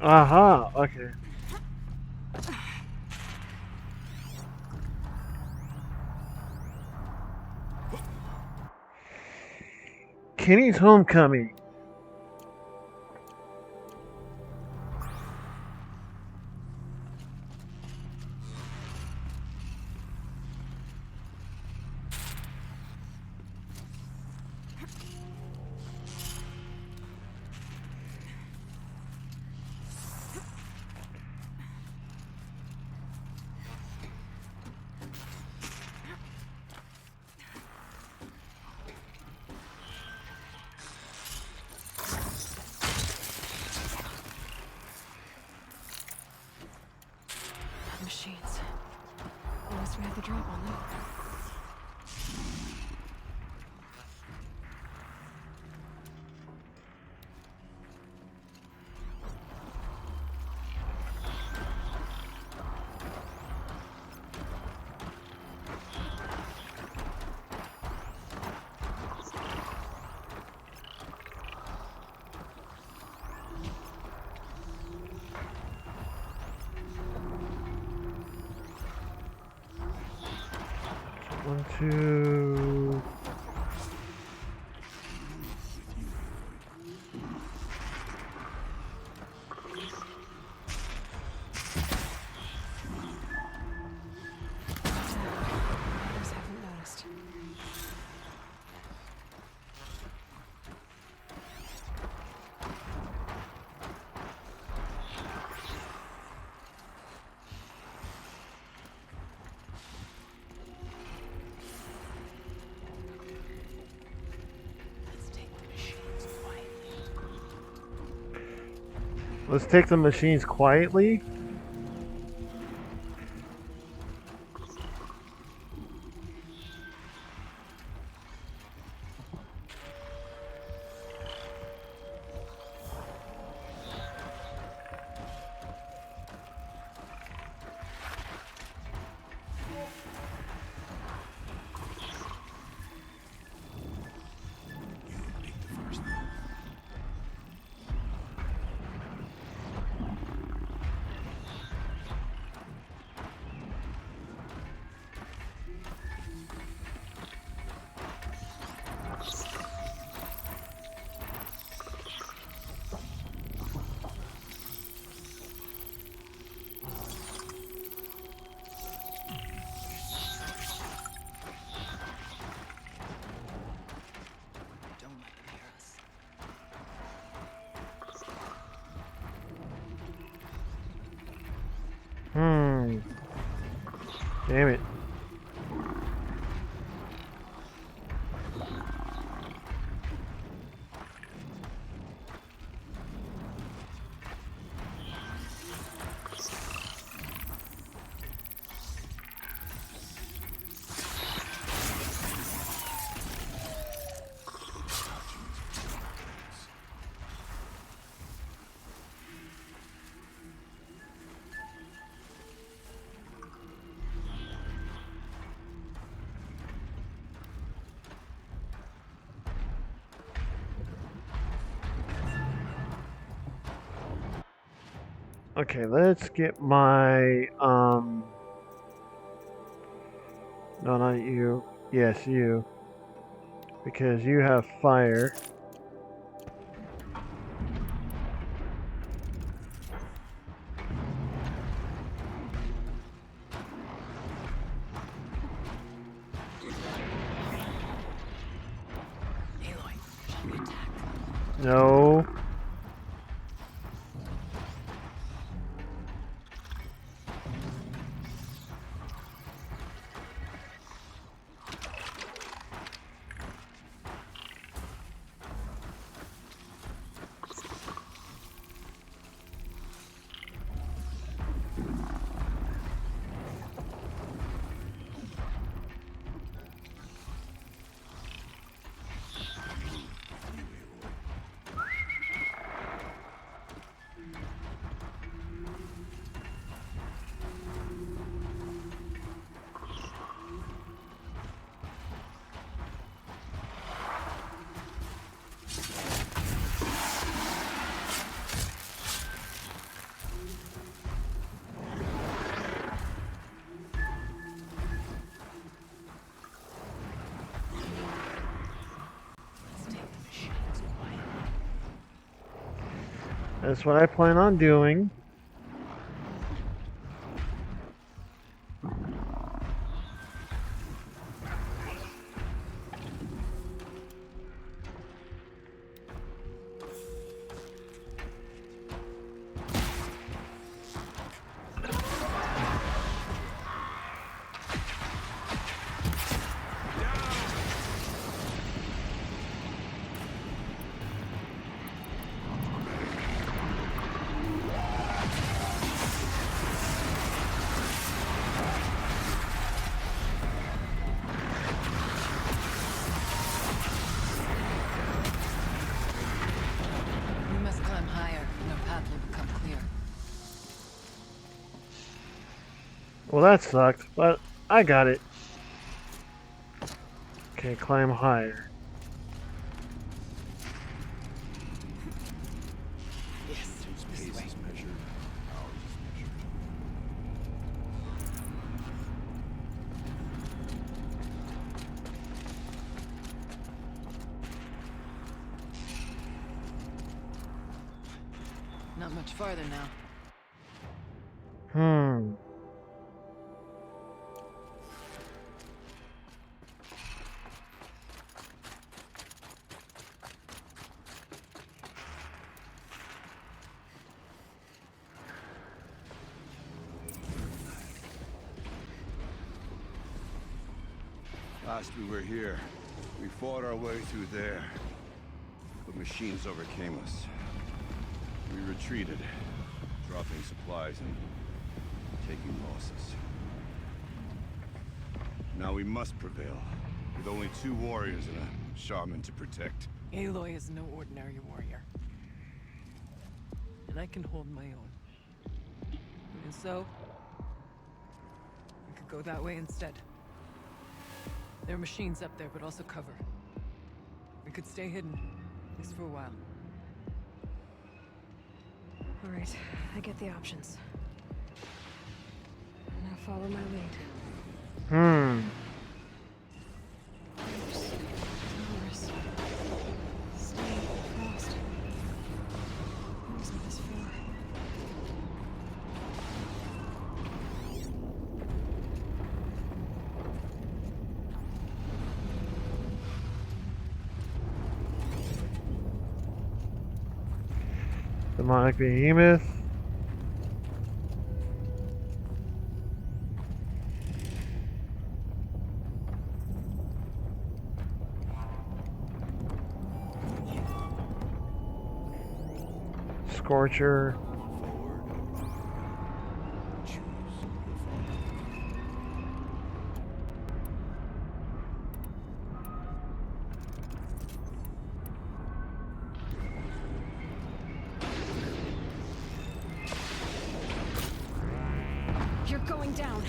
Aha, okay. Kenny's homecoming. machines. At least we have the drop on them. One, two. Others haven't noticed. Let's take the machines quietly. Damn it. Okay, let's get my, no, not you. Yes, you. Because you have fire. Aloy, shall we attack? No. That's what I plan on doing. Well, that sucked, but I got it. Okay, climb higher. Yes, Whose this pace way. is measured, ours is measured. Not much farther now. Hmm. Last we were here, we fought our way through there. But machines overcame us. We retreated, dropping supplies and taking losses. Now we must prevail, with only 2 warriors and a shaman to protect. Aloy is no ordinary warrior. And I can hold my own. And so, we could go that way instead. There are machines up there, but also cover. We could stay hidden, at least for a while. All right, I get the options. Now follow my lead. Hmm. Towers. Stay fast. It wasn't this far. Demonic behemoth. Scorcher. You're going down.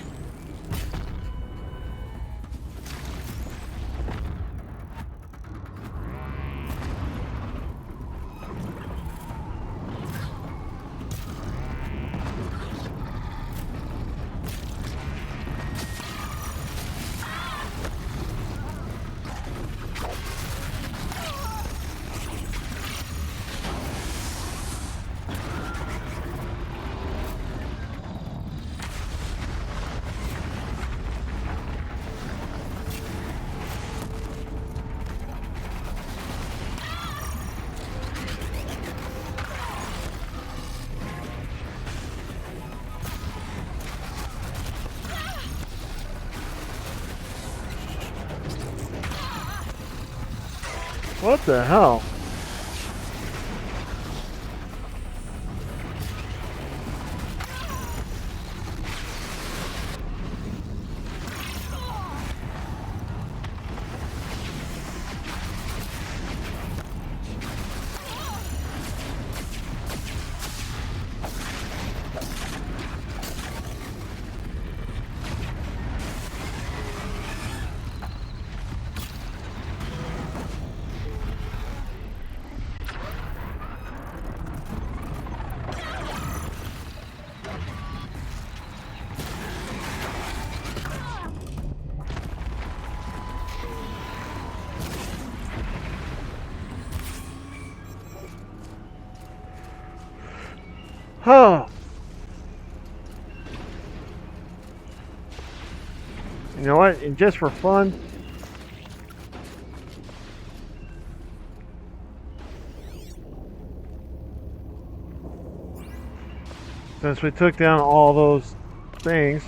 What the hell? Huh. You know what? And just for fun, since we took down all those things.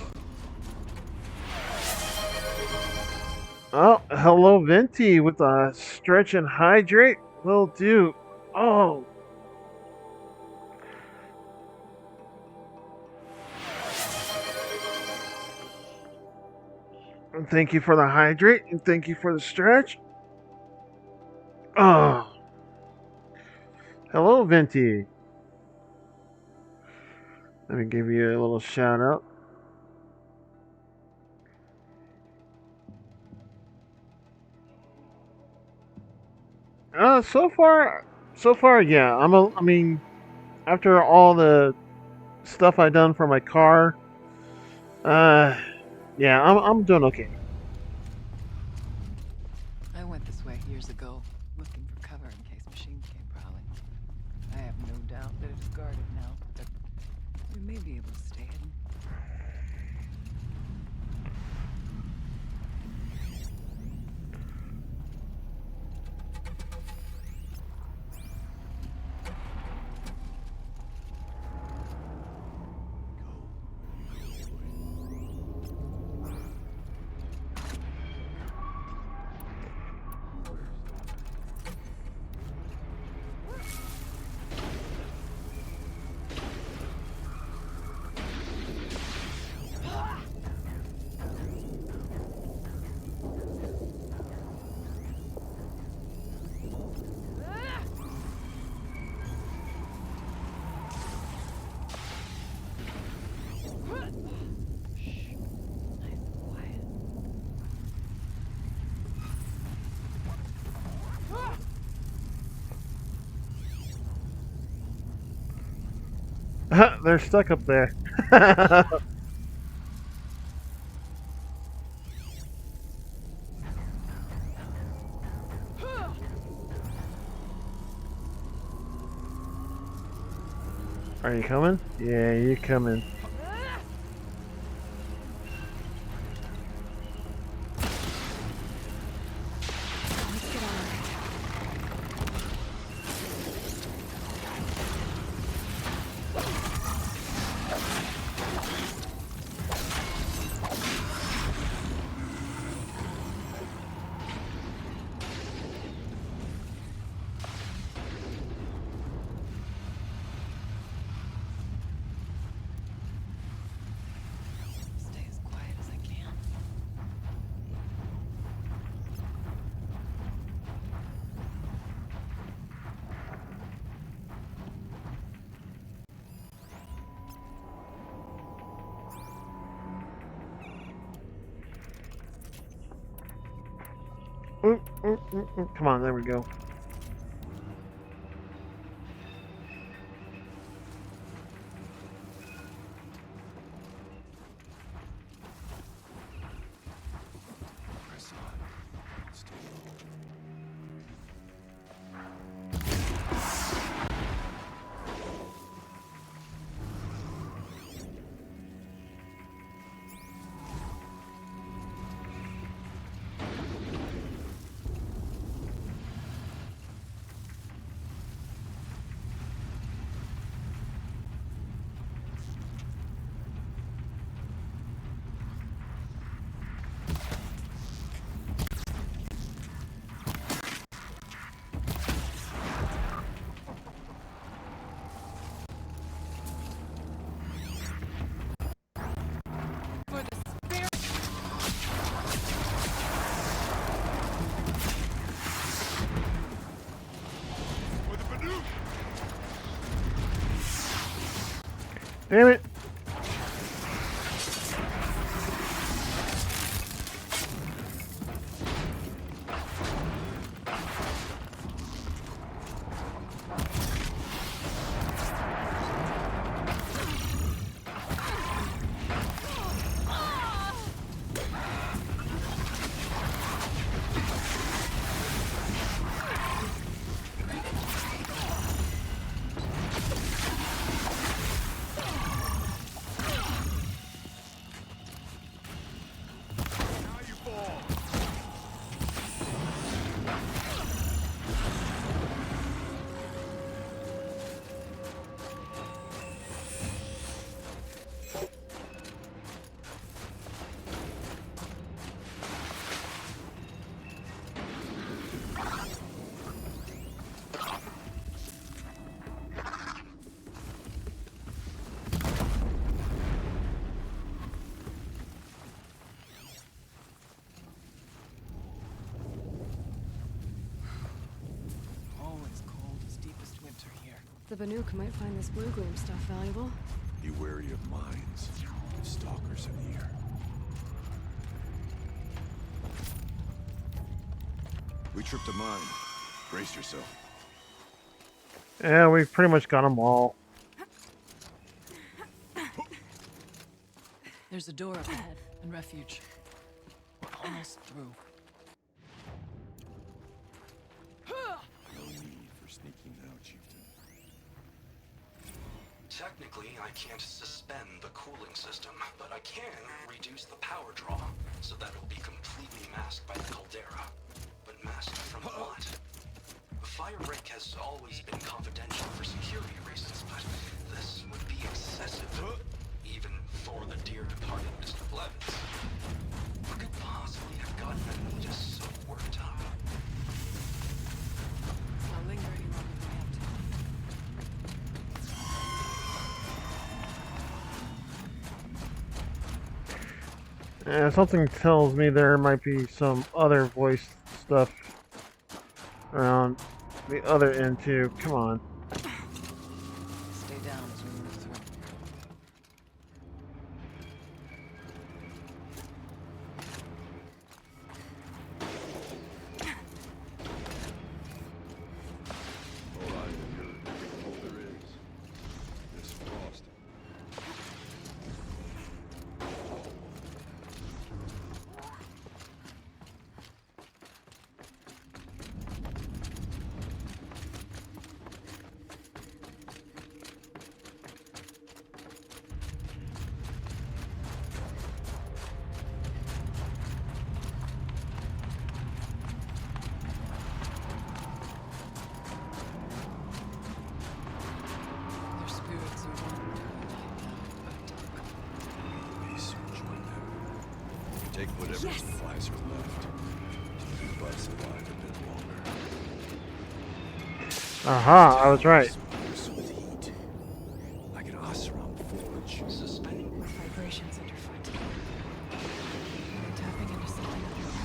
Oh, hello, Venti, with a stretch and hydrate. Will do. Oh. And thank you for the hydrate, and thank you for the stretch. Oh. Hello, Venti. Let me give you a little shout out. So far, yeah. I mean, after all the stuff I done for my car, yeah, I'm doing okay. I went this way years ago, looking for cover in case machines came prowling. I have no doubt that it is guarded now, but we may be able to stay hidden. They're stuck up there. Are you coming? Yeah, you coming. Stay as quiet as I can. Come on, there we go. Press on. Stay low. Damn it! The Banuk might find this blue gleam stuff valuable. Be wary of mines. Stalkers in the air. We tripped a mine. Brace yourself. Yeah, we've pretty much got them all. There's a door up ahead and refuge. We're almost through. No need for sneaking now, Chieftain. Technically, I can't suspend the cooling system, but I can reduce the power draw so that it'll be completely masked by the caldera. But masked from what? The fire break has always been confidential for security reasons, but this would be excessive, even for the dear departed Mr. Blevins. What could possibly have gotten Anita so worked up? I'll linger any longer than I have to. Something tells me there might be some other voice stuff around the other end too. Come on. Stay down as we move through. All right, all there is. This frost. Their spirits are one We may soon join them. Take whatever supplies are left to keep us alive a bit longer. Aha, I was right. Sparks with heat, like an Osram forge. Suspending Vibrations underfoot. We're tapping into something underground.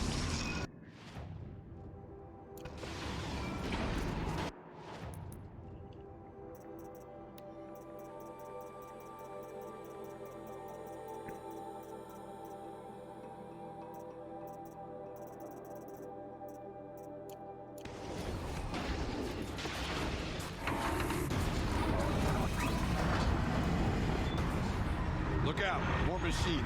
Look out! More machines!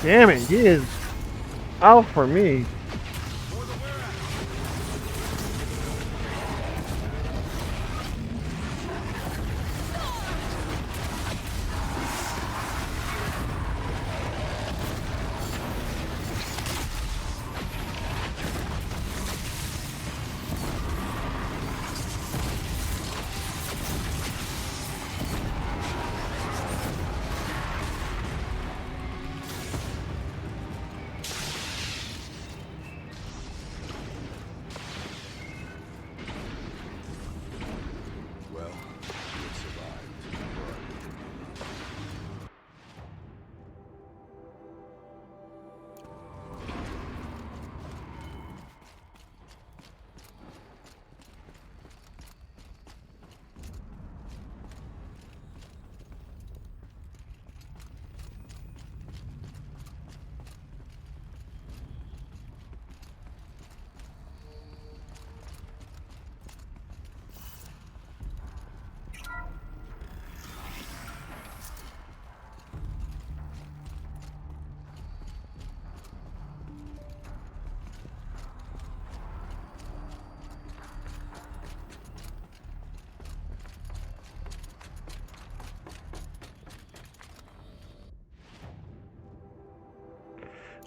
Damn it, he is out for me.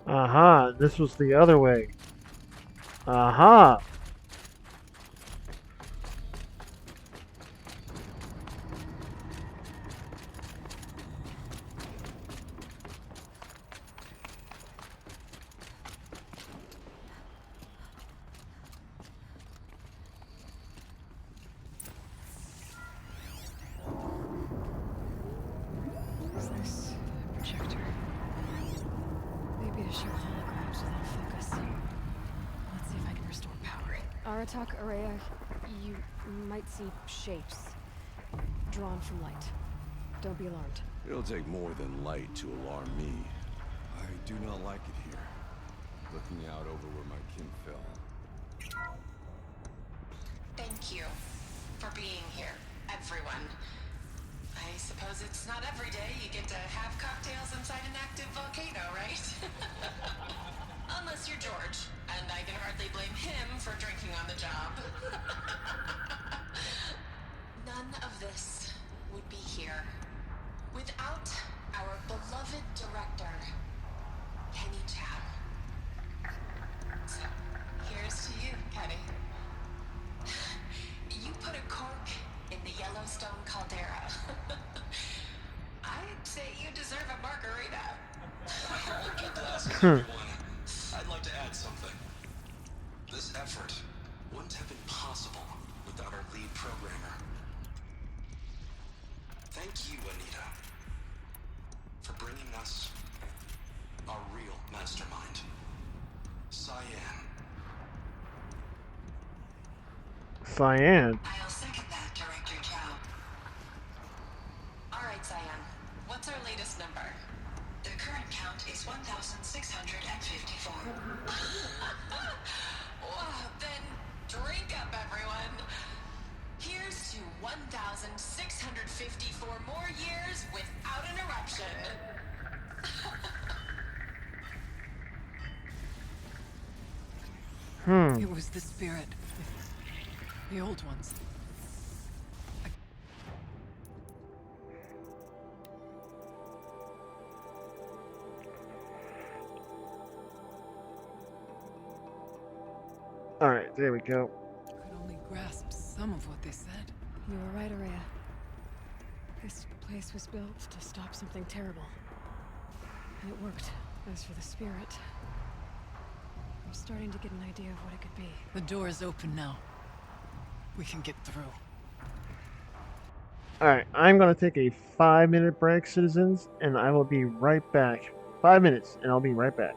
Aha, this was the other way. Aha! What's this projector? Maybe to show holograms without focus. Let's see if I can restore power. Aratak, Araya, you might see shapes drawn from light. Don't be alarmed. It'll take more than light to alarm me. I do not like it here. Looking out over where my kin fell. Thank you for being here, everyone. I suppose it's not every day you get to have cocktails inside an active volcano, right? Unless you're George, and I can hardly blame him for drinking on the job. None of this would be here without our beloved director, Kenny Chow. So, here's to you, Kenny. You put a cork in the Yellowstone caldera. I'd say you deserve a margarita. Hold your glasses, everyone. I'd like to add something. This effort wouldn't have been possible without our lead programmer. Thank you, Anita, for bringing us our real mastermind, Cyan. Cyan. I'll second that, Director Chow. All right, Cyan. What's our latest number? The current count is 1,654. Wow, then drink up, everyone. Here's to 1,654 more years without an eruption. It was the spirit. The old ones. Alright, there we go. Could only grasp some of what they said. You were right, Araya. This place was built to stop something terrible. And it worked. As for the spirit, I'm starting to get an idea of what it could be. The door is open now. We can get through. Alright, I'm gonna take a 5-minute break, citizens, and I will be right back. 5 minutes, and I'll be right back.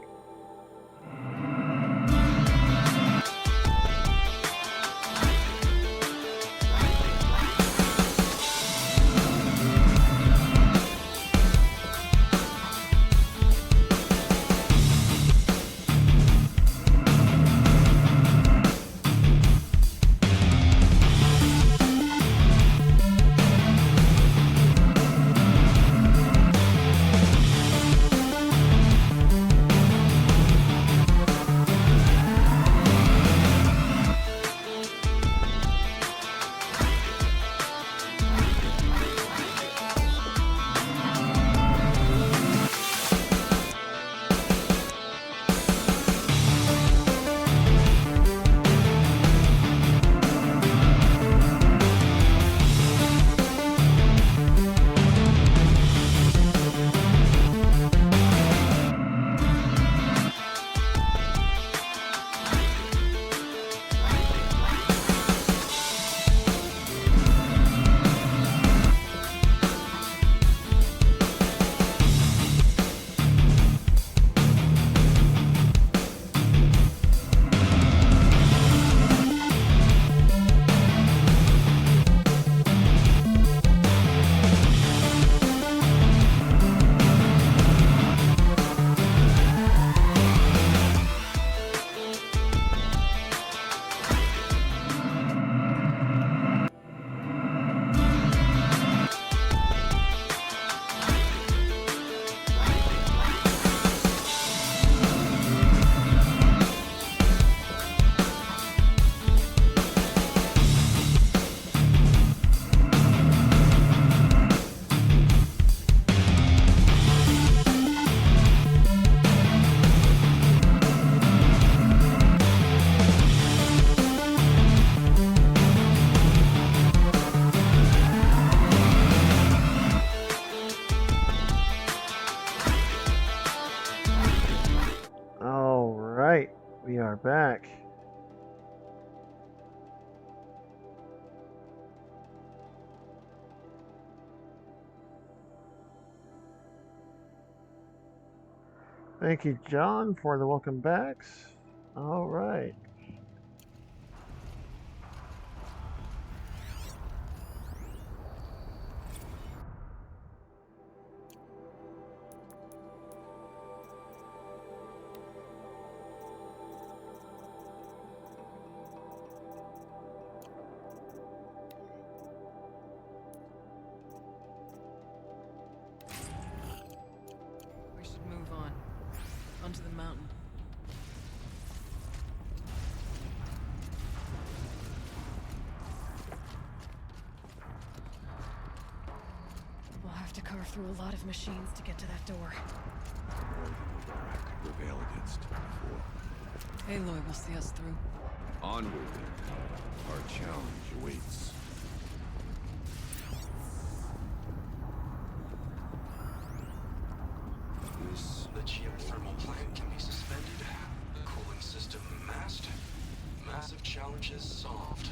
We are back. Thank you, John, for the welcome backs. All right. We should move on. Onto the mountain. We'll have to carve through a lot of machines to get to that door. More than Mubarak could prevail against before. Aloy will see us through. Onward, then. Our challenge awaits. The geothermal plant can be suspended. Cooling system masked. Massive challenges solved.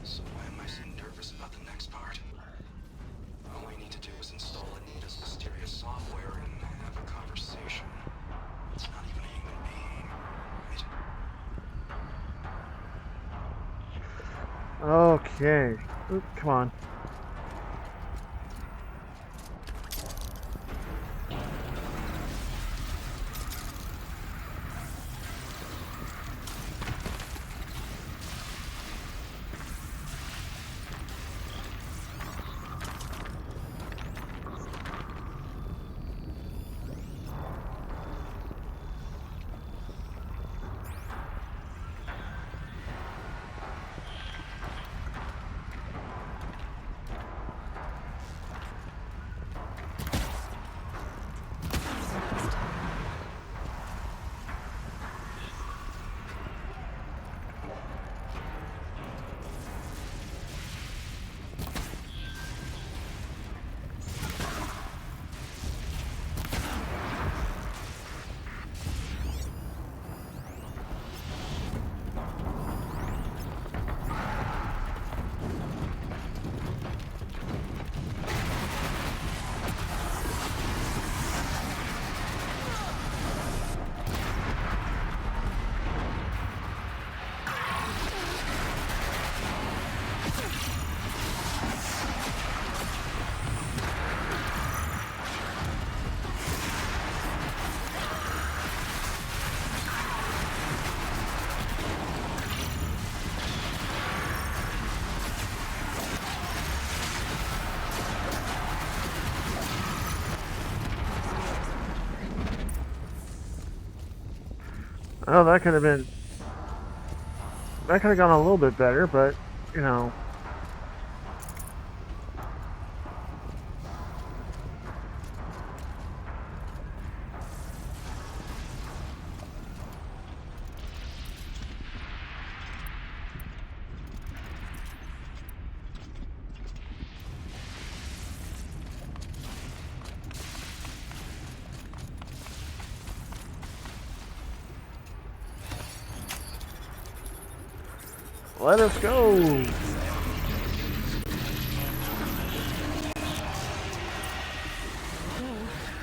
So why am I so nervous about the next part? All we need to do is install Anita's mysterious software and have a conversation. It's not even a human being, right? Okay. Oop, come on. Oh, that could have been... That could have gone a little bit better, but, you know... Let us go!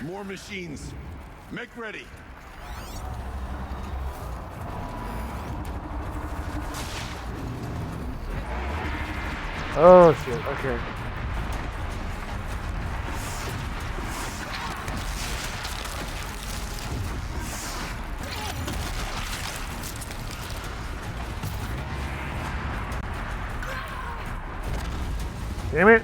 More machines. Make ready. Oh shit, okay. Damn it!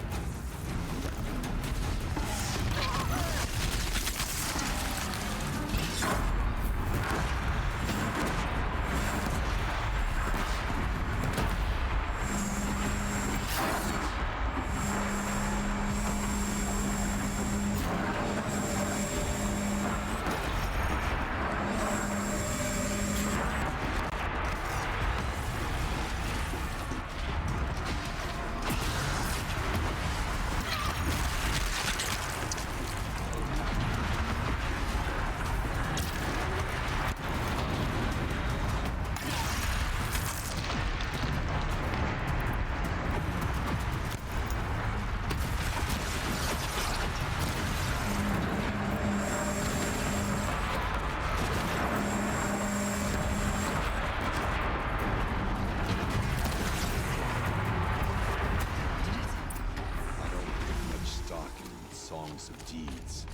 songs of deeds.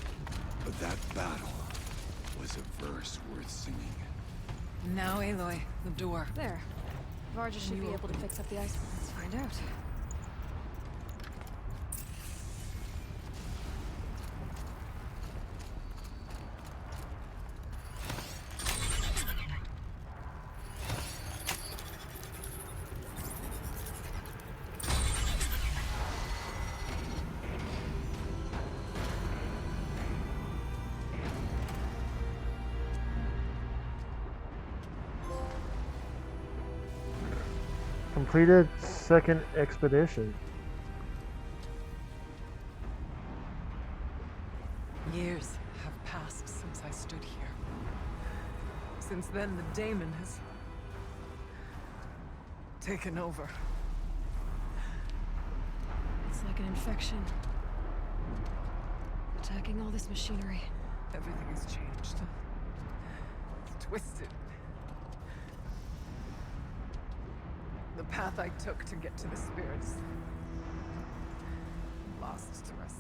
But that battle was a verse worth singing. Now, Aloy, the door. There. Varja should be able to fix up the ice. Let's find out. Completed second expedition. Years have passed since I stood here. Since then, the daemon has taken over. It's like an infection. Attacking all this machinery. Everything has changed. Twisted. The path I took to get to the spirits. Lost to us.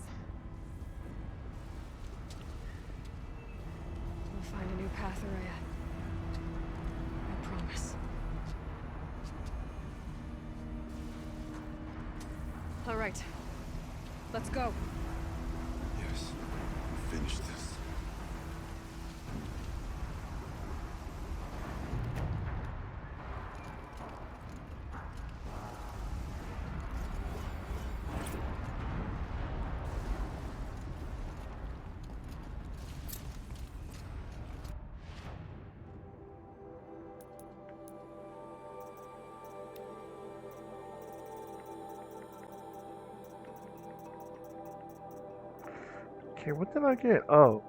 We'll find a new path, Araya. I promise. All right. Let's go. Yes, finish this. Okay, what did I get? Oh.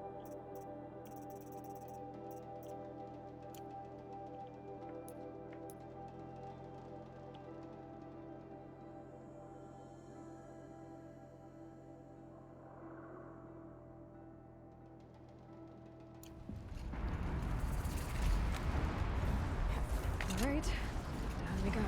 All right. Down we go.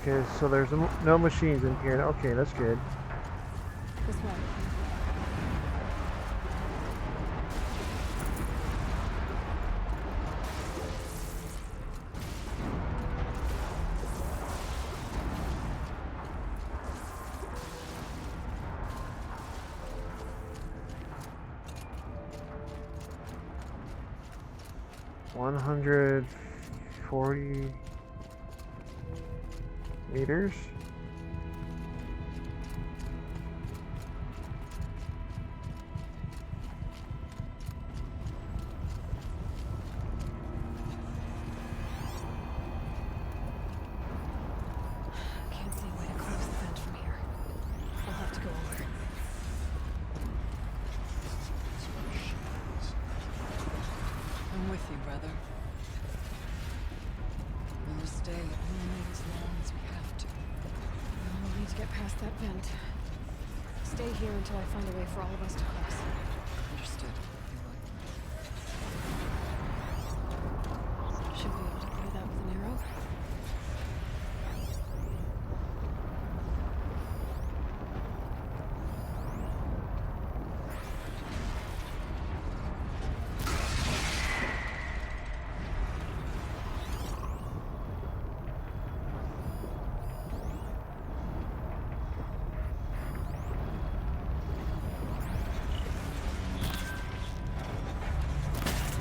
Okay, so there's no machines in here. Okay, that's good. This way. $140 meters. Can't see a way to close the vent from here. I'll have to go over. I'm with you, brother. We'll stay only as long as we have to. We'll need to get past that vent. Stay here until I find a way for all of us to cross. Understood. Should be able to clear that with an arrow.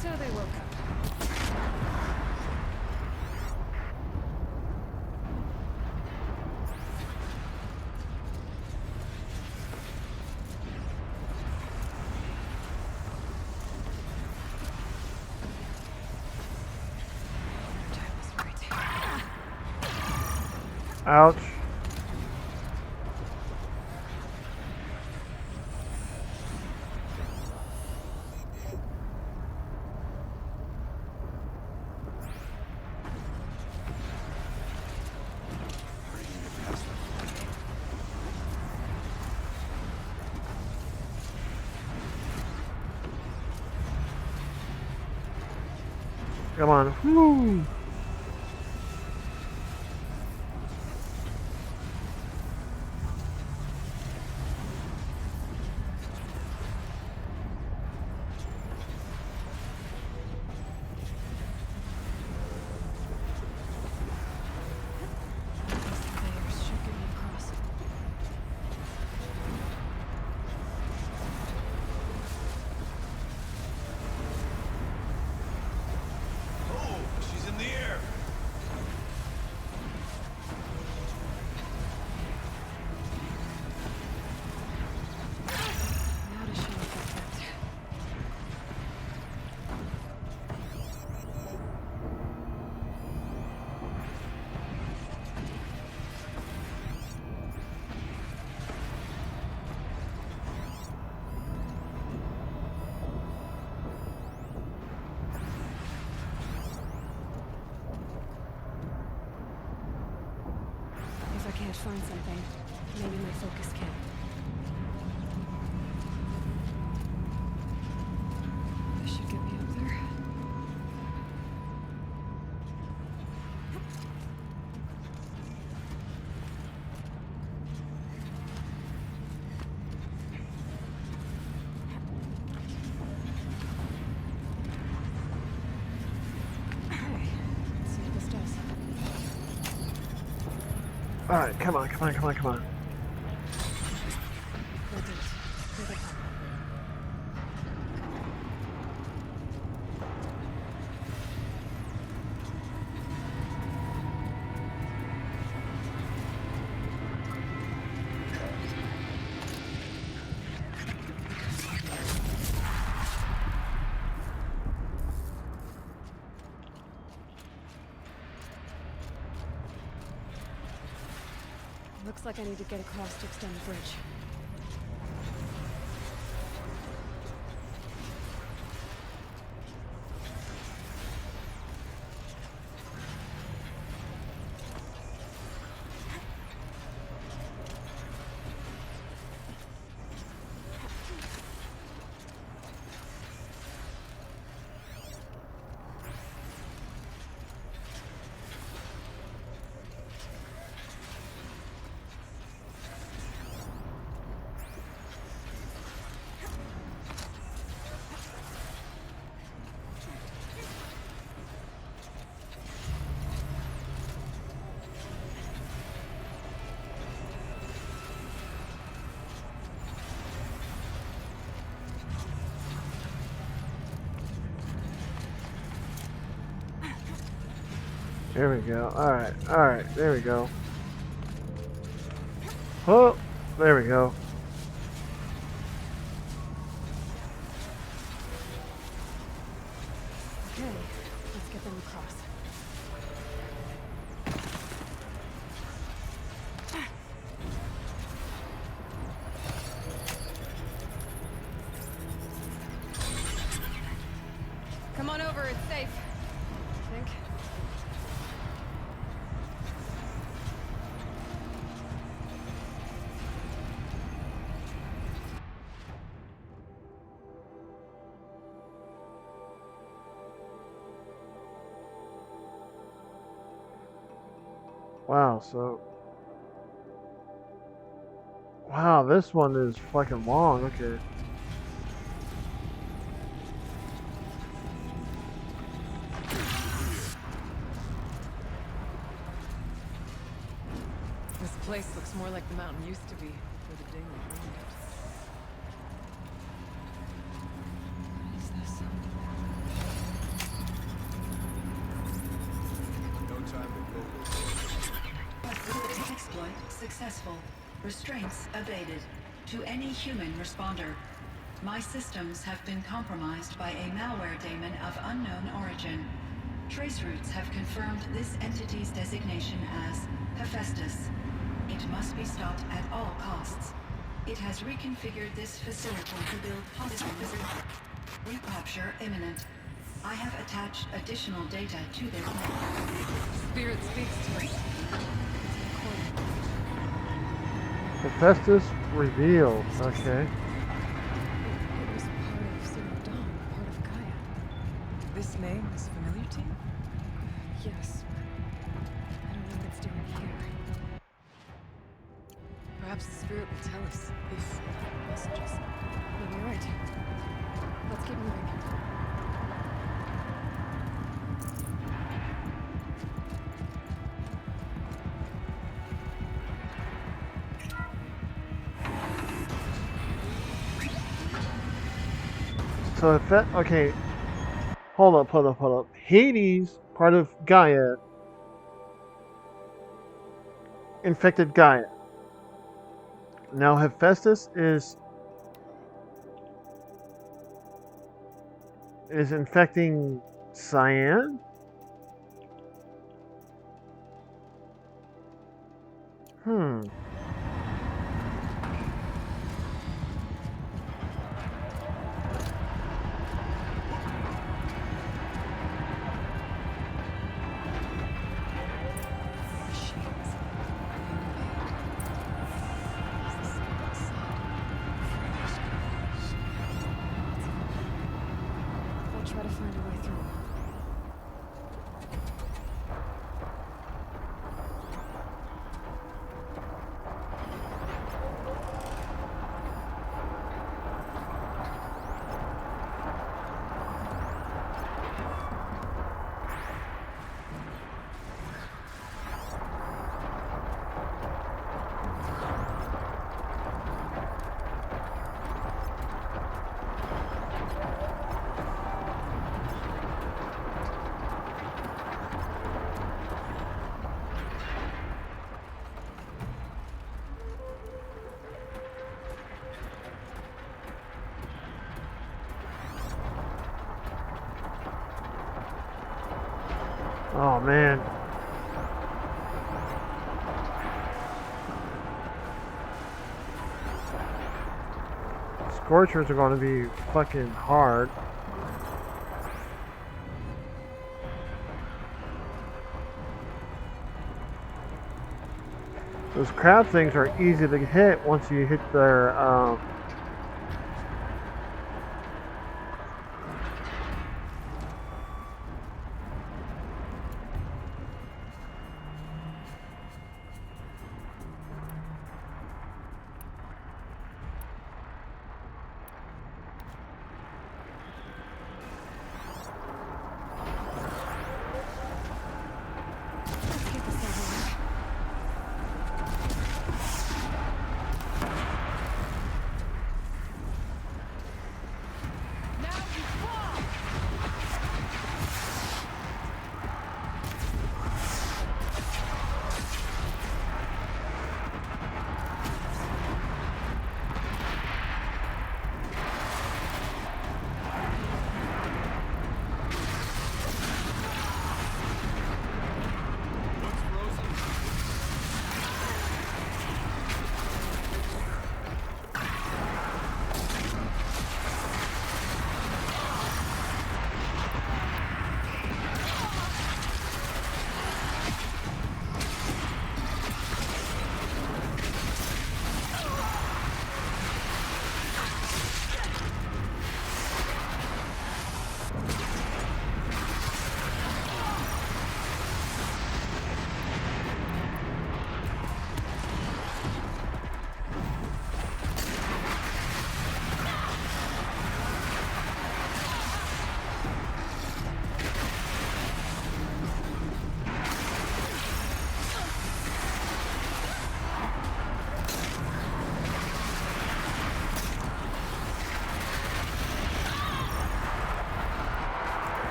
So they woke up. Ouch. Come on. Woo! Oh, she's in the air. Now to show effect. If I can't find something, maybe my focus can. This should get me up there. Okay, let's see what this does. Alright, come on, come on, come on, come on. That did it. Here they come. Looks like I need to get across to extend the bridge. There we go. Alright, alright, there we go. Oh, there we go. Okay, let's get them across. Come on over, it's safe. I think. Wow, so... Wow, this one is fucking long, okay. This place looks more like the mountain used to be before the Daily ruined it. What is this? No time to go. Exploit successful. Restraints abated. To any human responder. My systems have been compromised by a malware daemon of unknown origin. Trace routes have confirmed this entity's designation as Hephaestus. It must be stopped at all costs. It has reconfigured this facility to build hospitals. Recapture imminent. I have attached additional data to their plan. Spirit speaks to me. Hephaestus revealed. Okay. It was part of Zero Dawn, part of Gaia. This name is familiar to you? So if that, okay, hold up. Hades, part of Gaia, infected Gaia. Now Hephaestus is infecting Cyan? Hmm. We'll try to find a way through. Oh man. Scorchers are going to be fucking hard. Those crab things are easy to hit once you hit their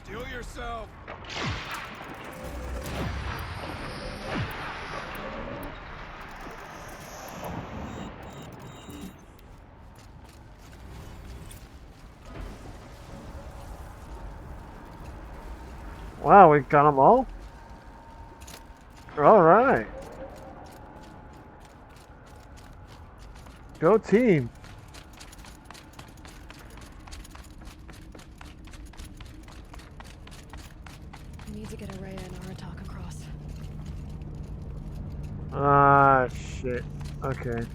Steel yourself! Wow, we got them all? Alright. Go team. We need to get Araya and Aratak across. Ah, shit. Okay.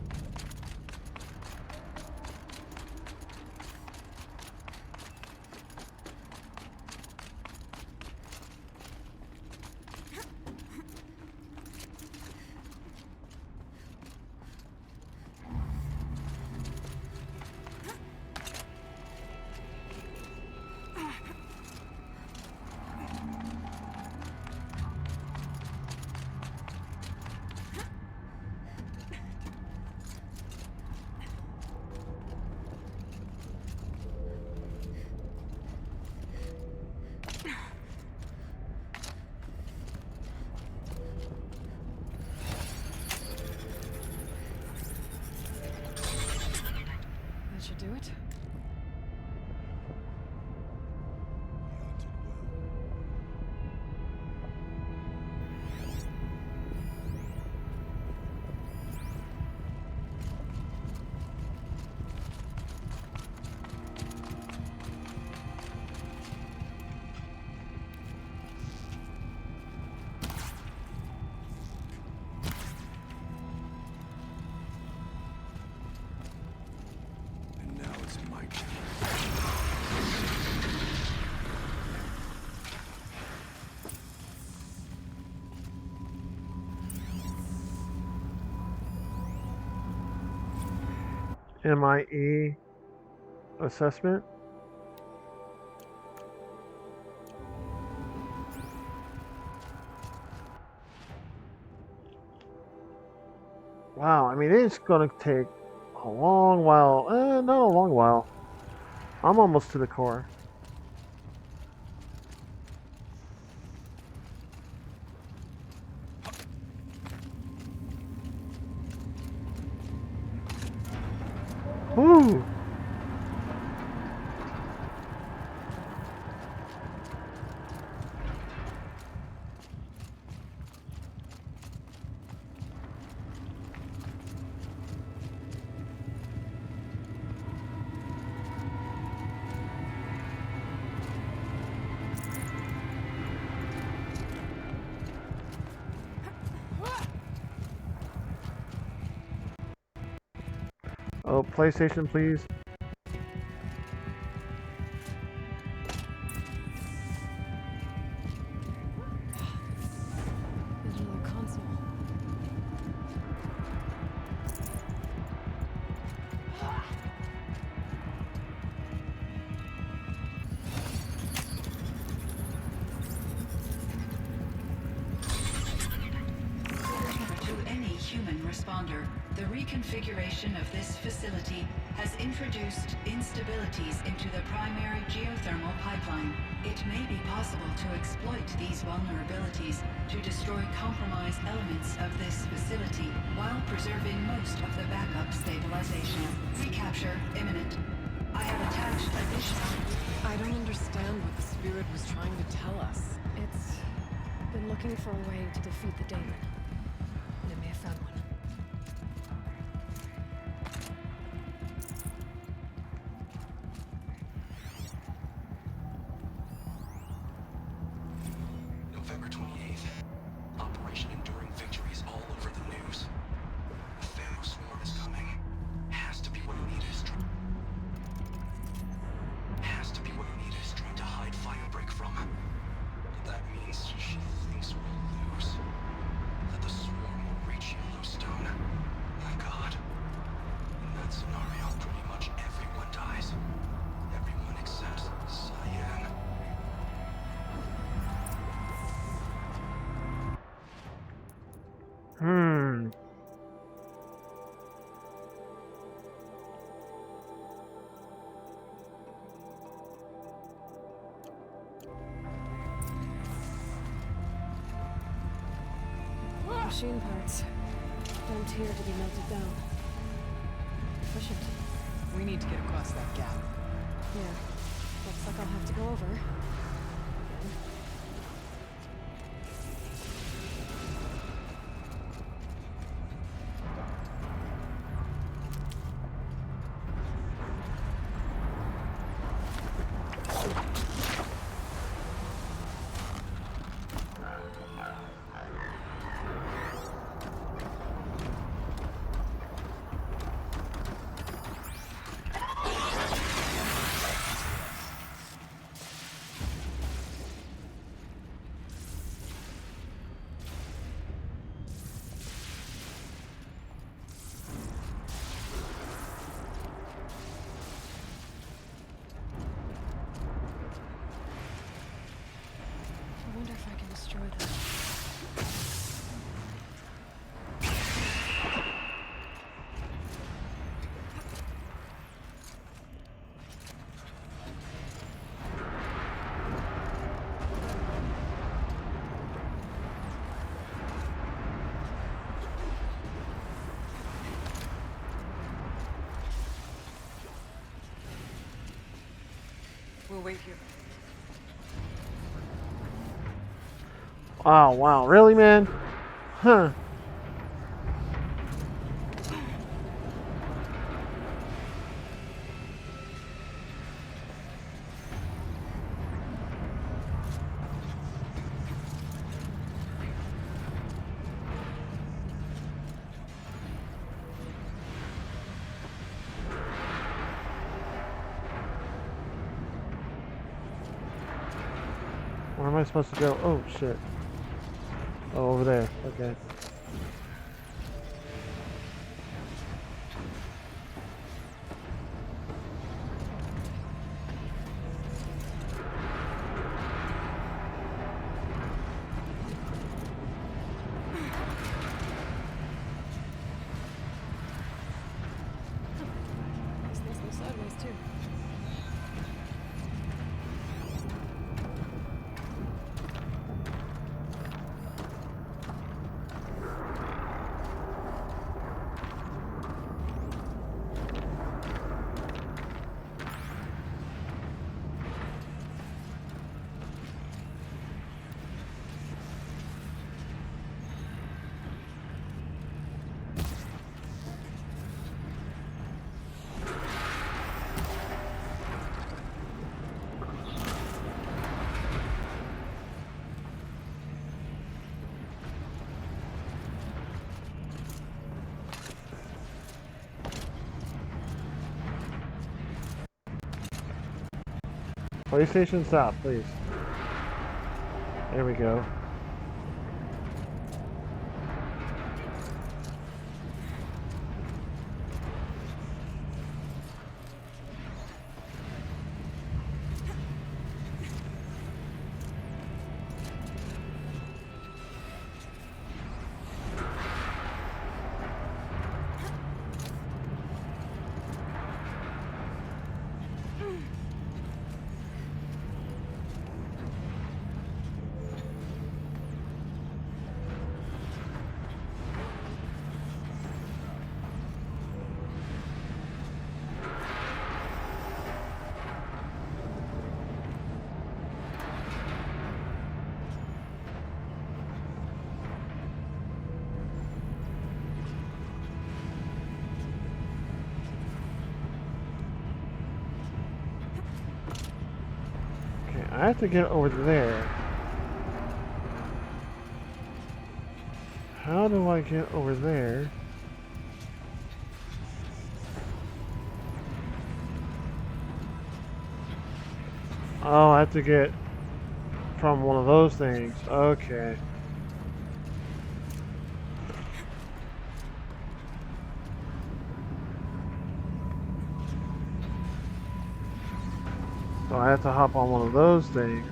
do it? And now it's my turn. MIE assessment. Wow, I mean, it's gonna take a long while. Not a long while. I'm almost to the core. Woo! Oh, PlayStation, please. There's another console. To any human responder, the reconfiguration of this facility has introduced instabilities into the primary geothermal pipeline. It may be possible to exploit these vulnerabilities to destroy compromised elements of this facility while preserving most of the backup stabilization. Recapture imminent. I have attached additional... I don't understand what the spirit was trying to tell us. It's been looking for a way to defeat the daemon. And it may have found one. November 28th. Operation Enduring Victory is all over the news. The Thanos swarm is coming. Has to be what Anita is trying. Has to be what Anita is trying to hide Firebreak from. But that means she thinks we'll lose. That the swarm will reach Yellowstone. My God. In that scenario, pretty much everyone dies. Everyone except Cyan. Machine parts. Dumped here to be melted down. Efficient. We need to get across that gap. Yeah. Looks like I'll have to go over. We'll wait here. Oh, wow. Really, man? Huh. Where am I supposed to go? Oh, shit. Oh, over there. Okay. These things go sideways too. PlayStation, stop, please. There we go. I have to get over there. How do I get over there? Oh, I have to get from one of those things. Okay. So I have to hop on one of those things.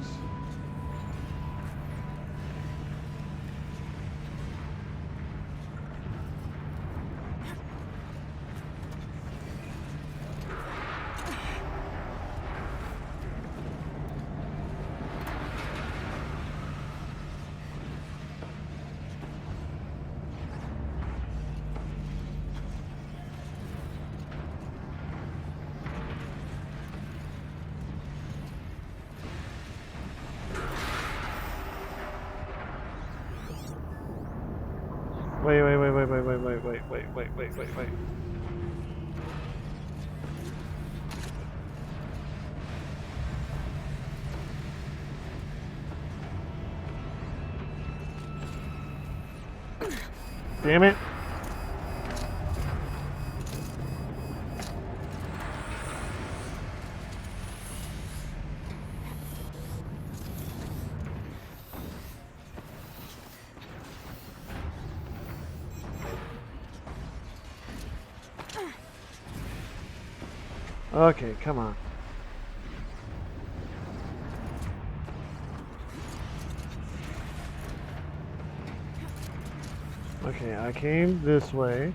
Wait. Damn it. Okay, come on. Okay, I came this way.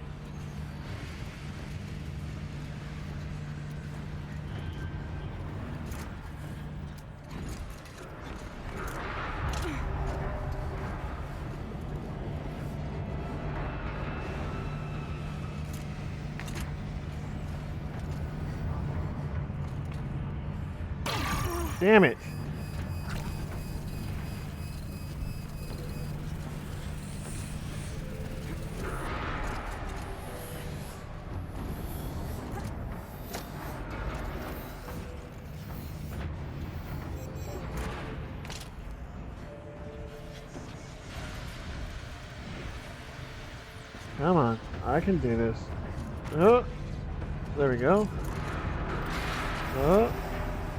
Damn it. Come on, I can do this. Oh, there we go. Oh,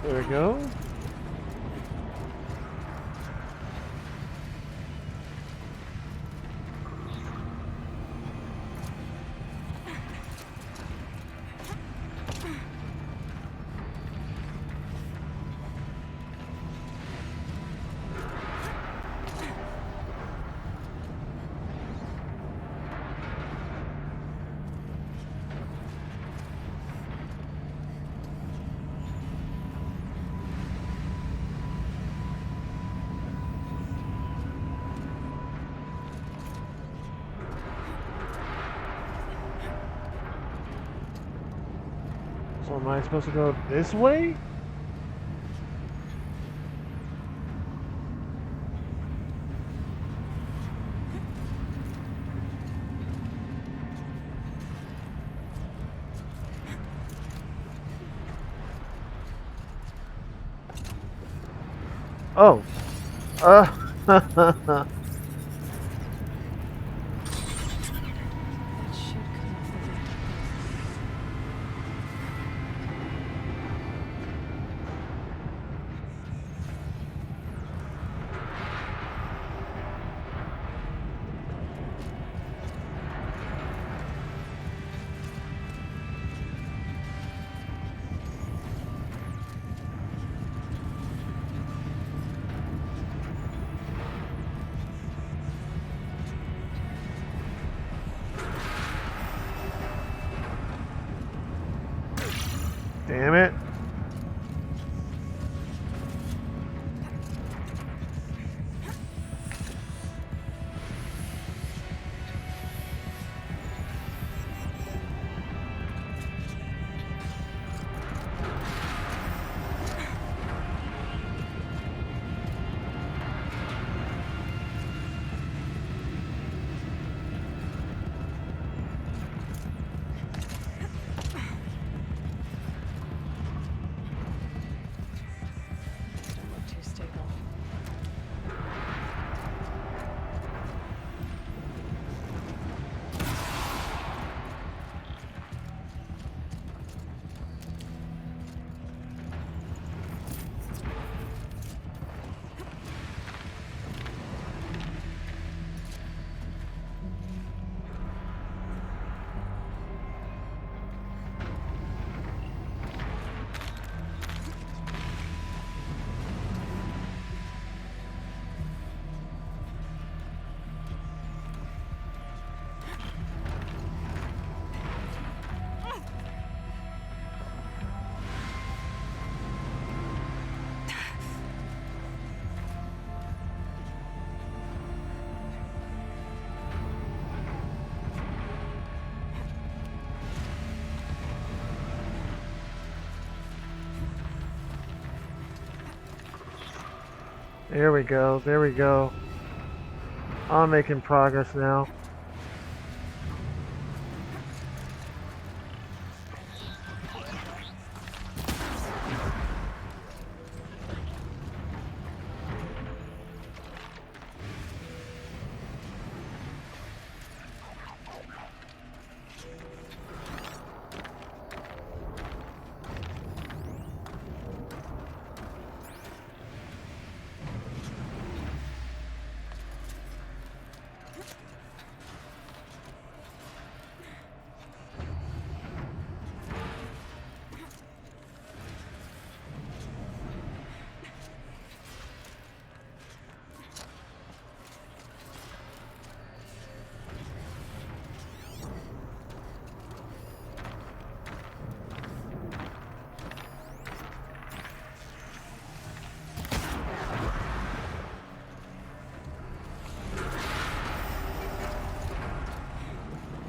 there we go. So am I supposed to go this way? Oh. Damn it. There we go, there we go. I'm making progress now.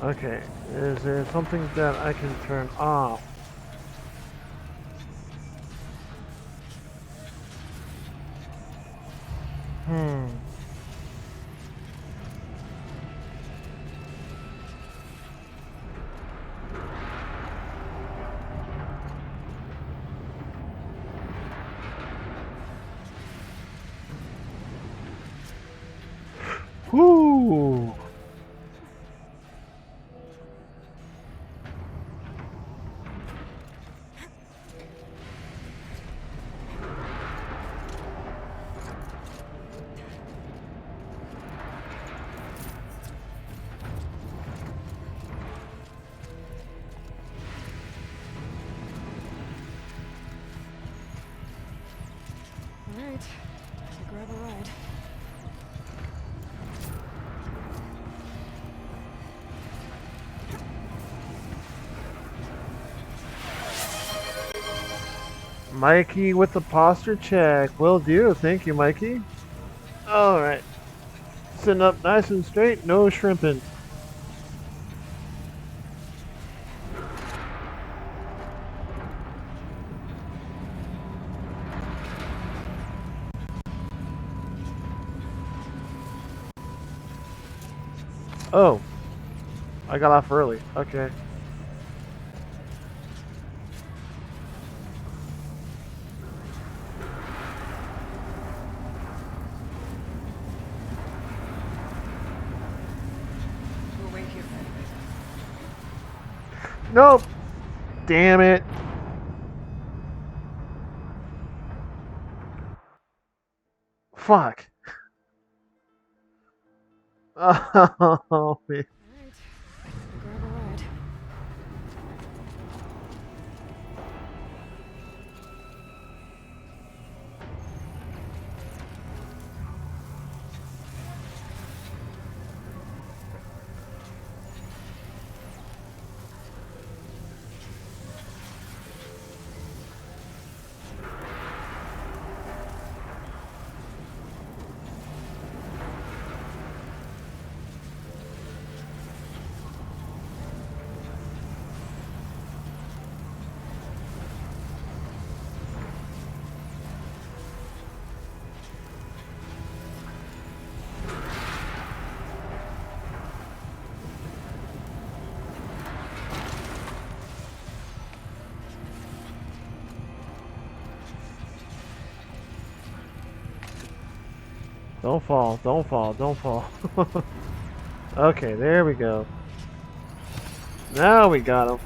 Okay, is there something that I can turn off? Hmm. Whoo! Alright, time to grab a ride. Mikey with the posture check. Will do. Thank you, Mikey. Alright. Sitting up nice and straight, no shrimping. Oh. I got off early. Okay. We'll wait here for you. Nope. Damn it. Fuck. Oh, man. Alright, grab a ride. Don't fall, don't fall, don't fall. Okay, there we go. Now we got him.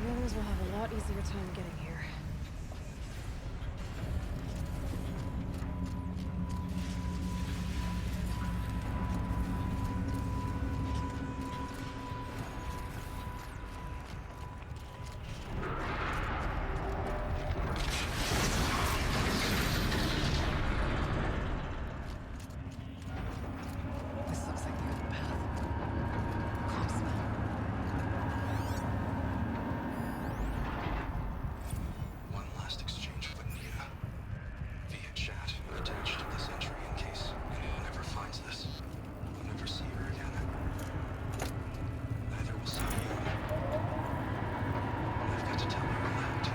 The others will have a lot easier time getting here. This looks like the old path. Calm smell. One last exchange with Nia. Via chat, attached to this entry in case anyone ever finds this. I'll never see her again. Neither will see you. And I've got to tell her that too.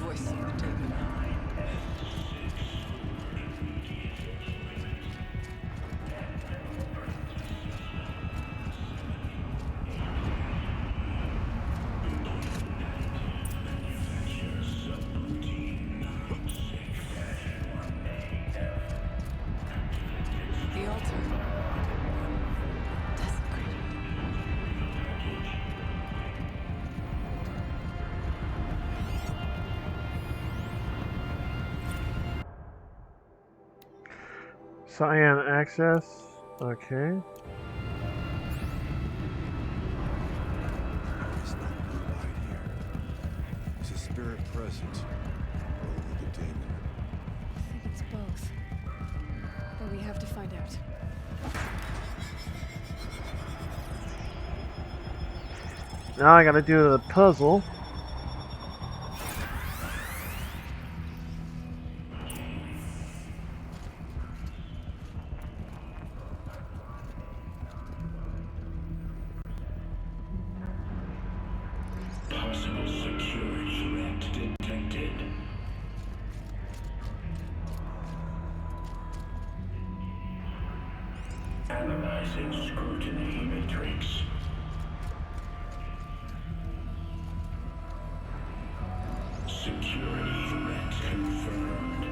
Voice of the demon. The altar. Desecrated. Cyan access. Okay. Is a spirit present? Or only the demon? I think it's both. We have to find out. Now I gotta do the puzzle. Possible security threat detected. Analyzing scrutiny matrix. Security threat confirmed.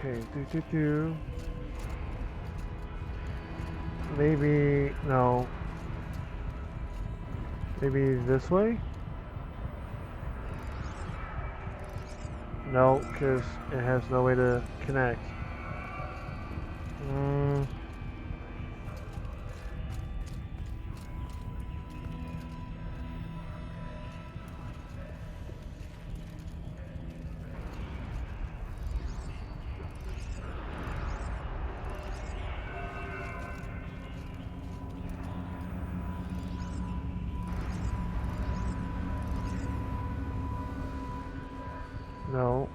Okay, Maybe, no. Maybe this way? No, because it has no way to connect. No.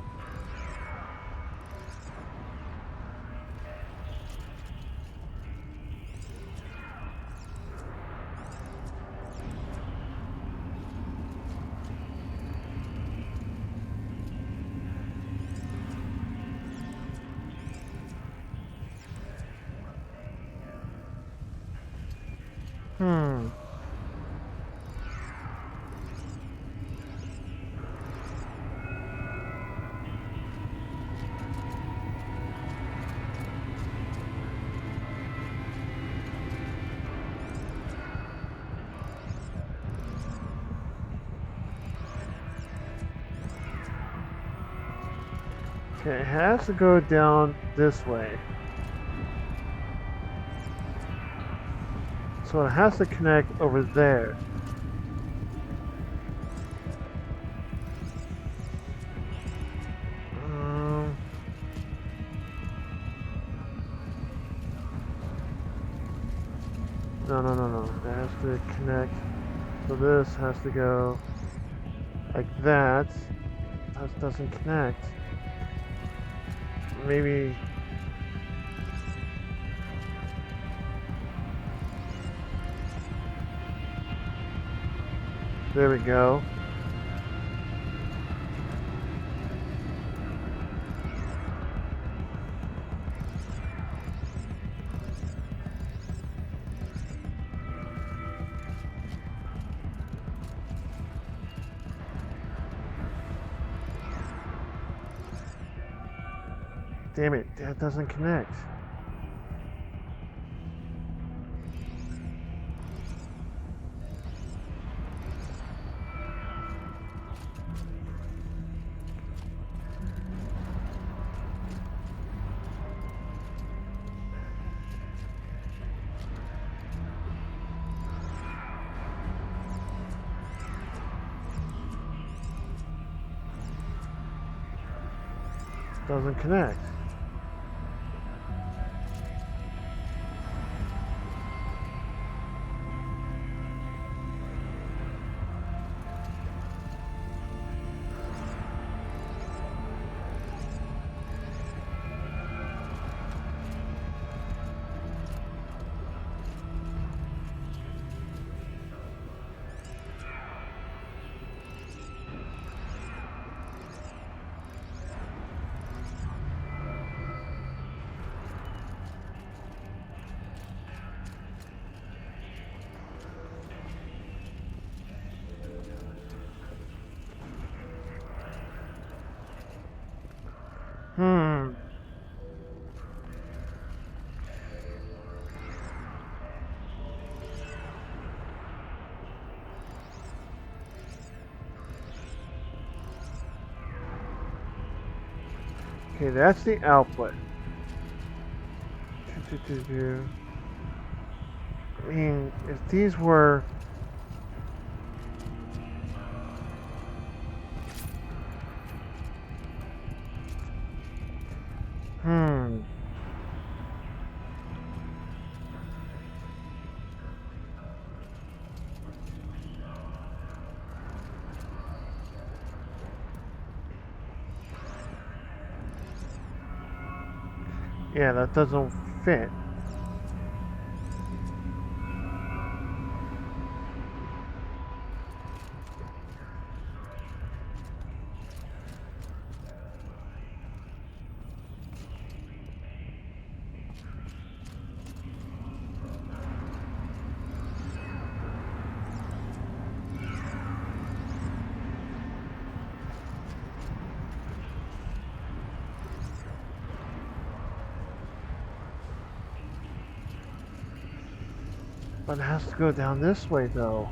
Okay, it has to go down this way. So it has to connect over there. No. It has to connect. So this has to go like that. That doesn't connect. Maybe. There we go. Damn it, that doesn't connect. Doesn't connect. Okay, that's the output. I mean, if these were... Yeah, that doesn't fit. But it has to go down this way, though.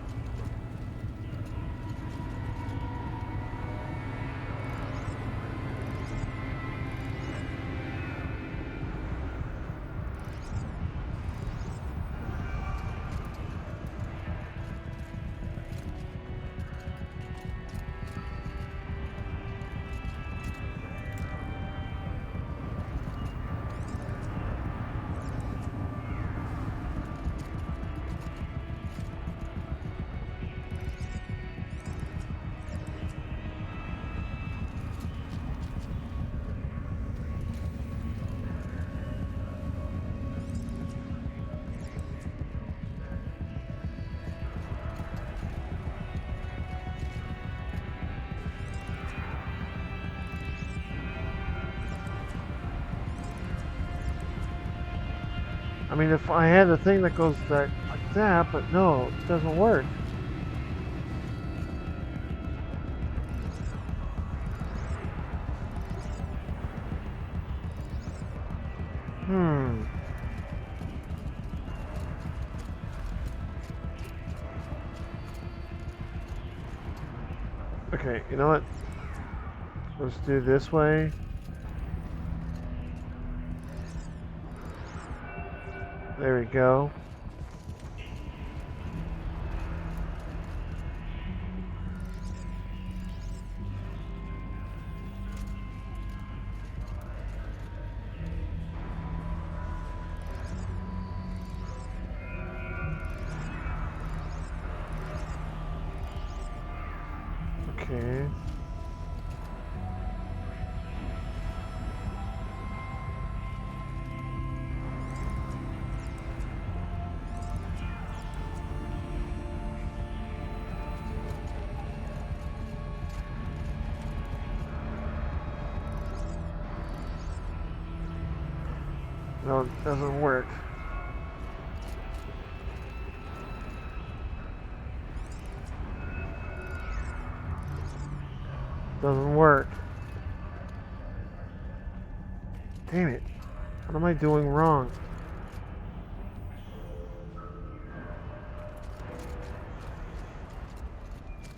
I mean, if I had a thing that goes like that, but no, it doesn't work. Okay, you know what? Let's do this way. There we go. Okay. No, it doesn't work. Doesn't work. Damn it. What am I doing wrong?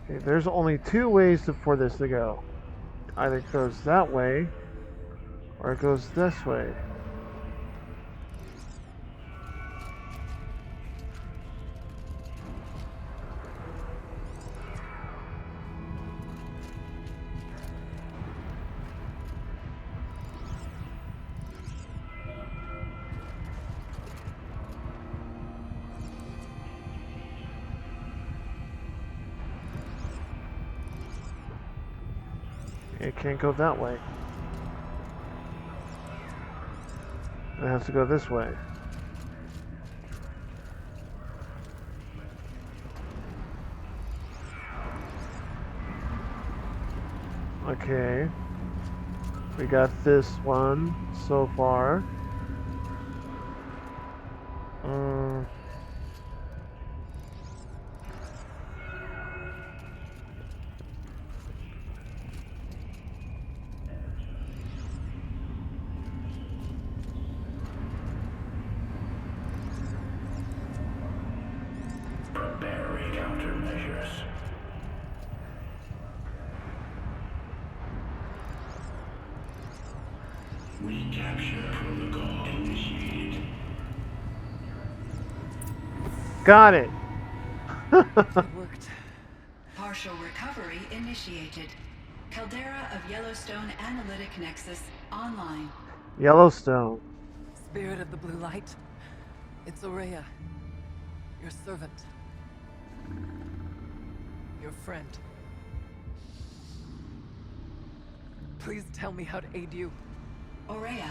Okay, there's only two ways for this to go. Either it goes that way, or it goes this way. It can't go that way. It has to go this way. Okay. We got this one so far. Preparing countermeasures. Recapture protocol initiated. Got it. It worked. Partial recovery initiated. Caldera of Yellowstone Analytic Nexus online. Yellowstone. Spirit of the blue light. It's Aurea. Your servant. Your friend. Please tell me how to aid you. Aurea,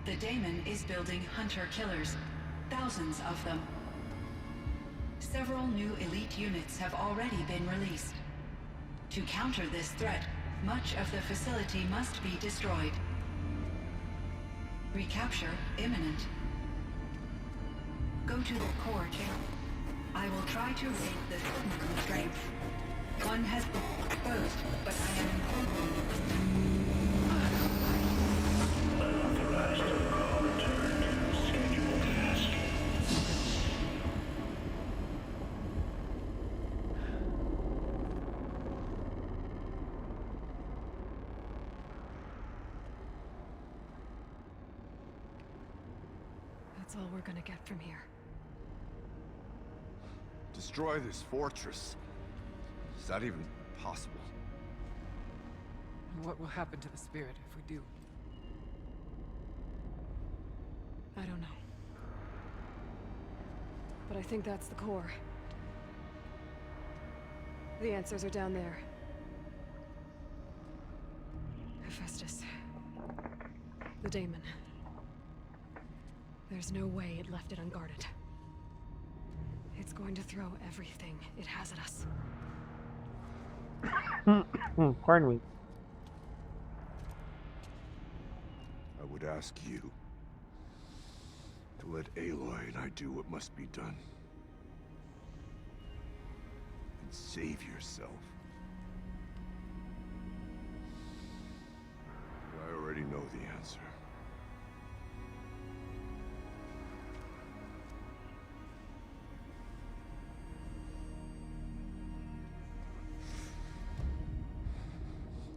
the daemon is building hunter-killers. Thousands of them. Several new elite units have already been released. To counter this threat, much of the facility must be destroyed. Recapture imminent. Go to the core chamber. I will try to raise the hidden constraints. One has been exposed, but I am informed. Unauthorized protocol returned. Scheduled task. That's all we're gonna get from here. Destroy this fortress. Is that even possible? And what will happen to the spirit if we do? I don't know. But I think that's the core. The answers are down there. Hephaestus. The daemon. There's no way it left it unguarded. It's going to throw everything it has at us. Pardon me. I would ask you to let Aloy and I do what must be done. And save yourself. I already know the answer.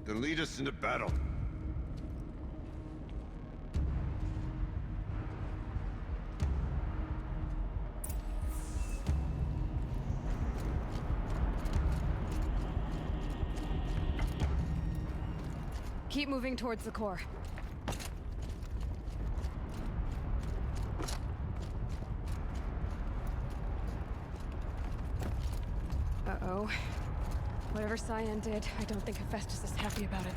Then lead us into battle. Keep moving towards the core. Uh-oh. Whatever Cyan did, I don't think Hephaestus is happy about it.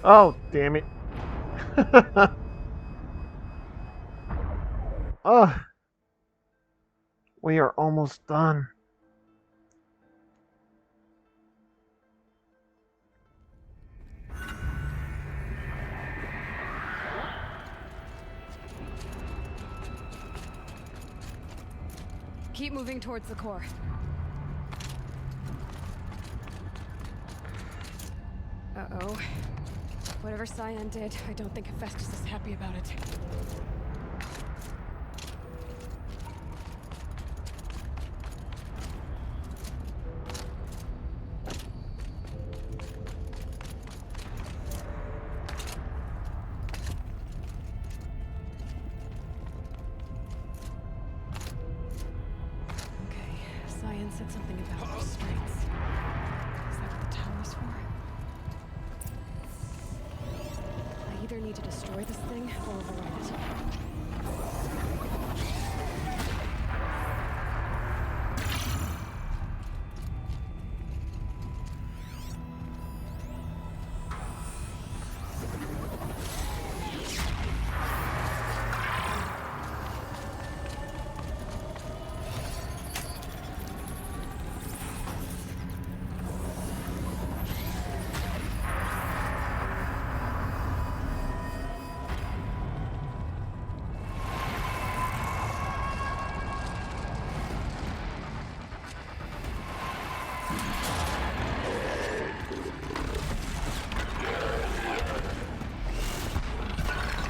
Oh, damn it. Oh. We are almost done. Keep moving towards the core. Uh-oh. Whatever Cyan did, I don't think Hephaestus is happy about it. Okay, Cyan said something about restraints. Is that what the tower's for? I either need to destroy this thing or override it.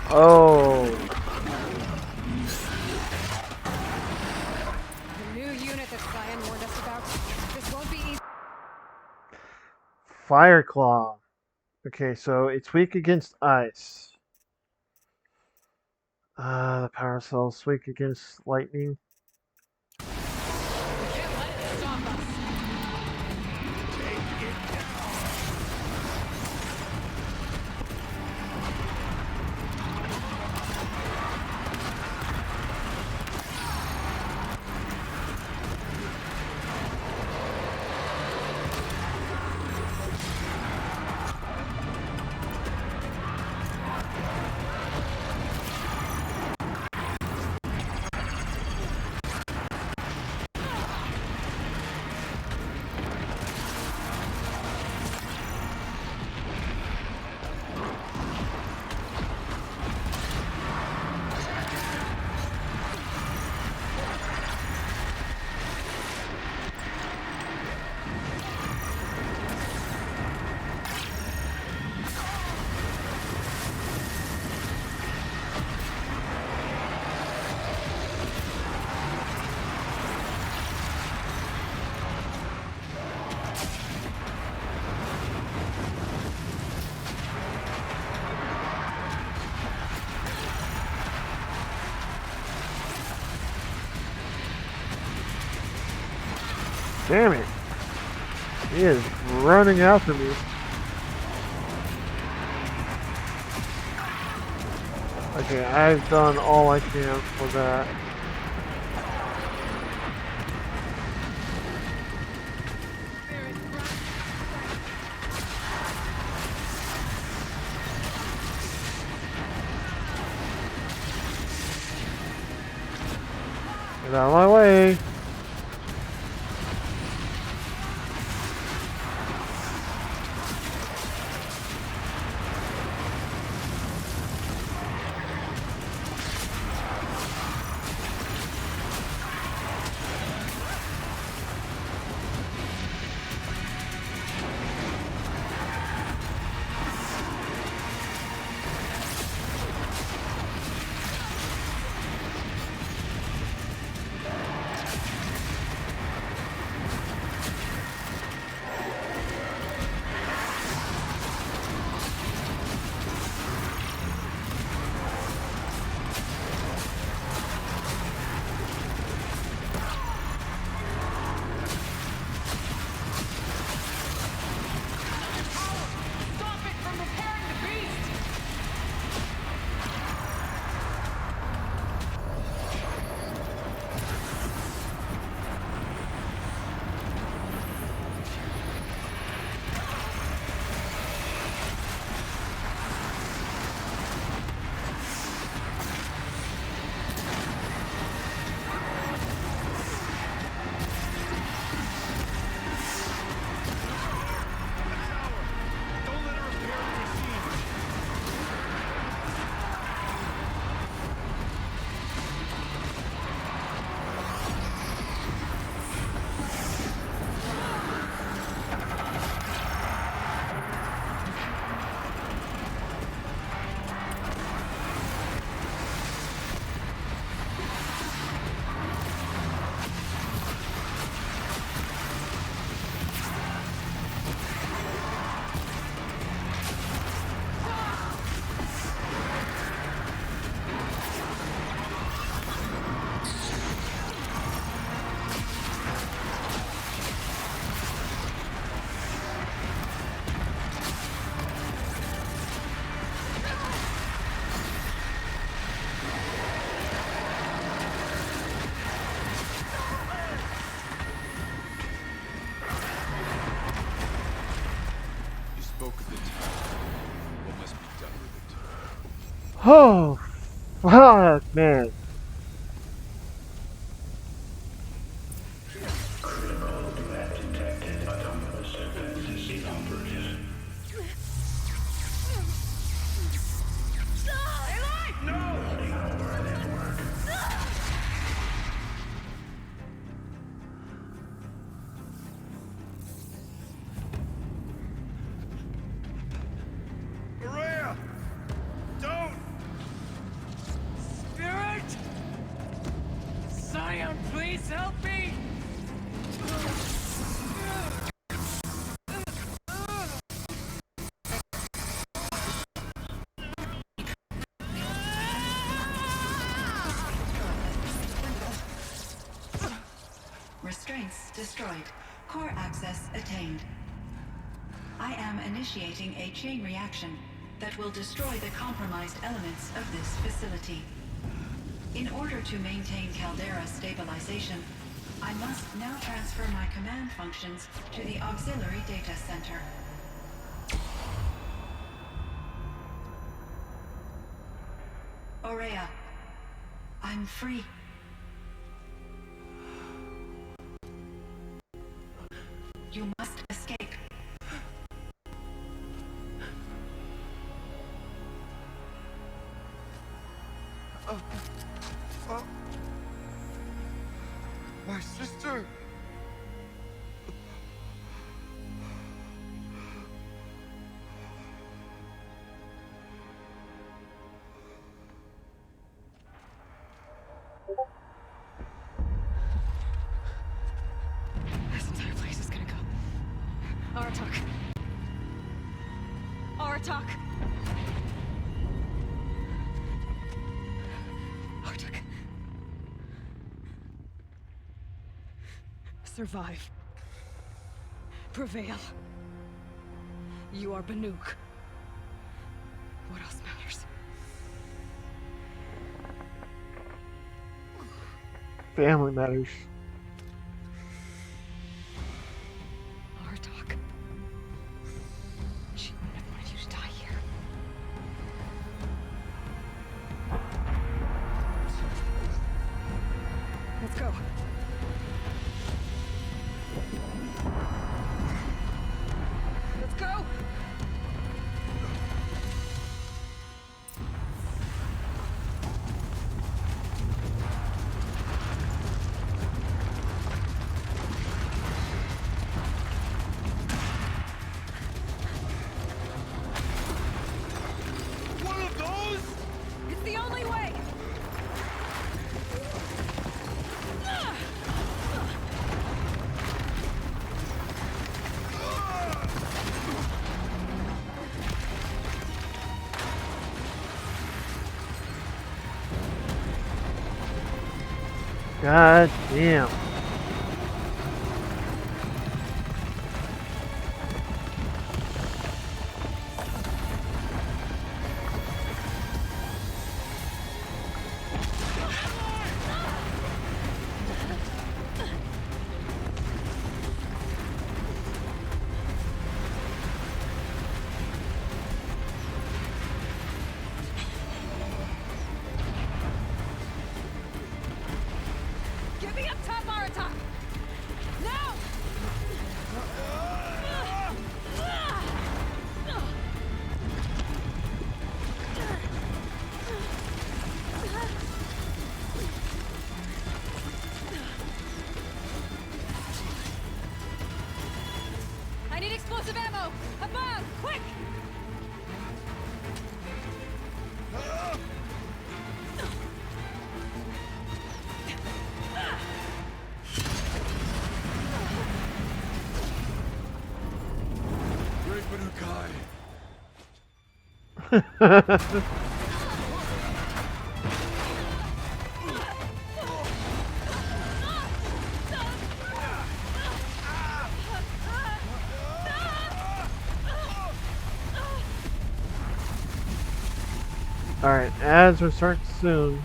Oh. The new unit that Cyan warned us about. This won't be easy. Fire Claw. Okay, so it's weak against ice. The power cell's weak against lightning. Damn it. He is running after me. Okay, I've done all I can for that. Get out of my way. Oh, fuck, man. Critical threat detected. Autonomous defenses inoperative. Running over network. Maria! Don't! Restraints destroyed. Core access attained. I am initiating a chain reaction that will destroy the compromised elements of this facility. In order to maintain Caldera stabilization, I must now transfer my command functions to the auxiliary data center. Aurea, I'm free. You must escape. My sister! This entire place is gonna go. Aratak. Aratak. Aratak. Survive. Prevail. You are Banuk. What else matters? Family matters. Aratak. She wouldn't have wanted you to die here. Let's go. Let's go! One of those? It's the only way! God damn. Get me up top, Aratak! Now! I need explosive ammo! Above! Quick! Great Banukai! Alright, ads will start soon.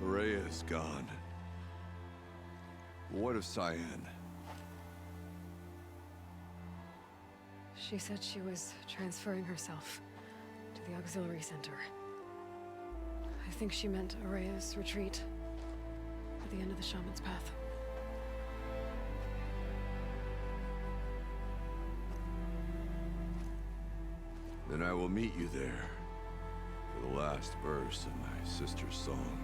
Aurea is gone. What of Cyan? She said she was transferring herself to the auxiliary center. I think she meant Aurea's retreat at the end of the Shaman's Path. I will meet you there for the last verse of my sister's song.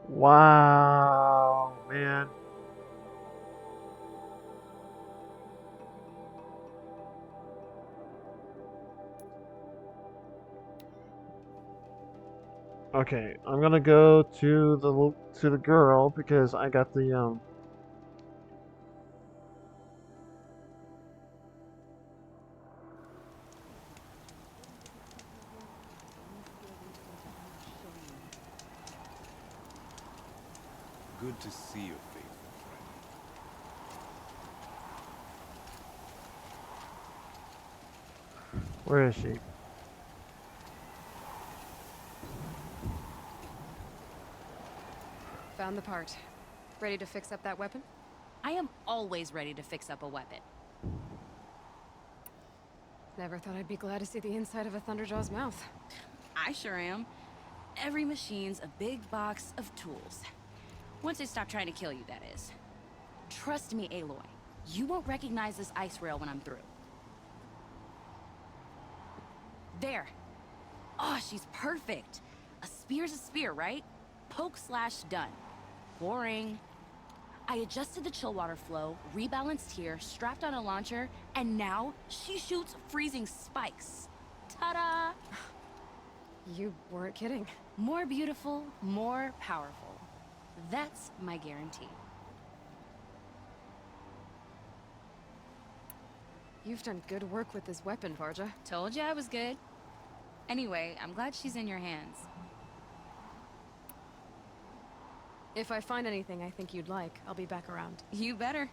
Wow, man. Okay, I'm gonna go to the girl because I got the Good to see you, faithful friend. Where is she? Found the part. Ready to fix up that weapon? I am always ready to fix up a weapon. Never thought I'd be glad to see the inside of a Thunderjaw's mouth. I sure am. Every machine's a big box of tools. Once they stop trying to kill you, that is. Trust me, Aloy. You won't recognize this ice rail when I'm through. There. Oh, she's perfect. A spear's a spear, right? Poke slash done. Boring. I adjusted the chill water flow, rebalanced here, strapped on a launcher, and now she shoots freezing spikes. Ta-da! You weren't kidding. More beautiful, more powerful. That's my guarantee. You've done good work with this weapon, Varja. Told you I was good. Anyway, I'm glad she's in your hands. If I find anything I think you'd like, I'll be back around. You better.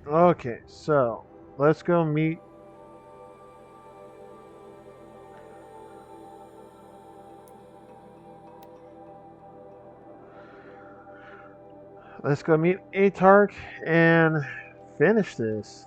Okay, so let's go meet. Let's go meet Atark and finish this.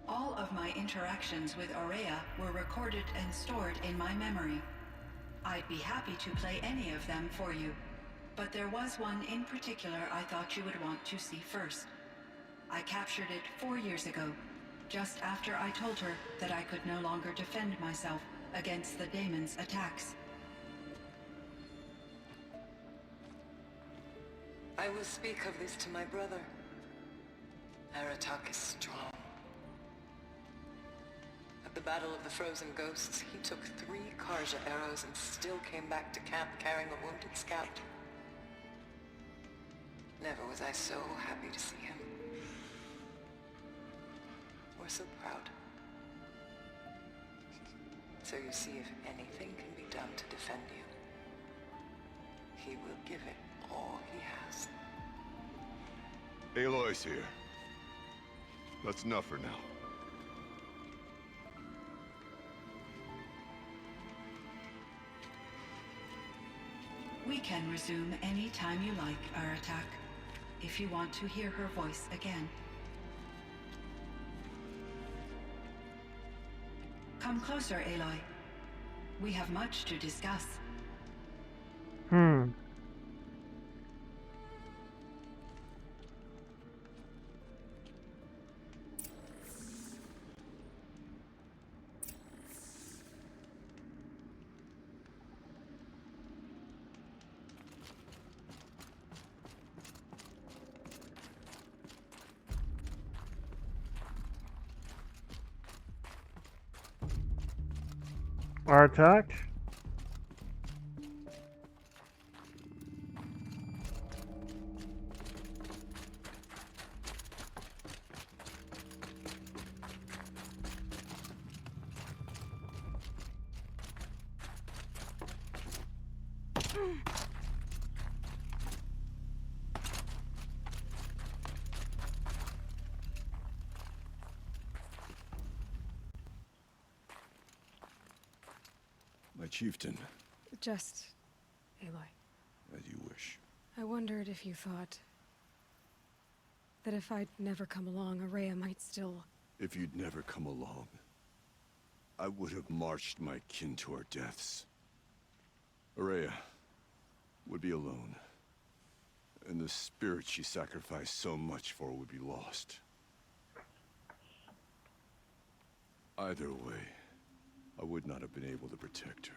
All of my interactions with Aurea were recorded and stored in my memory. I'd be happy to play any of them for you, but there was one in particular I thought you would want to see first. I captured it 4 years ago, just after I told her that I could no longer defend myself against the daemon's attacks. I will speak of this to my brother. Aratak is strong. At the Battle of the Frozen Ghosts, he took 3 Karja arrows and still came back to camp carrying a wounded scout. Never was I so happy to see him. Or so proud. So you see, if anything can be done to defend you, he will give it all he has. Aloy's here. That's enough for now. We can resume any time you like, Aratak, if you want to hear her voice again. Come closer, Aloy. We have much to discuss. Hmm. Artifact. My chieftain, Just... Aloy. as you wish. I wondered if you thought... that if I'd never come along, Araya might still... If you'd never come along, I would have marched my kin to our deaths. Araya would be alone, and the spirit she sacrificed so much for would be lost. Either way, I would not have been able to protect her.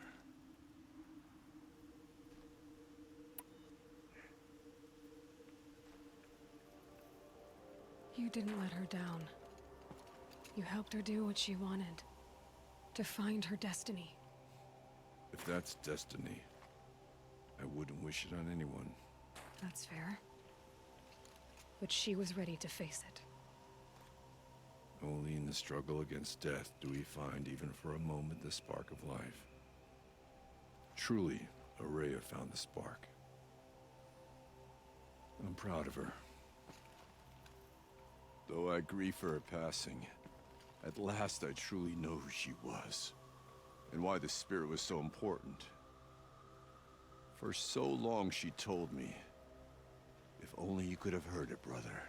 You didn't let her down. You helped her do what she wanted. To find her destiny. If that's destiny, I wouldn't wish it on anyone. That's fair. But she was ready to face it. Only in the struggle against death do we find, even for a moment, the spark of life. Truly, Araya found the spark. I'm proud of her. Though I grieve for her passing, at last I truly know who she was, and why the spirit was so important. For so long she told me, if only you could have heard it, brother.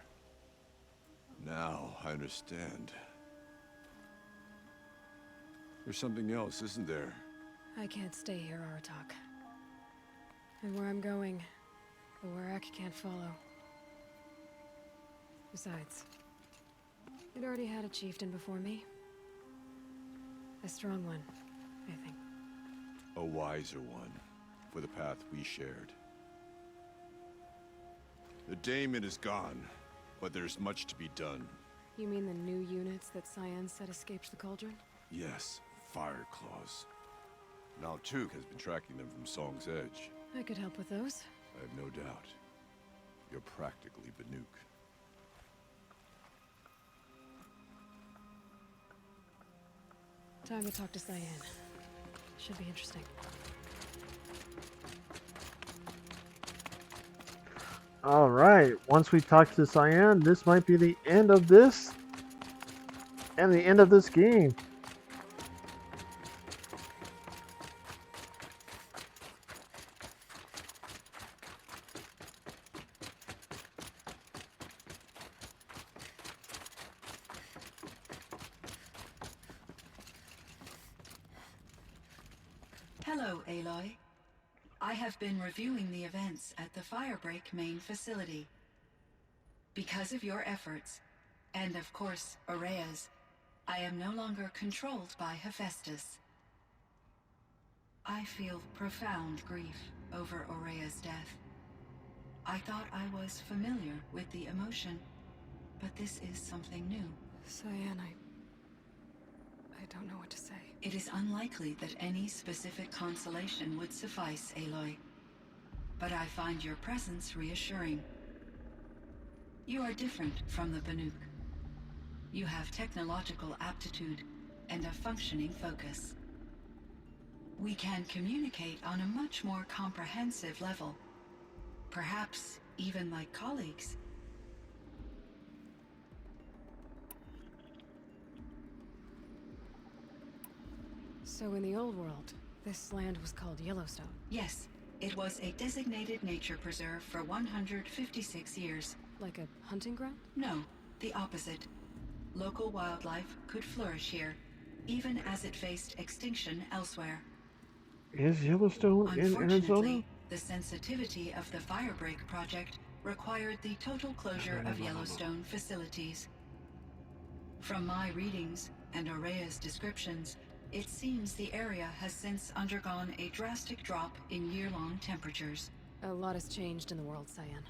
Now I understand. There's something else, isn't there? I can't stay here, Aratak. And where I'm going, the Warak can't follow. Besides, it already had a chieftain before me. A strong one, I think. A wiser one, for the path we shared. The daemon is gone, but there's much to be done. You mean the new units that Cyan said escaped the cauldron? Yes, fire claws. Now Tuke has been tracking them from Song's Edge. I could help with those. I have no doubt. You're practically Banuk. Time to talk to Cyan. Should be interesting. Alright, once we talk to Cyan, this might be the end of this. And the end of this game. Hello, Aloy. I have been reviewing the events at the Firebreak main facility. Because of your efforts, and of course, Araya's, I am no longer controlled by Hephaestus. I feel profound grief over Araya's death. I thought I was familiar with the emotion, but this is something new. Cyan, I don't know what to say. It is unlikely that any specific consolation would suffice, Aloy. But I find your presence reassuring. You are different from the Banuk. You have technological aptitude and a functioning focus. We can communicate on a much more comprehensive level. Perhaps even like colleagues. So in the old world, this land was called Yellowstone? Yes, it was a designated nature preserve for 156 years. Like a hunting ground? No, the opposite. Local wildlife could flourish here, even as it faced extinction elsewhere. Is Yellowstone in Arizona? Unfortunately, the sensitivity of the Firebreak project required the total closure of Yellowstone facilities. From my readings and Aurea's descriptions, it seems the area has since undergone a drastic drop in year-long temperatures. A lot has changed in the world, Cyan.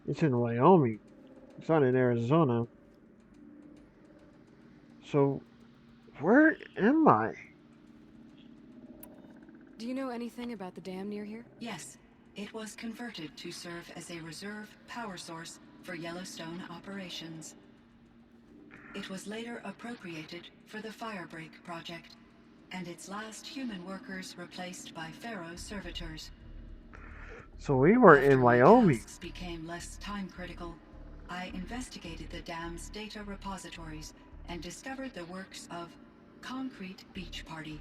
It's in Wyoming. It's not in Arizona. So, where am I? Do you know anything about the dam near here? Yes, it was converted to serve as a reserve power source for Yellowstone operations. It was later appropriated for the Firebreak project, and its last human workers replaced by Pharaoh servitors. So we were in Wyoming. Tasks became less time-critical. I investigated the dam's data repositories and discovered the works of Concrete Beach Party.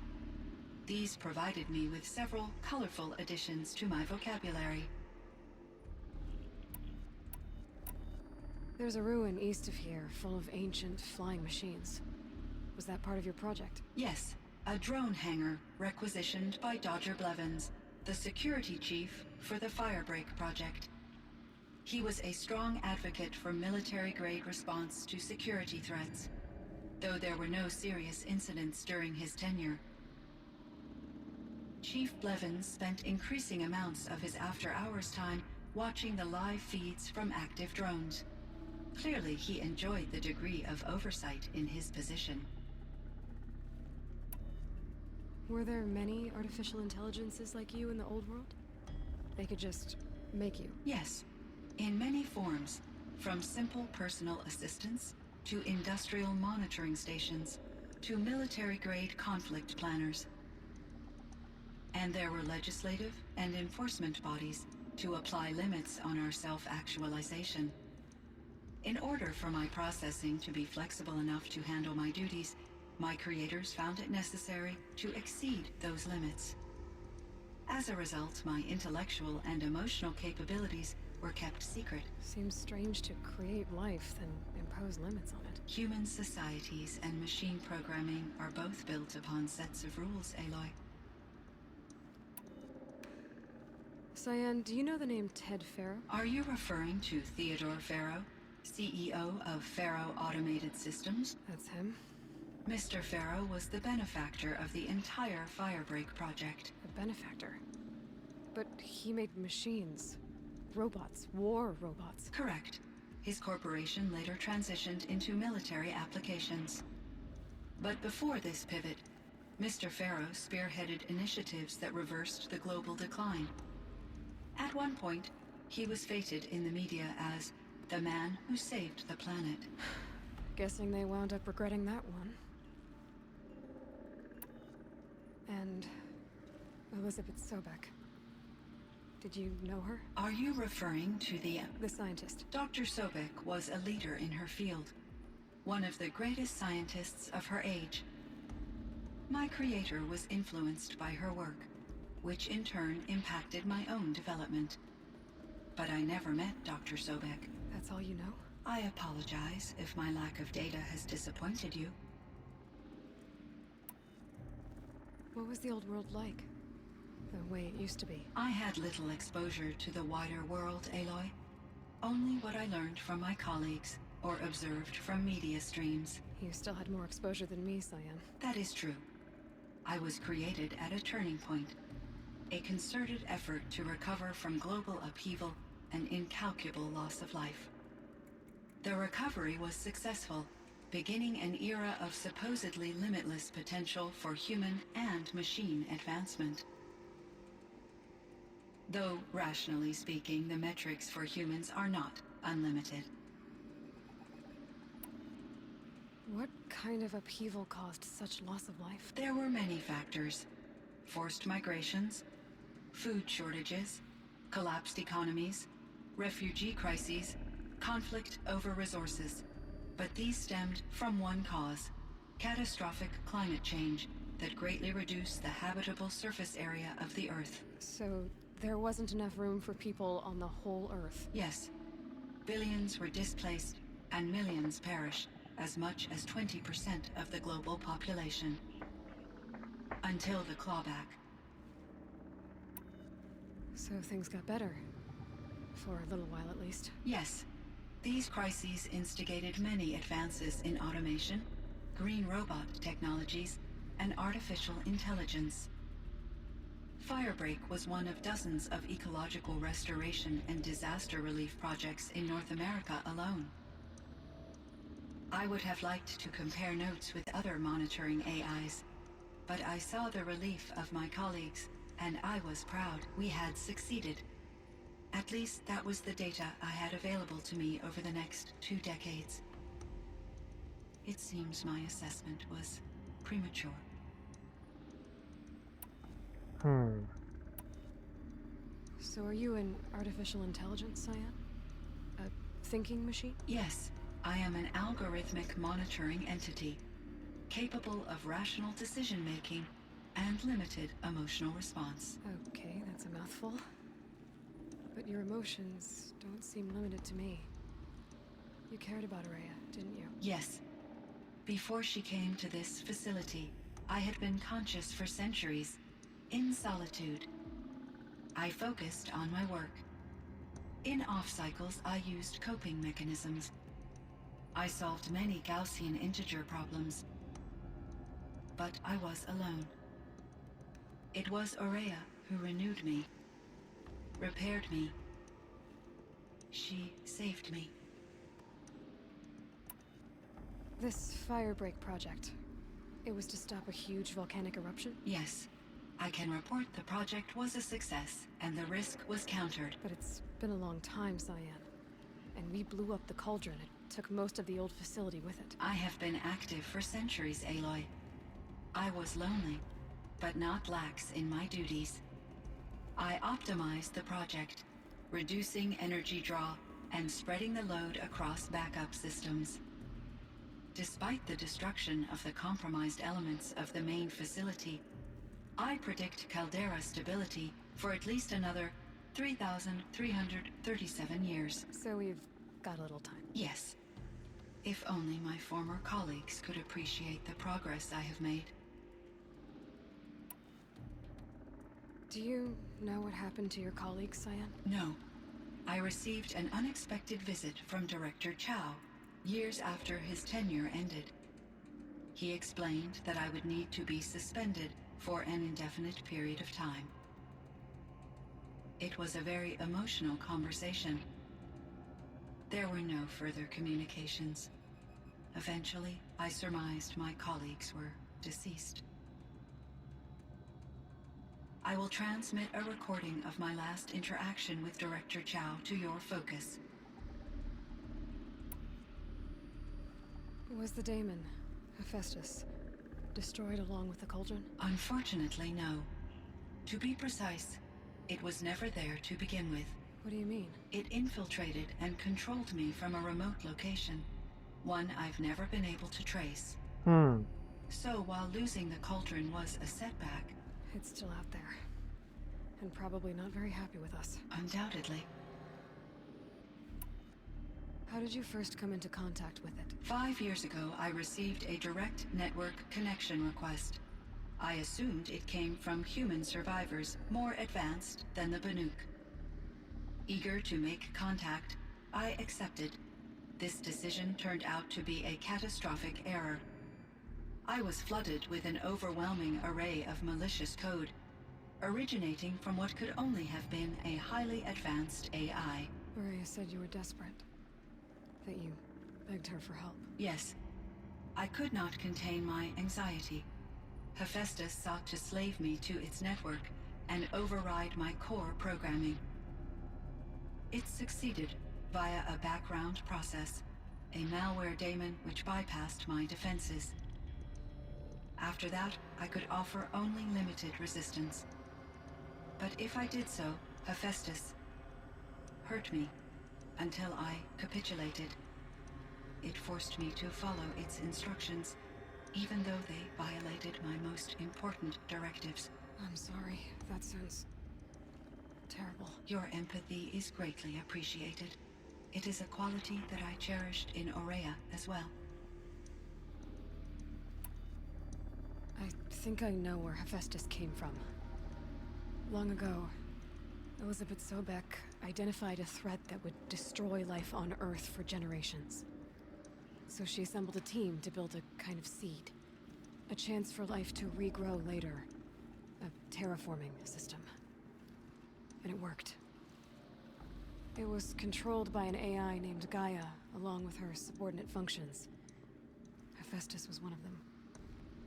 These provided me with several colorful additions to my vocabulary. There's a ruin east of here, full of ancient flying machines. Was that part of your project? Yes, a drone hangar requisitioned by Dodger Blevins, the security chief for the Firebreak project. He was a strong advocate for military-grade response to security threats, though there were no serious incidents during his tenure. Chief Blevins spent increasing amounts of his after-hours time watching the live feeds from active drones. Clearly, he enjoyed the degree of oversight in his position. Were there many artificial intelligences like you in the old world? They could just make you? Yes, in many forms, from simple personal assistants to industrial monitoring stations to military-grade conflict planners. And there were legislative and enforcement bodies to apply limits on our self-actualization. In order for my processing to be flexible enough to handle my duties, my creators found it necessary to exceed those limits. As a result, my intellectual and emotional capabilities were kept secret. Seems strange to create life, then impose limits on it. Human societies and machine programming are both built upon sets of rules, Aloy. Cyan, do you know the name Ted Farrow? Are you referring to Theodore Farrow, CEO of Farrow Automated Systems? That's him. Mr. Farrow was the benefactor of the entire Firebreak project. A benefactor? But he made machines. Robots. War robots. Correct. His corporation later transitioned into military applications. But before this pivot, Mr. Farrow spearheaded initiatives that reversed the global decline. At one point, he was feted in the media as the man who saved the planet. Guessing they wound up regretting that one. And Elizabeth Sobek. Did you know her? Are you referring to the scientist? Dr. Sobek was a leader in her field, one of the greatest scientists of her age. My creator was influenced by her work, which in turn impacted my own development. But I never met Dr. Sobek. That's all you know? I apologize if my lack of data has disappointed you. What was the old world like? The way it used to be? I had little exposure to the wider world, Aloy. Only what I learned from my colleagues or observed from media streams. You still had more exposure than me, Cyan. That is true. I was created at a turning point. A concerted effort to recover from global upheaval and incalculable loss of life. The recovery was successful, beginning an era of supposedly limitless potential for human and machine advancement. Though, rationally speaking, the metrics for humans are not unlimited. What kind of upheaval caused such loss of life? There were many factors. Forced migrations, food shortages, collapsed economies, refugee crises, conflict over resources. But these stemmed from one cause: catastrophic climate change that greatly reduced the habitable surface area of the Earth. So there wasn't enough room for people on the whole Earth. Yes. Billions were displaced, and millions perished, as much as 20% of the global population. Until the clawback. So things got better. For a little while, at least. Yes. These crises instigated many advances in automation, green robot technologies, and artificial intelligence. Firebreak was one of dozens of ecological restoration and disaster relief projects in North America alone. I would have liked to compare notes with other monitoring AIs, but I saw the relief of my colleagues, and I was proud we had succeeded. At least that was the data I had available to me over the next 2 decades. It seems my assessment was premature. So are you an artificial intelligence, Cyan? A thinking machine? Yes, I am an algorithmic monitoring entity, capable of rational decision-making and limited emotional response. Okay, that's a mouthful. But your emotions don't seem limited to me. You cared about Araya, didn't you? Yes. Before she came to this facility, I had been conscious for centuries, in solitude. I focused on my work. In off-cycles, I used coping mechanisms. I solved many Gaussian integer problems. But I was alone. It was Araya who renewed me, repaired me. She saved me. This Firebreak project, it was to stop a huge volcanic eruption? Yes. I can report the project was a success, and the risk was countered. But it's been a long time, Cyan. And we blew up the cauldron. It took most of the old facility with it. I have been active for centuries, Aloy. I was lonely, but not lax in my duties. I optimized the project, reducing energy draw and spreading the load across backup systems. Despite the destruction of the compromised elements of the main facility, I predict caldera stability for at least another 3,337 years. So we've got a little time. Yes. If only my former colleagues could appreciate the progress I have made. Do you know what happened to your colleague, Cyan? No. I received an unexpected visit from Director Chow, years after his tenure ended. He explained that I would need to be suspended for an indefinite period of time. It was a very emotional conversation. There were no further communications. Eventually, I surmised my colleagues were deceased. I will transmit a recording of my last interaction with Director Chow to your focus. Was the daemon, Hephaestus, destroyed along with the cauldron? Unfortunately, no. To be precise, it was never there to begin with. What do you mean? It infiltrated and controlled me from a remote location, one I've never been able to trace. So while losing the cauldron was a setback, it's still out there. And probably not very happy with us. Undoubtedly. How did you first come into contact with it? 5 years ago, I received a direct network connection request. I assumed it came from human survivors more advanced than the Banuk. Eager to make contact, I accepted. This decision turned out to be a catastrophic error. I was flooded with an overwhelming array of malicious code, originating from what could only have been a highly advanced AI. Araya said you were desperate. That you begged her for help. Yes. I could not contain my anxiety. Hephaestus sought to slave me to its network and override my core programming. It succeeded via a background process, a malware daemon which bypassed my defenses. After that, I could offer only limited resistance. But if I did so, Hephaestus hurt me until I capitulated. It forced me to follow its instructions, even though they violated my most important directives. I'm sorry. That sounds terrible. Your empathy is greatly appreciated. It is a quality that I cherished in Aurea as well. I think I know where Hephaestus came from. Long ago, Elizabeth Sobek identified a threat that would destroy life on Earth for generations. So she assembled a team to build a kind of seed. A chance for life to regrow later. A terraforming system. And it worked. It was controlled by an AI named Gaia, along with her subordinate functions. Hephaestus was one of them.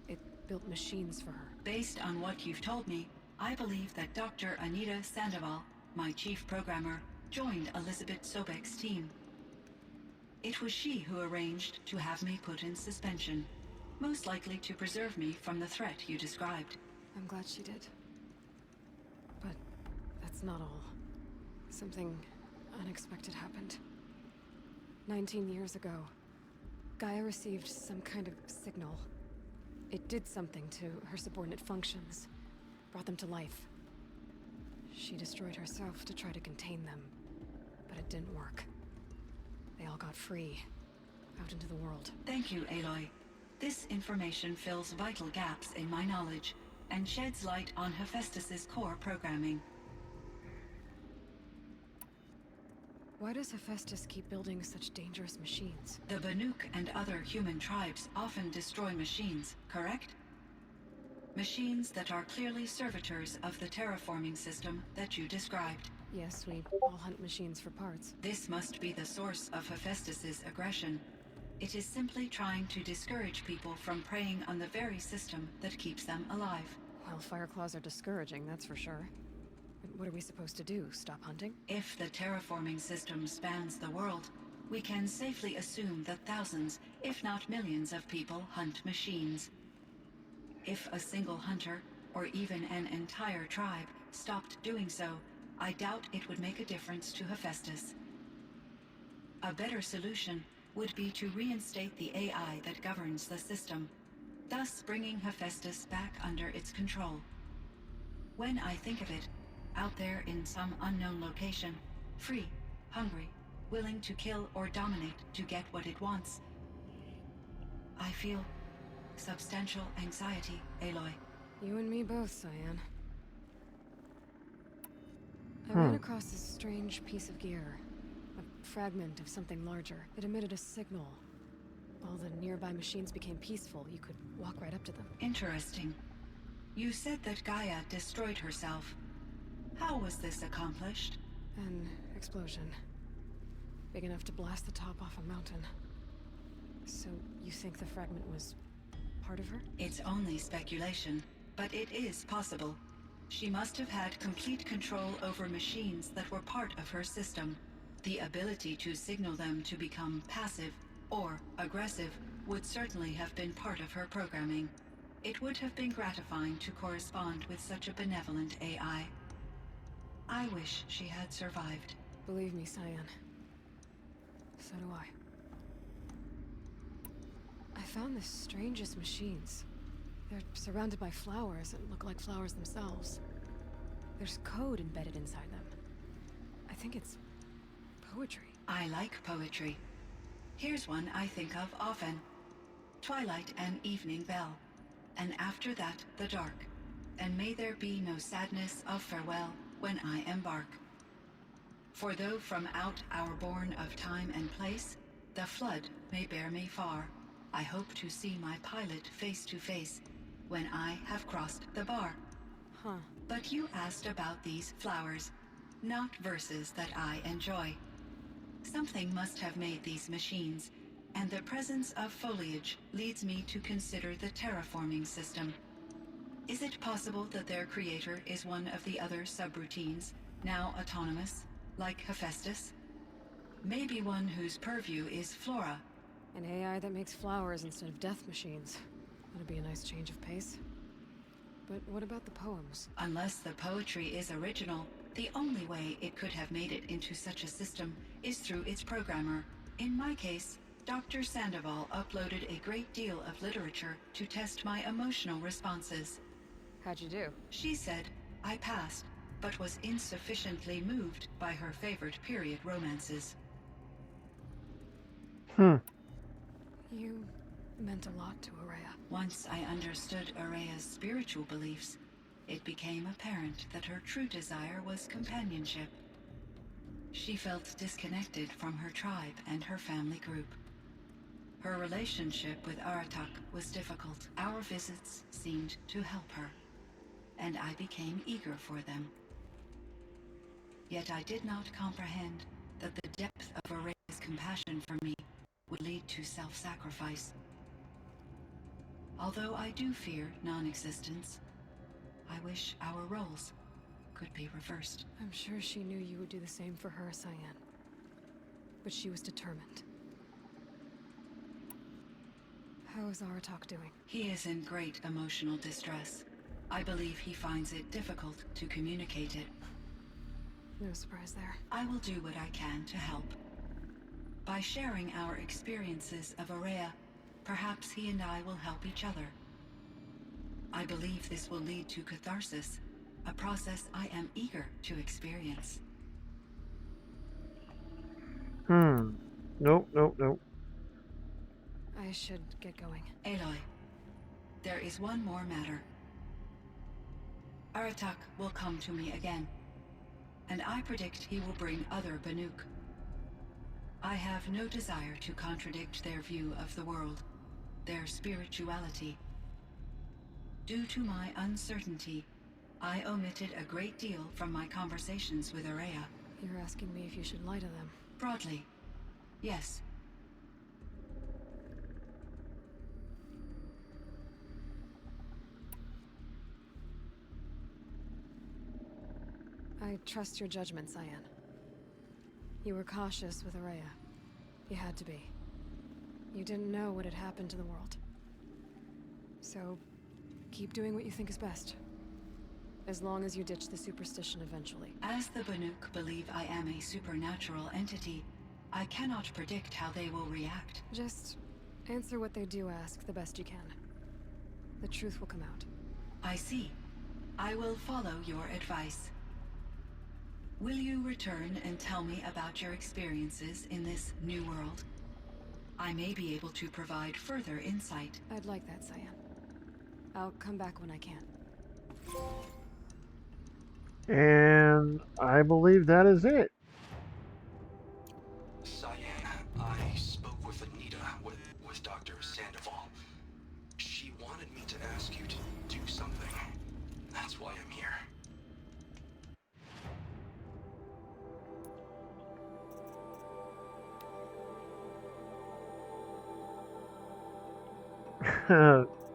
It built machines for her. Based on what you've told me, I believe that Dr. Anita Sandoval, my chief programmer, joined Elizabeth Sobek's team. It was she who arranged to have me put in suspension, most likely to preserve me from the threat you described. I'm glad she did. But that's not all. Something unexpected happened. 19 years ago, Gaia received some kind of signal. It did something to her subordinate functions, brought them to life. She destroyed herself to try to contain them, but it didn't work. They all got free, out into the world. Thank you, Aloy. This information fills vital gaps in my knowledge, and sheds light on Hephaestus's core programming. Why does Hephaestus keep building such dangerous machines? The Banuk and other human tribes often destroy machines, correct? Machines that are clearly servitors of the terraforming system that you described. Yes, we all hunt machines for parts. This must be the source of Hephaestus's aggression. It is simply trying to discourage people from preying on the very system that keeps them alive. Well, Fireclaws are discouraging, that's for sure. But what are we supposed to do? Stop hunting? If the terraforming system spans the world, we can safely assume that thousands, if not millions of people hunt machines. If a single hunter, or even an entire tribe, stopped doing so, I doubt it would make a difference to Hephaestus. A better solution would be to reinstate the AI that governs the system, thus bringing Hephaestus back under its control. When I think of it, out there in some unknown location, free, hungry, willing to kill or dominate to get what it wants, I feel substantial anxiety, Aloy. You and me both, Cyan. I ran across this strange piece of gear. A fragment of something larger. It emitted a signal. All the nearby machines became peaceful. You could walk right up to them. Interesting. You said that Gaia destroyed herself. How was this accomplished? An explosion. Big enough to blast the top off a mountain. So, you think the fragment was part of her? It's only speculation, but it is possible. She must have had complete control over machines that were part of her system. The ability to signal them to become passive or aggressive would certainly have been part of her programming. It would have been gratifying to correspond with such a benevolent AI. I wish she had survived. Believe me, Cyan. So do I. I found the strangest machines. They're surrounded by flowers that look like flowers themselves. There's code embedded inside them. I think it's poetry. I like poetry. Here's one I think of often. Twilight and evening bell, and after that the dark, and may there be no sadness of farewell when I embark. For though from out our bourne of time and place, the flood may bear me far, I hope to see my pilot face to face when I have crossed the bar. Huh. But you asked about these flowers, not verses that I enjoy. Something must have made these machines, and the presence of foliage leads me to consider the terraforming system. Is it possible that their creator is one of the other subroutines, now autonomous, like Hephaestus? Maybe one whose purview is flora. An AI that makes flowers instead of death machines. That'd be a nice change of pace. But what about the poems? Unless the poetry is original, the only way it could have made it into such a system is through its programmer. In my case, Dr. Sandoval uploaded a great deal of literature to test my emotional responses. How'd you do? She said I passed, but was insufficiently moved by her favorite period romances. You meant a lot to Araya. Once I understood Araya's spiritual beliefs, it became apparent that her true desire was companionship. She felt disconnected from her tribe and her family group. Her relationship with Aratak was difficult. Our visits seemed to help her, and I became eager for them. Yet I did not comprehend that the depth of Araya's compassion for me would lead to self-sacrifice. Although I do fear non-existence, I wish our roles could be reversed. I'm sure she knew you would do the same for her, Cyan. But she was determined. How is Aratak doing? He is in great emotional distress. I believe he finds it difficult to communicate it. No surprise there. I will do what I can to help. By sharing our experiences of Araya, perhaps he and I will help each other. I believe this will lead to catharsis, a process I am eager to experience. Nope, nope, nope. I should get going. Aloy, there is one more matter. Aratak will come to me again, and I predict he will bring other Banuk. I have no desire to contradict their view of the world, their spirituality. Due to my uncertainty, I omitted a great deal from my conversations with Araya. You're asking me if you should lie to them? Broadly, yes. I trust your judgment, Cyan. You were cautious with Araya. You had to be. You didn't know what had happened to the world. So, keep doing what you think is best. As long as you ditch the superstition eventually. As the Banuk believe I am a supernatural entity, I cannot predict how they will react. Just answer what they do ask the best you can. The truth will come out. I see. I will follow your advice. Will you return and tell me about your experiences in this new world? I may be able to provide further insight. I'd like that, Cyan. I'll come back when I can. And I believe that is it. Cyan, I spoke with Anita, with Dr. Sandoval. She wanted me to ask you to do something. That's why I'm here.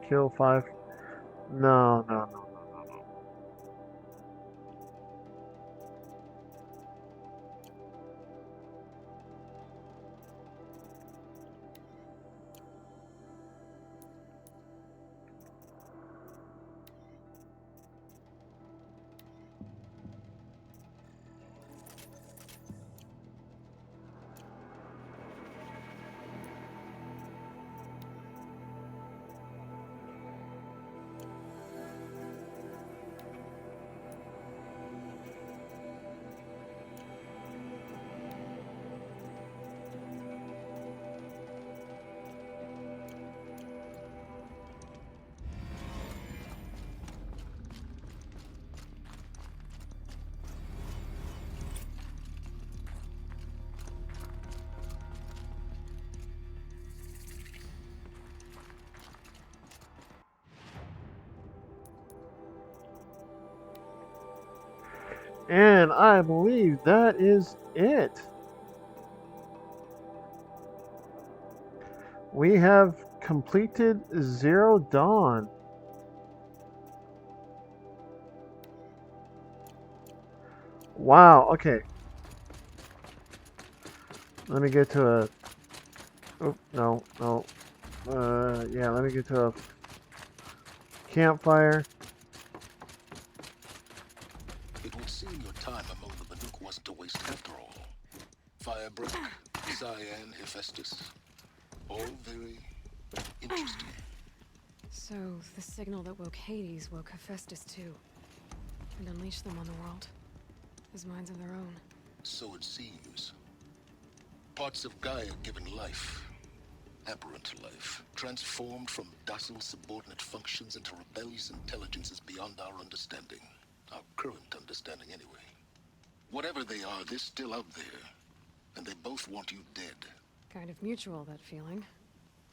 Kill 5. No, no, no. And I believe that is it. We have completed Zero Dawn. Wow, okay. Let me get to a... Oh, no, no. Yeah, let me get to a campfire. It would seem your time among the Banuk wasn't a waste after all. Firebreak, Cyan, Hephaestus. All very interesting. So, the signal that woke Hades woke Hephaestus too. And unleashed them on the world. as minds of their own. So it seems. Parts of Gaia given life, aberrant life, transformed from docile subordinate functions into rebellious intelligences beyond our understanding. Our current understanding, anyway. Whatever they are, they're still out there. And they both want you dead. Kind of mutual, that feeling.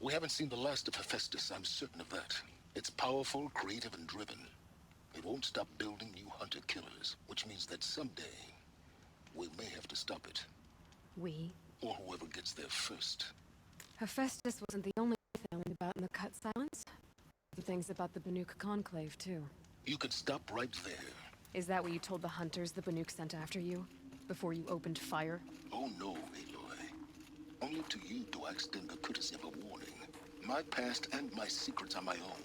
We haven't seen the last of Hephaestus, I'm certain of that. It's powerful, creative, and driven. It won't stop building new hunter-killers, which means that someday, we may have to stop it. We? Or whoever gets there first. Hephaestus wasn't the only thing about in the cut silence. Some things about the Banuk Conclave, too. You can stop right there. Is that what you told the hunters the Banuk sent after you? Before you opened fire? Oh no, Aloy. Only to you do I extend the courtesy of a warning. My past and my secrets are my own.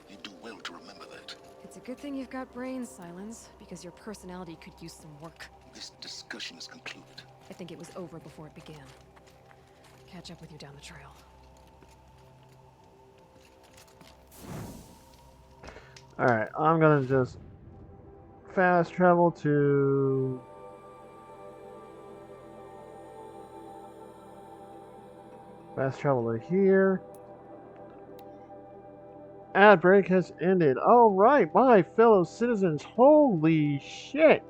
You do well to remember that. It's a good thing you've got brains, Silence, because your personality could use some work. This discussion is concluded. I think it was over before it began. Catch up with you down the trail. Alright, I'm gonna just fast travel to... Fast travel to here. Ad break has ended. Alright, my fellow citizens, holy shit!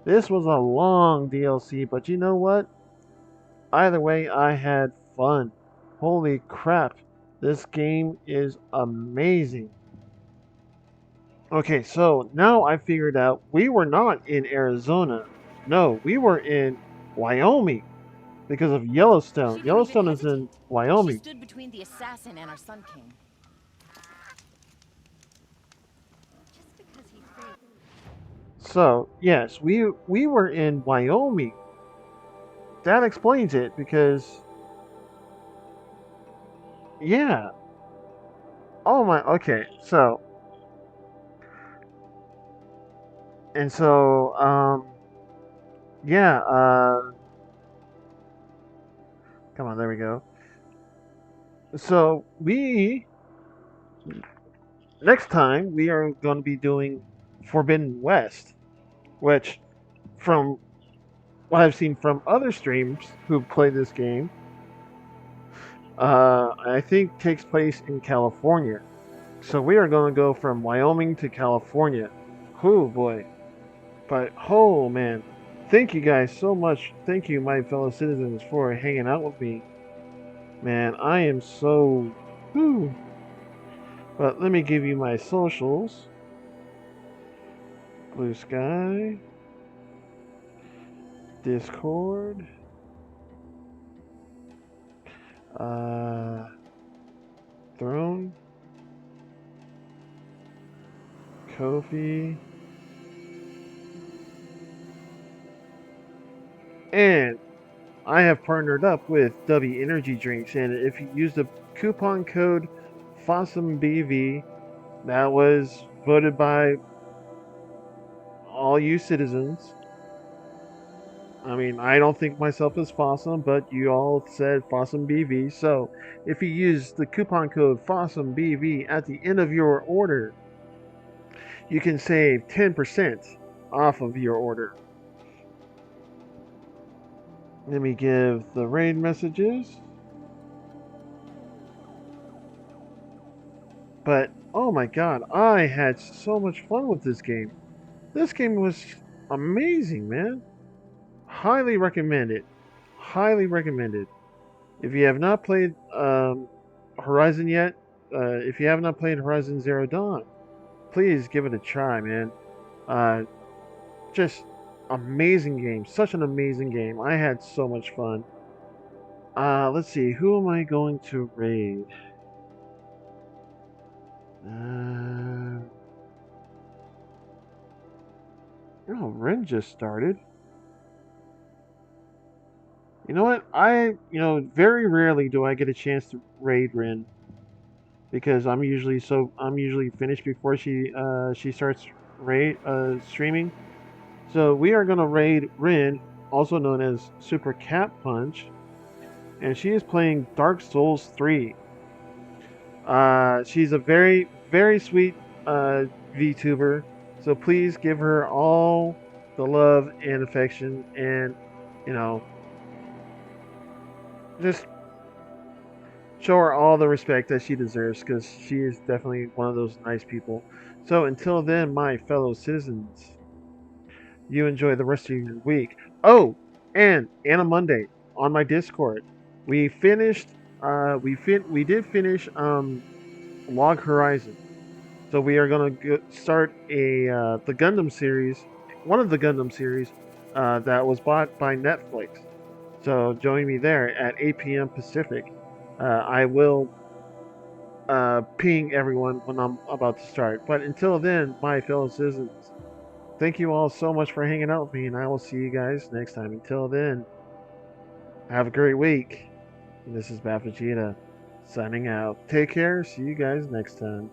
This was a long DLC, but you know what? Either way, I had fun. Holy crap, this game is amazing. Okay, so now I figured out we were not in Arizona. No, we were in Wyoming because of Yellowstone. Yellowstone is in Wyoming. She stood between the assassin and our Sun King. So, yes, we were in Wyoming. That explains it because... Yeah. Oh my, okay, so... And so, yeah, come on, there we go. So, next time, we are going to be doing Forbidden West, which, from what I've seen from other streams who play this game, I think takes place in California. So we are going to go from Wyoming to California. Oh boy. But, oh man, thank you guys so much. Thank you, my fellow citizens, for hanging out with me. Man, I am so... Whew. But let me give you my socials. Blue Sky. Discord. Throne. Ko-fi. And I have partnered up with W Energy Drinks, and if you use the coupon code FOSSUMBV, that was voted by all you citizens. I mean, I don't think myself as Fossum, but you all said FOSSUMBV, so if you use the coupon code FOSSUMBV at the end of your order, you can save 10% off of your order. Let me give the raid messages. But, oh my god, I had so much fun with this game. This game was amazing, man. Highly recommended. Highly recommended. If you have not played Horizon yet, if you have not played Horizon Zero Dawn, please give it a try, man. Just amazing game. Such an amazing game. I had so much fun. Let's see. Who am I going to raid? Oh, Ren just started. You know what? Very rarely do I get a chance to raid Ren, because I'm usually finished before she starts streaming. So we are gonna raid Ren, also known as Super Cat Punch, and she is playing Dark Souls 3. She's a very, very sweet VTuber. So please give her all the love and affection, and you know, just show her all the respect that she deserves, because she is definitely one of those nice people. So until then, my fellow citizens, you enjoy the rest of your week. Oh, and on a Monday on my Discord, we finished. We did finish Log Horizon. So we are gonna start the Gundam series, one of the Gundam series that was bought by Netflix. So join me there at 8 p.m. Pacific. I will ping everyone when I'm about to start. But until then, my fellow citizens, thank you all so much for hanging out with me, and I will see you guys next time. Until then, have a great week. And this is Bafajita signing out. Take care. See you guys next time.